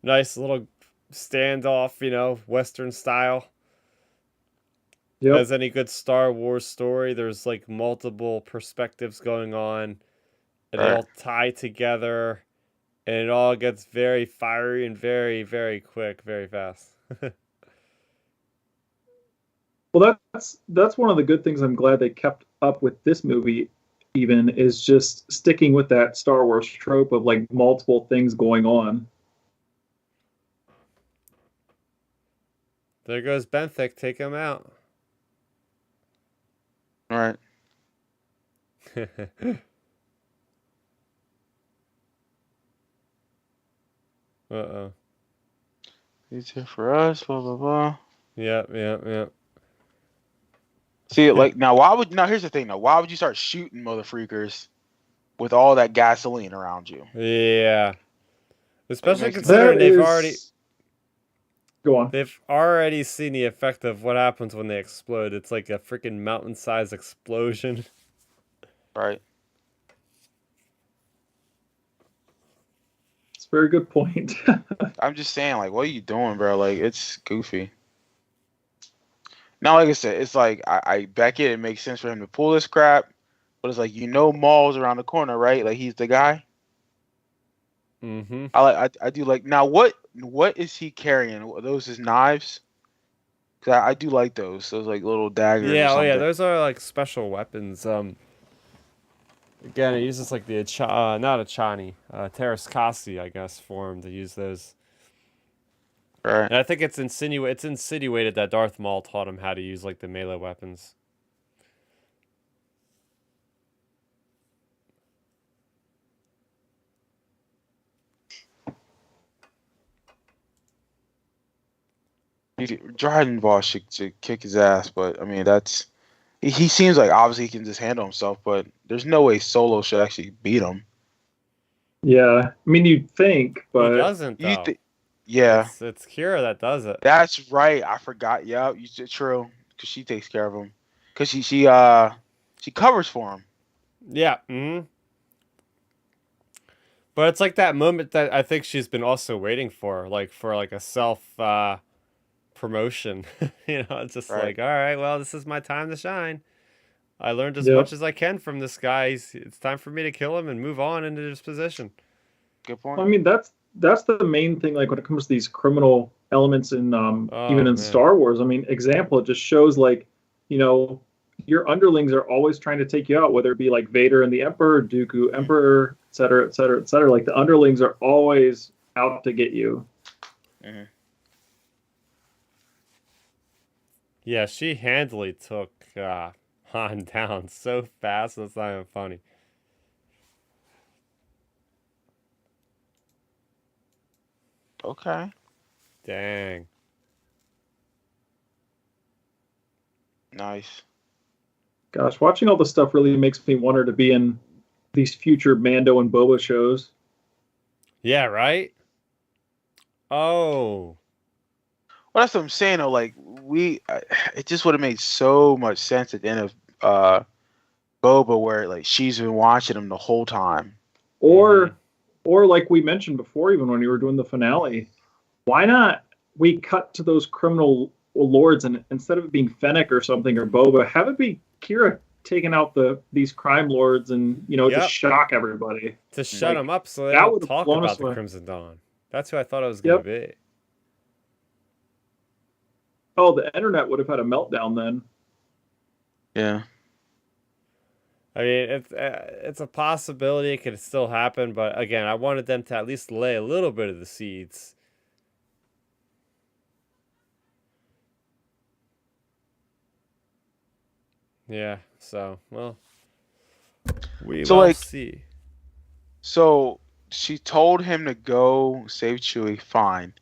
nice little standoff, Western style. Yep. As any good Star Wars story, there's like multiple perspectives going on, and they Right. all tie together, and it all gets very fiery and very, very quick, very fast. Well, that's one of the good things I'm glad they kept up with this movie. Even is just sticking with that Star Wars trope of like multiple things going on. There goes Benthic, take him out. All right. Uh-oh. He's here for us, blah blah blah. Yep, yep, yep. See, like now here's the thing though. Why would you start shooting mother freakers with all that gasoline around you? Yeah. Like, it Especially makes no considering That sense. is, go on. they've already seen the effect of what happens when they explode. It's like a freaking mountain-sized explosion. Right. It's a very good point. I'm just saying, like, what are you doing, bro? Like, it's goofy. Now, like I said, it's like I back it. It makes sense for him to pull this crap, but it's like Maul's around the corner, right? Like he's the guy. Mm-hmm. I do like now. What is he carrying? Are those his knives? 'Cause I do like those. Those like little daggers or Yeah, oh yeah, something. those are like special weapons. Again, it uses like the not Achani, Terraskasi, I guess, form to use those. Right. And I think it's insinuated that Darth Maul taught him how to use like the melee weapons. Dragon Ball should kick his ass, but I mean he seems like obviously he can just handle himself, but there's no way Solo should actually beat him. Yeah, I mean you'd think, He but doesn't You though. think? Yeah, It's Qi'ra that does it. that's right. I forgot. Yeah, true, because she takes care of him, because she covers for him. Yeah. But it's like that moment that I think she's been also waiting for like a self promotion. It's just Right. like, all right, well, this is my time to shine. I learned as Yep. much as I can from this guy. It's time for me to kill him and move on into his position. Good point. I mean that's the main thing. Like when it comes to these criminal elements in Oh, even in man. Star Wars. I mean, example, it just shows like your underlings are always trying to take you out, whether it be like Vader and the Emperor, Dooku Emperor, et cetera, et cetera, et cetera. Like the underlings are always out to get you. Mm-hmm. Yeah, she handily took Han down so fast. That's not even funny. Okay. Dang. Nice. Gosh, watching all this stuff really makes me wonder to be in these future Mando and Boba shows. Yeah, right? Oh. Well, that's what I'm saying. Though, like it just would have made so much sense at the end of Boba, where like she's been watching him the whole time. Or like we mentioned before, even when you were doing the finale, why not we cut to those criminal lords and instead of it being Fennec or something or Boba, have it be Qi'ra taking out these crime lords and Yep. just shock everybody. To shut Like, them up so they that don't would've talk blown about us the away. Crimson Dawn. That's who I thought it was going to Yep. be. Oh, the internet would have had a meltdown then. Yeah. I mean, it's a possibility. It could still happen, but again, I wanted them to at least lay a little bit of the seeds. Yeah. So, well, we So, will like- see. So she told him to go save Chewie. Fine.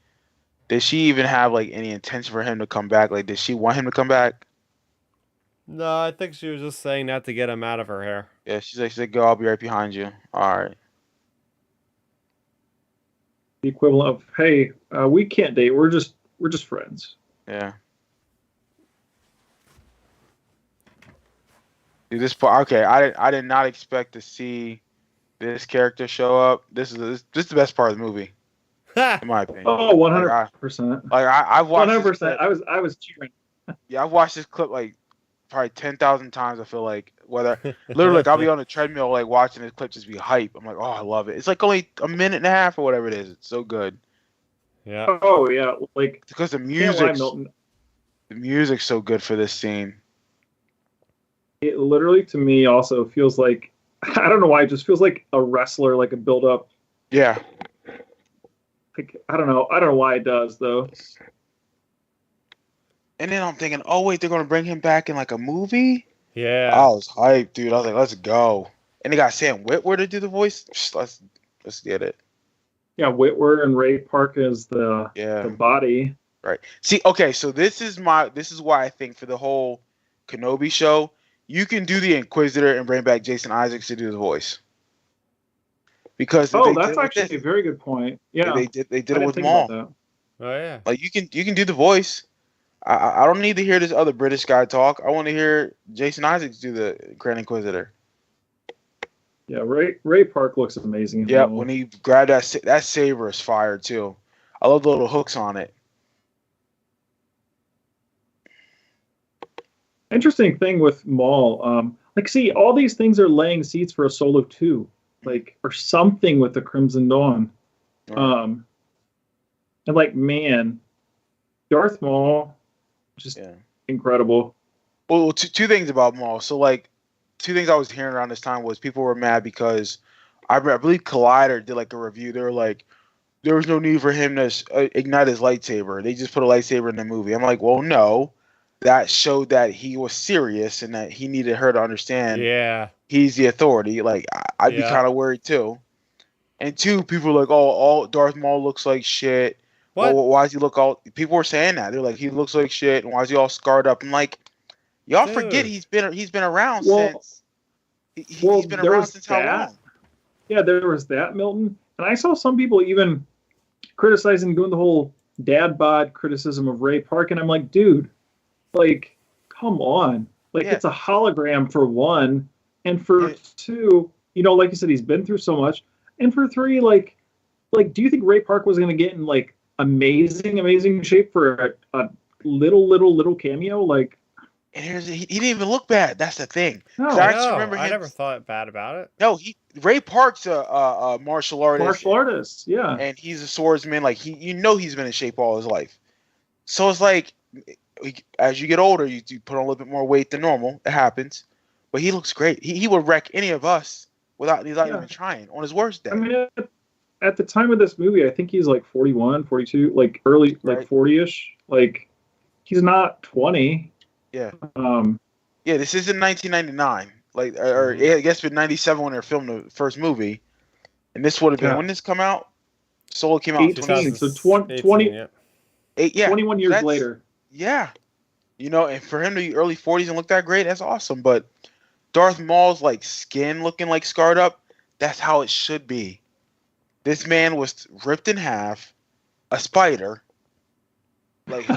Did she even have like any intention for him to come back? Like, did she want him to come back? No, I think she was just saying that to get him out of her hair. Yeah, she said, "Go, I'll be right behind you." All right. The equivalent of, hey, we can't date. We're just friends. Yeah. Dude, this part. Okay, I did not expect to see this character show up. This is the best part of the movie, in my opinion. Oh, 100%. I've watched 100%. I was cheering. I've watched this clip like probably 10,000 times. I feel like literally like I'll be on the treadmill like watching this clip just be hype. I'm like, oh, I love it. It's like only a minute and a half or whatever it is. It's so good. Yeah. Oh yeah, like Because the can't lie, music's Milton. so good for this scene. It literally to me also feels like I don't know why it just feels like a wrestler, like a build up. Yeah. Like I don't know why it does though. And then I'm thinking, oh wait, they're gonna bring him back in like a movie. Yeah. I was hyped, dude. I was like, let's go. And they got Sam Witwer to do the voice. Let's get it. Yeah, Whitwer and Ray Park as the body. Right. See, okay, so this is why I think for the whole Kenobi show, you can do the Inquisitor and bring back Jason Isaacs to do the voice. Because that's actually a very good point. Yeah, they did I it didn't with think Maul. about that. Oh yeah. Like you can do the voice. I don't need to hear this other British guy talk. I want to hear Jason Isaacs do the Grand Inquisitor. Yeah, Ray Park looks amazing. Yeah, when he grabbed that saber is fire too. I love the little hooks on it. Interesting thing with Maul, like see, all these things are laying seeds for a Solo 2, like or something with the Crimson Dawn. And like man, Darth Maul, just incredible. Well, two things about Maul. So like two things I was hearing around this time was people were mad because I believe Collider did like a review. They were like, there was no need for him to ignite his lightsaber. They just put a lightsaber in the movie. I'm like, well, no, that showed that he was serious and that he needed her to understand Yeah. he's the authority. Like, I'd be Yeah. kind of worried too. And two, people were like, oh, all Darth Maul looks like shit. What? Oh, why does he look all? People were saying that. They're like, he looks like shit, and why is he all scarred up? I'm like, y'all forget Dude. he's been around Well, since. He's well, been there around was since how that. long? Yeah, there was that, Milton. And I saw some people even criticizing, doing the whole dad bod criticism of Ray Park, and I'm like, dude, like, come on. Like, Yeah. it's a hologram for one, and for two, you know, like you said, he's been through so much, and for three, like, do you think Ray Park was going to get in like amazing shape for a little cameo? Like, And he didn't even look bad. That's the thing. no, 'Cause I actually remember I him. never thought bad about it. No, Ray Park's a martial artist. martial artist, yeah. And he's a swordsman. Like he's been in shape all his life. So it's like, as you get older, you put on a little bit more weight than normal. It happens, but he looks great. He would wreck any of us without even trying on his worst day. I mean, at the time of this movie, I think he's like 41, 42, like early, like Right. 40-ish. Like, he's not 20. Yeah. Um, Yeah, this is in 1999. Like, or I guess in '97 when they filmed the first movie, and this would have been Yeah. when this come out. Solo came out in 18, so 2018, 20 yeah. 21 years that's- later. Yeah, and for him to be early 40s and look that great, that's awesome. But Darth Maul's like skin looking like scarred up. That's how it should be. This man was ripped in half, a spider. Like, you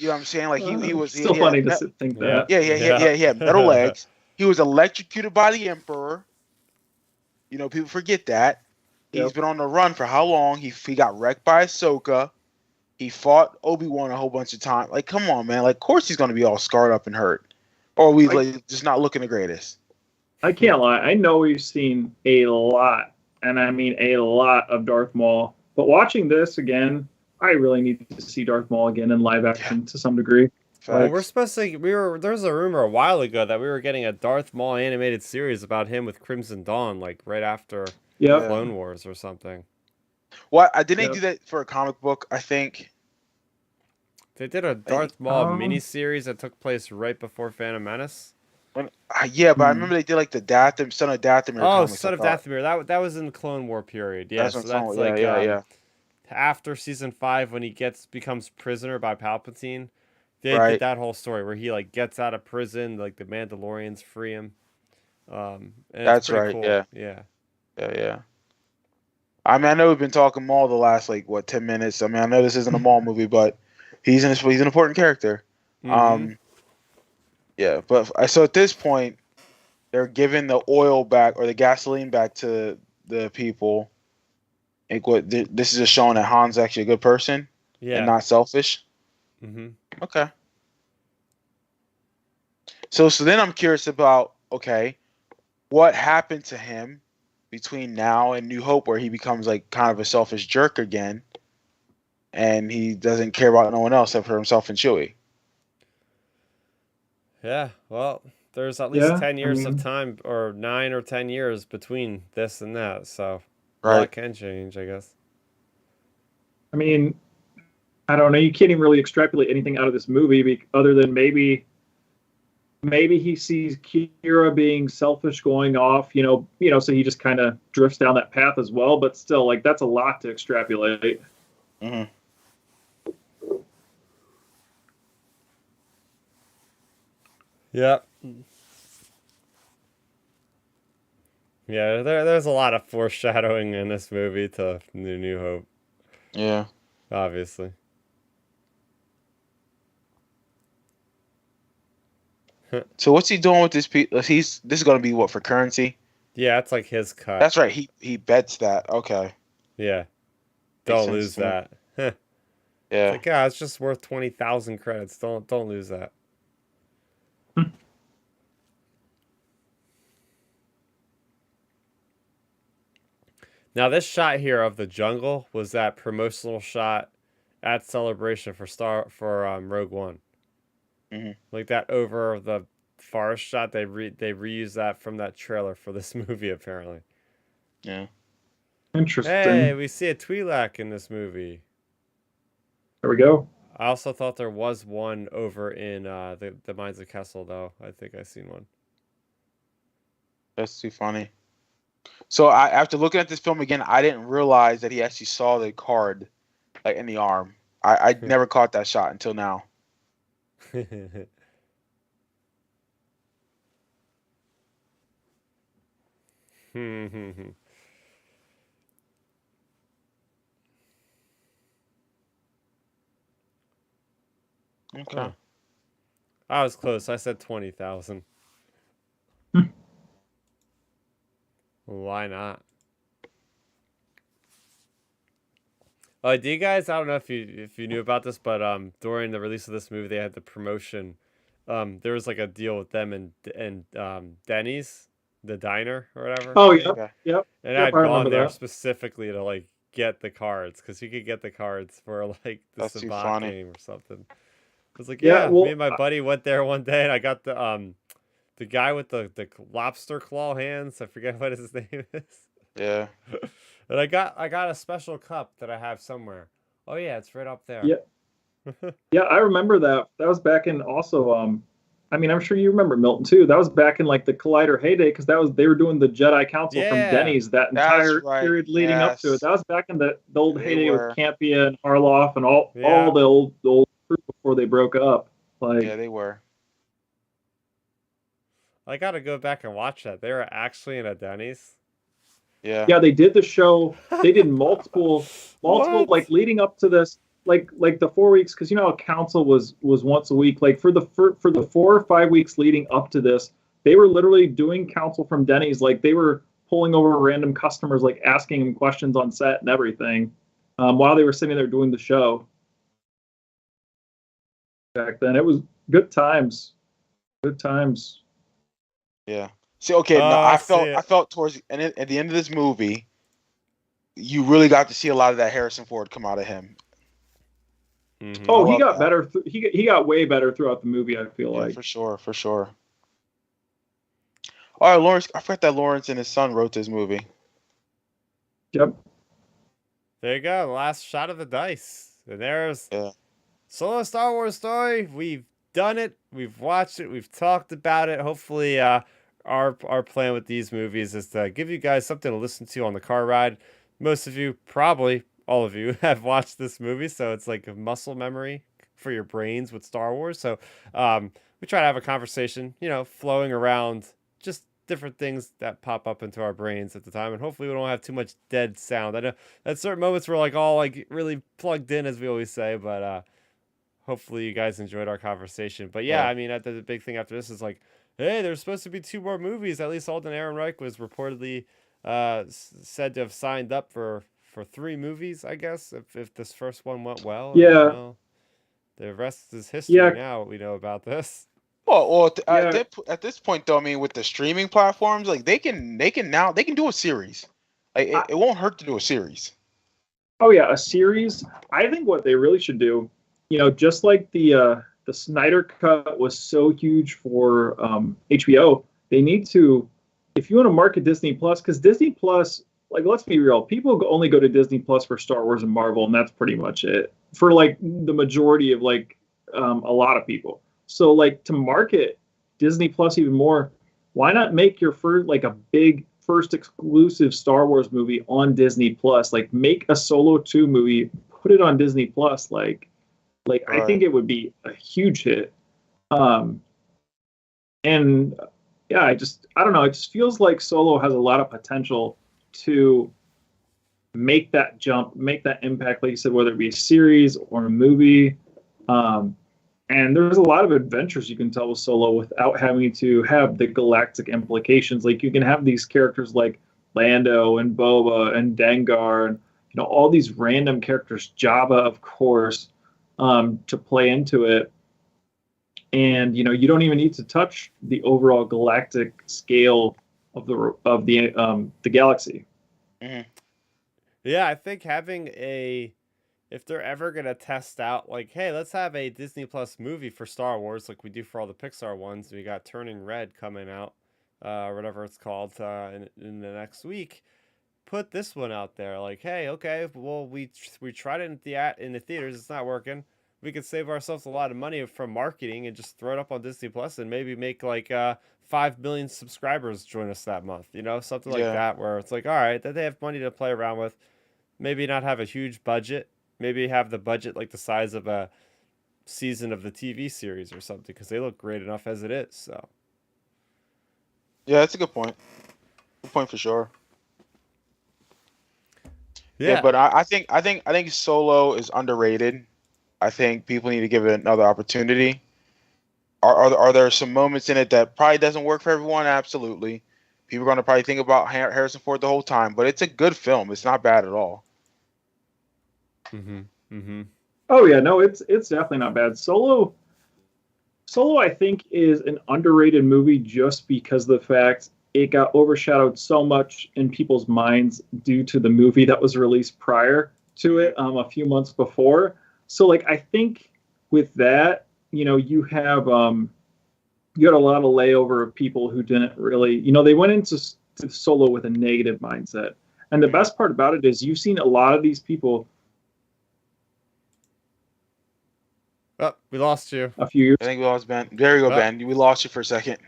know what I'm saying? Like he was still he funny had to think Yeah. that. Yeah. He had metal legs. He was electrocuted by the Emperor. You know, people forget that. He's Yep. been on the run for how long? He got wrecked by Ahsoka. He fought Obi-Wan a whole bunch of times. Like, come on, man. Like, of course he's going to be all scarred up and hurt. Or we like just not looking the greatest. I can't lie. I know we've seen a lot, and I mean a lot of Darth Maul. But watching this again, I really need to see Darth Maul again in live action to some degree. Well, we're supposed to. There was a rumor a while ago that we were getting a Darth Maul animated series about him with Crimson Dawn, like right after Yep. Clone Wars or something. Well, I didn't Yep. do that for a comic book, I think. They did a Darth Maul um, miniseries that took place right before Phantom Menace. Yeah, but I remember they did like the Dathom, Son of Dathomir. Oh, comics, Son I of thought. Dathomir. That was in the Clone War period. Yeah, That's so what I'm that's talking like about. Yeah. after season 5 when he becomes prisoner by Palpatine. They Right. did that whole story where he like gets out of prison, like the Mandalorians free him. And That's it's pretty right, cool. yeah. Yeah. Yeah. I mean, I know we've been talking Maul the last 10 minutes. I mean, I know this isn't a Maul movie, but he's an important character. Mhm. Yeah, but so at this point, they're giving the oil back or the gasoline back to the people. Like this is just showing that Han's actually a good person Yeah. and not selfish. Mhm. Okay. So then I'm curious about what happened to him between now and New Hope, where he becomes like kind of a selfish jerk again, and he doesn't care about no one else except for himself and Chewie. Yeah. Well, there's at least Yeah, 10 years I mean- of time, or 9 or 10 years between this and that. So a Right. lot can change, I guess. I mean, I don't know. You can't even really extrapolate anything out of this movie other than maybe he sees Qi'ra being selfish going off, so he just kind of drifts down that path as well. But still, like, that's a lot to extrapolate. Mm-hmm. Yeah. Yeah, there's a lot of foreshadowing in this movie to New Hope, Yeah. obviously. So what's he doing with this? This is gonna be what for currency? Yeah, it's like his cut. That's right. He bets that. Okay. Yeah. Makes Don't sense lose to me. that. It's Yeah. like, yeah, it's just worth 20,000 credits. Don't lose that. Now, this shot here of the jungle was that promotional shot at Celebration for Rogue One. Mhm. Like that over the forest shot. They reused that from that trailer for this movie apparently. Yeah. Interesting. Hey, we see a Twi'lek in this movie. There we go. I also thought there was one over in the Mines of Kessel, though. I think I seen one. That's too funny. So after looking at this film again, I didn't realize that he actually saw the card like in the arm. I never caught that shot until now. Okay. Huh. I was close. I said 20,000. Why not? Do you guys? I don't know if you knew about this, but during the release of this movie, they had the promotion. There was like a deal with them and Denny's, the diner or whatever. Oh, thing. yep, Okay. yep. And Yep, I'd I remember gone there that. specifically to like get the cards because you could get the cards for like the That's too Sabacc funny. game or something. I was like, Yeah, yeah, well, me and my buddy went there one day and I got the guy with the lobster claw hands. I forget what his name is. Yeah. And I got a special cup that I have somewhere. Oh yeah, it's right up there. Yeah. Yeah, I remember that. That was back in also I mean, I'm sure you remember Milton too. That was back in like the Collider heyday because they were doing the Jedi Council from Yeah. Denny's that That's entire right. period leading up to Yes. it. That was back in the old They heyday were. with Campia and Harloff and all Yeah. the old crew before they broke up. Like Yeah, they were. I gotta go back and watch that. They were actually in a Denny's. Yeah. yeah, they did the show. They did multiple What? like leading up to this. Like the 4 weeks because you know council was once a week like for the 4 or 5 weeks leading up to this they were literally doing council from Denny's like they were pulling over random customers like asking them questions on set and everything while they were sitting there doing the show back then. It was good times. Yeah. See, okay, no, I I see it. felt towards and at the end of this movie, you really got to see a lot of that Harrison Ford come out of him. Mhm. Oh, I he love got that. better he got way better throughout the movie I feel Yeah, like. for sure. All right, Lawrence. I forgot that Lawrence and his son wrote this movie. Yep. There you go. Last shot of the dice. And there's Yeah. Solo Star Wars story. We've done it. We've watched it. We've talked about it. Hopefully, our plan with these movies is to give you guys something to listen to on the car ride. Most of you, probably all of you, have watched this movie, so it's like a muscle memory for your brains with Star Wars. So, we try to have a conversation, flowing around just different things that pop up into our brains at the time, and hopefully we don't have too much dead sound. I know at certain moments we're like all like really plugged in, as we always say, but hopefully you guys enjoyed our conversation. But yeah, Yeah. I mean, the big thing after this is like, hey, there's supposed to be 2 more movies. At least Alden Ehrenreich was reportedly said to have signed up for 3 movies, I guess, if this first one went well. And, Yeah. the rest is history Yeah. now. What we know about this. Well, Yeah. at this point though, I mean, with the streaming platforms, like they can do a series. Like it won't hurt to do a series. Oh yeah, a series. I think what they really should do, just like the Snyder cut was so huge for HBO, they need to, if you want to market Disney Plus, because Disney Plus, like let's be real, people only go to Disney Plus for Star Wars and Marvel, and that's pretty much it for like the majority of like a lot of people. So like to market Disney Plus even more, why not make your first like a big first exclusive Star Wars movie on Disney Plus? Like make a Solo 2 movie, put it on Disney Plus. Like I think it would be a huge hit. And yeah, I don't know. It just feels like Solo has a lot of potential to make that jump, make that impact, like you said, whether it be a series or a movie. And there's a lot of adventures you can tell with Solo without having to have the galactic implications. Like you can have these characters like Lando and Boba and Dengar and all these random characters, Jabba, of course, to play into it. And you don't even need to touch the overall galactic scale of the galaxy. Mm-hmm. Yeah, I think having a if they're ever gonna test out, like, hey, let's have a Disney Plus movie for Star Wars, like we do for all the Pixar ones. We got Turning Red coming out, or whatever it's called, in the next week. Put this one out there, like, hey, okay, well, we tried it in the theaters, it's not working. We could save ourselves a lot of money from marketing and just throw it up on Disney Plus and maybe make like 5 million subscribers join us that month, something like Yeah. that, where it's like, all right, that they have money to play around with. Maybe not have a huge budget. Maybe have the budget like the size of a season of the TV series or something, because they look great enough as it is. So Yeah, that's a good point. Good point for sure. Yeah, yeah. but I think Solo is underrated. I think people need to give it another opportunity. Are there some moments in it that probably doesn't work for everyone? Absolutely. People are going to probably think about Harrison Ford the whole time, but it's a good film. It's not bad at all. Mm-hmm. Mm-hmm. Oh yeah, no, it's definitely not bad. Solo, I think, is an underrated movie just because of the fact it got overshadowed so much in people's minds due to the movie that was released prior to it, a few months before. So, like, I think with that, you had a lot of layover of people who didn't really, they went into to Solo with a negative mindset. And the best part about it is you've seen a lot of these people Oh, we lost you. a few years. I think we lost Ben. There you go, Oh. Ben. We lost you for a second.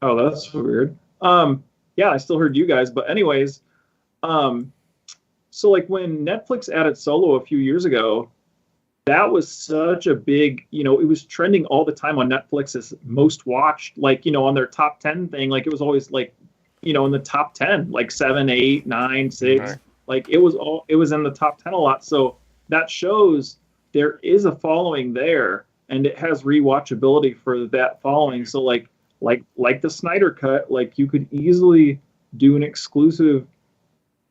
Oh, that's weird. Yeah, I still heard you guys, but anyways, so like when Netflix added Solo a few years ago, that was such a big, it was trending all the time on Netflix's most watched, like, on their top 10 thing. Like it was always like, in the top 10, like 7, 8, 9, 6. Right. Like it was in the top 10 a lot. So that shows there is a following there and it has rewatchability for that following. So like the Snyder cut, like you could easily do an exclusive,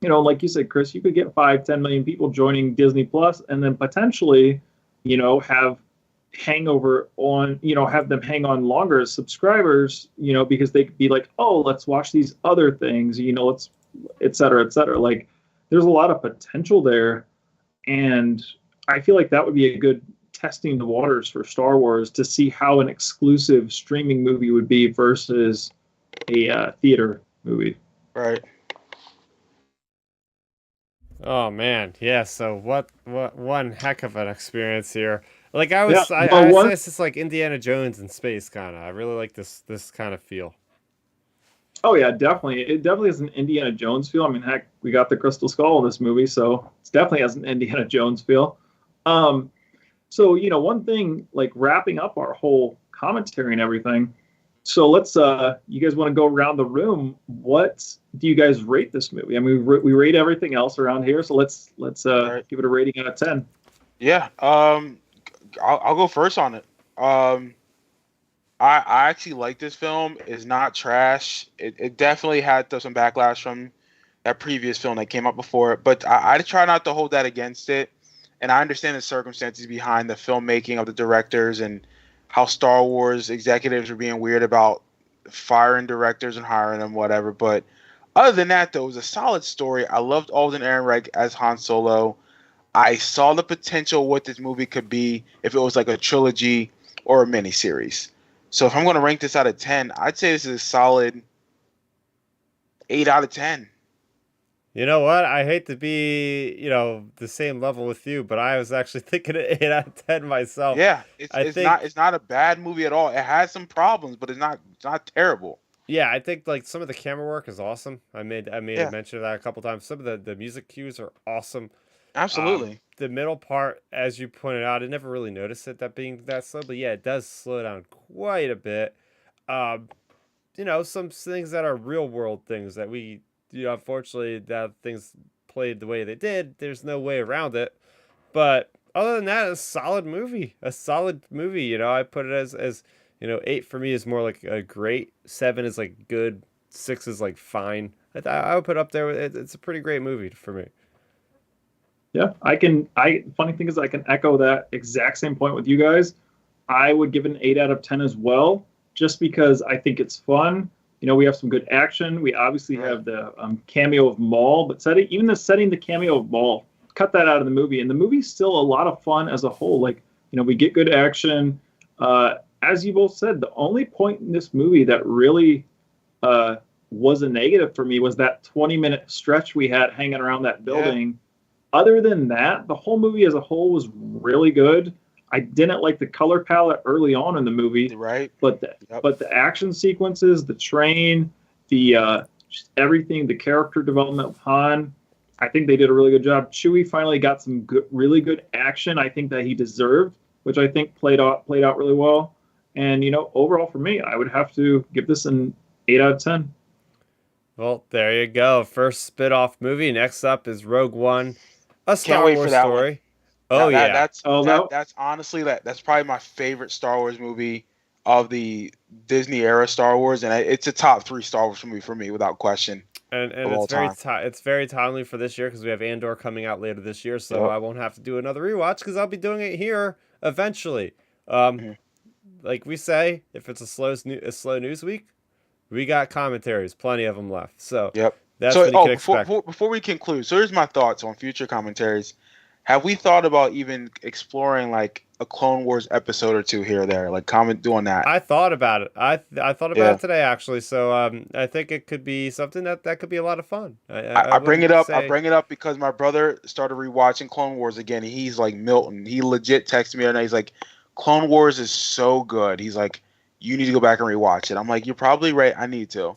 like you said, Chris, you could get 5-10 million people joining Disney Plus and then potentially, have hangover on, have them hang on longer as subscribers, because they could be like, oh, let's watch these other things, let's, et cetera, et cetera. Like there's a lot of potential there. And I feel like that would be a good testing the waters for Star Wars to see how an exclusive streaming movie would be versus a theater movie. Right. Oh man, yeah. So what one heck of an experience here. Like I was, Yeah, I one, say it's just like Indiana Jones in space, kind of. I really like this kind of feel. oh yeah, definitely. It definitely has an Indiana Jones feel. I mean, heck, we got the Crystal Skull in this movie, so it definitely has an Indiana Jones feel. So one thing, like wrapping up our whole commentary and everything. So let's you guys want to go around the room? What do you guys rate this movie? I mean, we rate everything else around here, so let's Right. give it a rating out of 10. Yeah. I'll go first on it. I actually like this film. It's not trash. It definitely had some backlash from that previous film that came out before it, but I try not to hold that against it. And I understand the circumstances behind the filmmaking of the directors and how Star Wars executives were being weird about firing directors and hiring them, whatever. But other than that, though, it was a solid story. I loved Alden Ehrenreich as Han Solo. I saw the potential what this movie could be if it was like a trilogy or a miniseries. So if I'm going to rank this out of 10, I'd say this is a solid 8 out of 10. You know what? I hate to be, the same level with you, but I was actually thinking it 8 out of 10 myself. Yeah, I it's think, not a bad movie at all. It has some problems, but it's not terrible. yeah, I think like some of the camera work is awesome. I made a Yeah, mention of that a couple times. Some of the music cues are awesome. absolutely. The middle part, as you pointed out, I never really noticed it that being that slow, but yeah, it does slow down quite a bit. Um, some things that are real world things that we, unfortunately, that things played the way they did. There's no way around it. But other than that, a solid movie. A solid movie. I put it as 8 for me is more like a great. 7 is like good. 6 is like fine. I would put up there. It's a pretty great movie for me. Yeah, funny thing is I can echo that exact same point with you guys. I would give it an 8 out of 10 as well, just because I think it's fun. We have some good action. We obviously have the cameo of Maul, but setting the cameo of Maul cut that out of the movie, and the movie's still a lot of fun as a whole. Like, we get good action. As you both said, the only point in this movie that really was a negative for me was that 20-minute stretch we had hanging around that building. Yeah. Other than that, the whole movie as a whole was really good. I didn't like the color palette early on in the movie, right? But the action sequences, the train, the just everything, the character development of Han, I think they did a really good job. Chewie finally got some really good action. I think that he deserved, which I think played out really well. And overall for me, I would have to give this an 8 out of 10. Well, there you go. First spin-off movie. Next up is Rogue One, a Star Wars story. One. Oh, yeah. That's honestly that's probably my favorite Star Wars movie of the Disney era Star Wars, and it's a top 3 Star Wars movie for me without question. And it's very timely for this year because we have Andor coming out later this year, so I won't have to do another rewatch because I'll be doing it here eventually. Like we say, if it's a slow news week, we got commentaries, plenty of them left. So that's what you can expect. Before we conclude, so here's my thoughts on future commentaries. Have we thought about even exploring like a Clone Wars episode or 2 here or there, like doing that? I thought about it. I thought about it today actually. So I think it could be something that could be a lot of fun. I bring it up. I bring it up because my brother started rewatching Clone Wars again. He's like Milton. He legit texted me and he's like, "Clone Wars is so good." He's like, "You need to go back and rewatch it." I'm like, "You're probably right. I need to."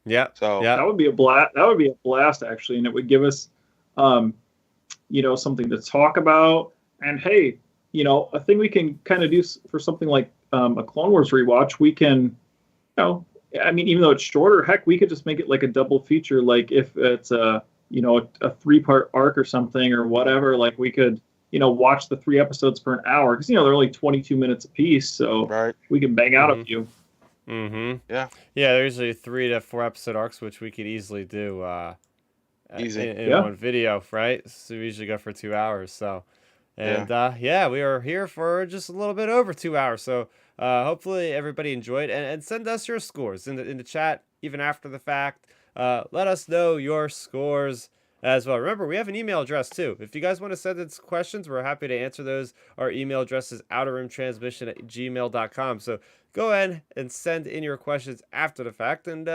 Yeah. So that would be a blast. That would be a blast actually, and it would give us something to talk about. And hey, a thing we can kind of do for something like a Clone Wars rewatch, we can, even though it's shorter, heck, we could just make it like a double feature. Like if it's a 3-part arc or something or whatever, like we could, watch the 3 episodes for an hour because, they're only 22 minutes a piece. So we can bang out a few. Mm-hmm. Yeah. Yeah. There's usually 3 to 4 episode arcs, which we could easily do, easy in one video, right? So we usually go for 2 hours. So, and we are here for just a little bit over 2 hours. So hopefully everybody enjoyed, and send us your scores in the chat even after the fact. Let us know your scores as well. Remember, we have an email address too. If you guys want to send us questions, we're happy to answer those. Our email address is outerrimtransmission@gmail.com. So go ahead and send in your questions after the fact, and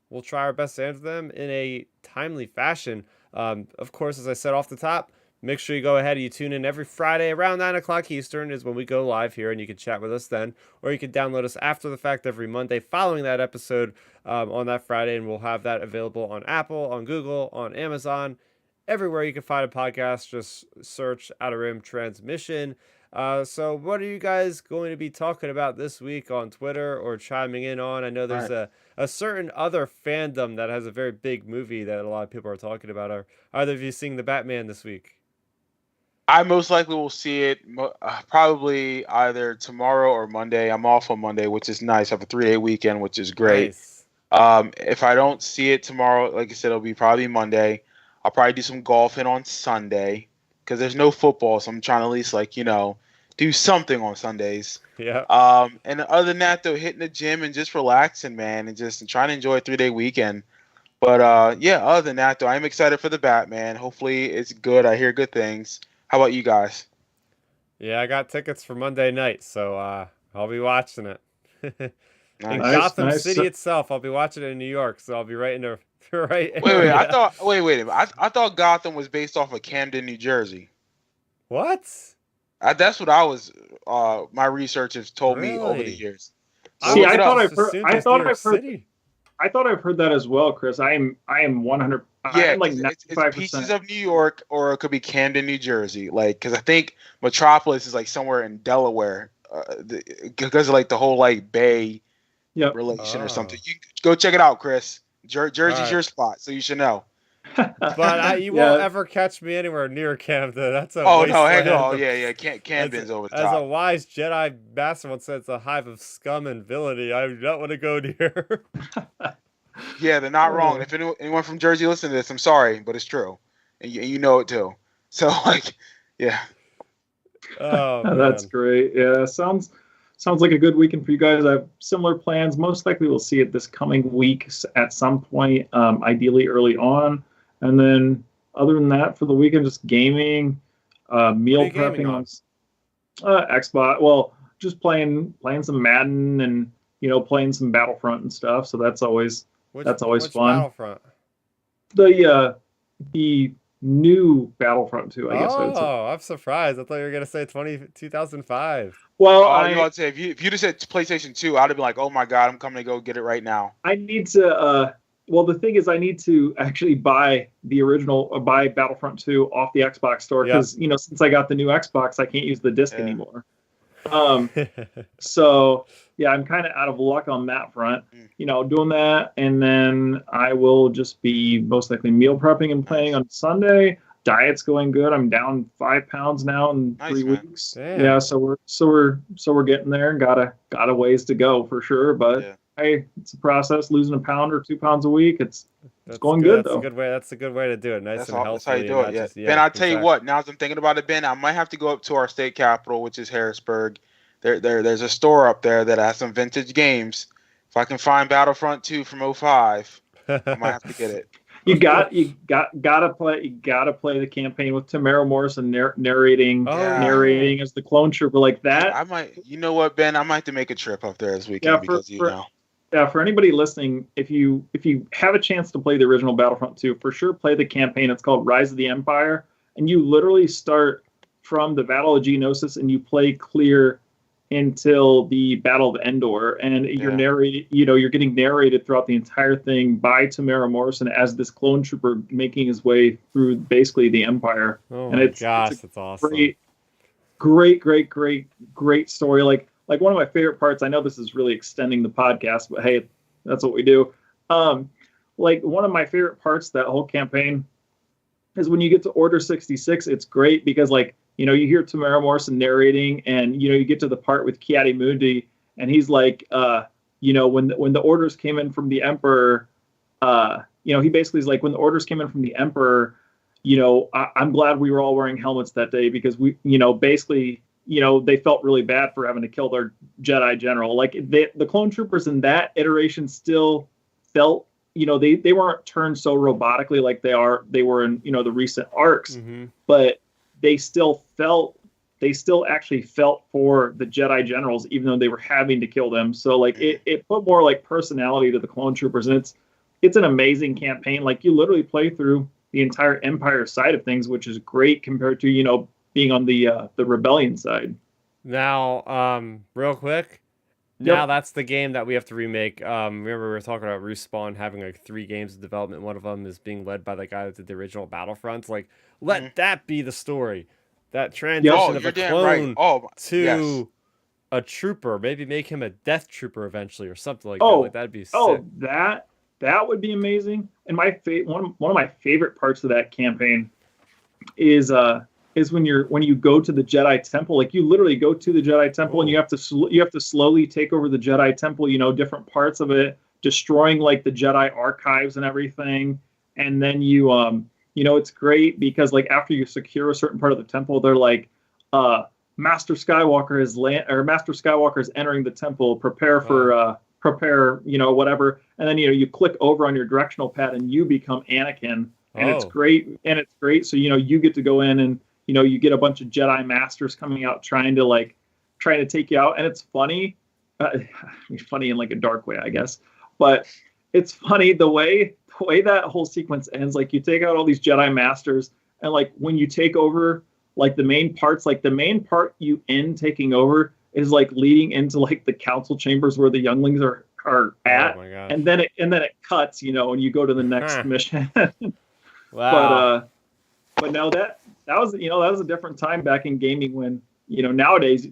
we'll try our best to answer them in a timely fashion. Of course, as I said off the top, make sure you go ahead and you tune in every Friday around 9 o'clock Eastern is when we go live here, and you can chat with us then. Or you can download us after the fact every Monday following that episode on that Friday, and we'll have that available on Apple, on Google, on Amazon, everywhere you can find a podcast. Just search Outer Rim Transmission. So what are you guys going to be talking about this week on Twitter or chiming in on? I know there's a certain other fandom that has a very big movie that a lot of people are talking about. Are either of you seeing the Batman this week? I most likely will see it probably either tomorrow or Monday. I'm off on Monday, which is nice. I have a 3-day weekend, which is great. Nice. If I don't see it tomorrow, like I said, it'll be probably Monday. I'll probably do some golfing on Sunday because there's no football, so I'm trying to at least do something on Sundays. Yeah. And other than that, though, hitting the gym and just relaxing, man, and just trying to enjoy a 3-day weekend. But other than that, though, I'm excited for the Batman. Hopefully, it's good. I hear good things. How about you guys? Yeah, I got tickets for Monday night, so I'll be watching it. Nice. In Gotham City itself, I'll be watching it in New York, so I'll be right in the right. Wait! I thought Gotham was based off of Camden, New Jersey. What? That's what I was. My research has told me over the years. See, I thought I've heard that as well, Chris. I am 100. Yeah, I'm like it's pieces of New York, or it could be Camden, New Jersey. Like, because I think Metropolis is like somewhere in Delaware, because of like the whole like Bay relation or something. You go check it out, Chris. Jersey's your spot, so you should know. But you won't ever catch me anywhere near Camden. That's a Camden's over the top. As a wise Jedi master once said, it's a hive of scum and villainy. I do not want to go near. Yeah, they're not wrong. If anyone from Jersey listen to this, I'm sorry, but it's true, and you know it too. So yeah. Oh, that's great. Yeah, sounds like a good weekend for you guys. I have similar plans. Most likely we'll see it this coming week at some point, ideally early on. And then other than that, for the weekend, just gaming, meal are you gaming prepping on? on Xbox. Well, just playing some Madden and playing some Battlefront and stuff. So that's always Which fun. Battlefront? The new Battlefront 2, I guess I would say. Oh, I'm surprised. I thought you were gonna say 2005. Well, Oh, you know what? If you just said PlayStation 2, I'd have been like, oh my god, I'm coming to go get it right now. I need to. Well, the thing is, I need to actually buy the original, buy Battlefront 2 off the Xbox store Yeah. because since I got the new Xbox, I can't use the disc anymore. So yeah, I'm kind of out of luck on that front. Doing that, and then I will just be most likely meal prepping and playing on Sunday. Diet's going good. I'm down 5 pounds now in Nice, 3 man. weeks. Damn. Yeah, so we're getting there. Got a ways to go for sure, but Yeah. hey, it's a process. Losing a pound or 2 pounds a week, it's That's going good That's though. a good way. That's a good way to do it. Nice That's and all. healthy. That's how you and do not it. Yeah. just- Ben, I'll tell you exactly. what. Now as I'm thinking about it, Ben, I might have to go up to our state capital, which is Harrisburg. There's a store up there that has some vintage games. If I can find Battlefront 2 from 05, I might have to get it. Gotta play the campaign with Tamara Morrison narrating Oh, narrating as the clone trooper like that. I might. You know what, Ben? I might have to make a trip up there this weekend because for anybody listening, if you have a chance to play the original Battlefront 2, for sure play the campaign. It's called Rise of the Empire, and you literally start from the Battle of Geonosis and you play clear until the Battle of Endor, and you're getting narrated throughout the entire thing by Tamara Morrison as this clone trooper making his way through basically the Empire. Oh and my it's gosh, a that's awesome. Great story. Like one of my favorite parts. I know this is really extending the podcast, but hey, that's what we do. Like one of my favorite parts of that whole campaign is when you get to Order 66. It's great because you hear Tamara Morrison narrating, and you get to the part with Ki-Adi-Mundi, and he's like, when the orders came in from the Emperor, he basically is like, when the orders came in from the Emperor, I'm glad we were all wearing helmets that day because we, basically, they felt really bad for having to kill their Jedi general. Like the clone troopers in that iteration still felt, they weren't turned so robotically like they were in, the recent arcs, but they still actually felt for the Jedi generals, even though they were having to kill them. So it put more personality to the clone troopers, and it's an amazing campaign. Like you literally play through the entire Empire side of things, which is great compared to being on the Rebellion side. Now, real quick. Now that's the game that we have to remake. Remember we were talking about Respawn having 3 games in development. One of them is being led by the guy that did the original Battlefronts. Let that be the story. That transition of a clone to a trooper. Maybe make him a death trooper eventually or something like that. That'd be sick. That would be amazing. And one of my favorite parts of that campaign is when you go to the Jedi Temple. Like you literally go to the Jedi Temple and you have to slowly take over the Jedi Temple, different parts of it, destroying the Jedi archives and everything. And then it's great because after you secure a certain part of the temple, they're like, Master Skywalker is entering the temple. Prepare for whatever. And then you click over on your directional pad and you become Anakin. And it's great. So you get to go in and you get a bunch of Jedi Masters coming out trying to take you out. And it's funny. Funny in a dark way, I guess. But it's funny the way that whole sequence ends. You take out all these Jedi Masters, and when you take over the main parts, the main part you end taking over is leading into the council chambers where the younglings are at. Oh my gosh. And then it cuts, and you go to the next mission. Wow. But no, that was a different time back in gaming when nowadays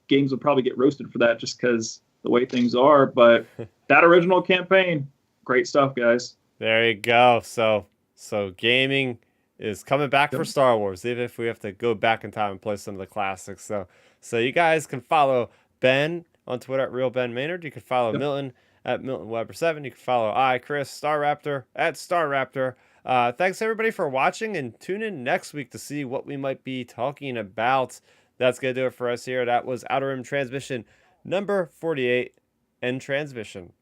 games would probably get roasted for that just because the way things are. But that original campaign, great stuff, guys. There you go. So gaming is coming back for Star Wars, even if we have to go back in time and play some of the classics. So you guys can follow Ben on Twitter at RealBenMaynard. You can follow Milton at MiltonWeber7. You can follow Chris Starrapter at Starrapter. Thanks everybody for watching, and tune in next week to see what we might be talking about. That's going to do it for us here. That was Outer Rim Transmission number 48, End Transmission.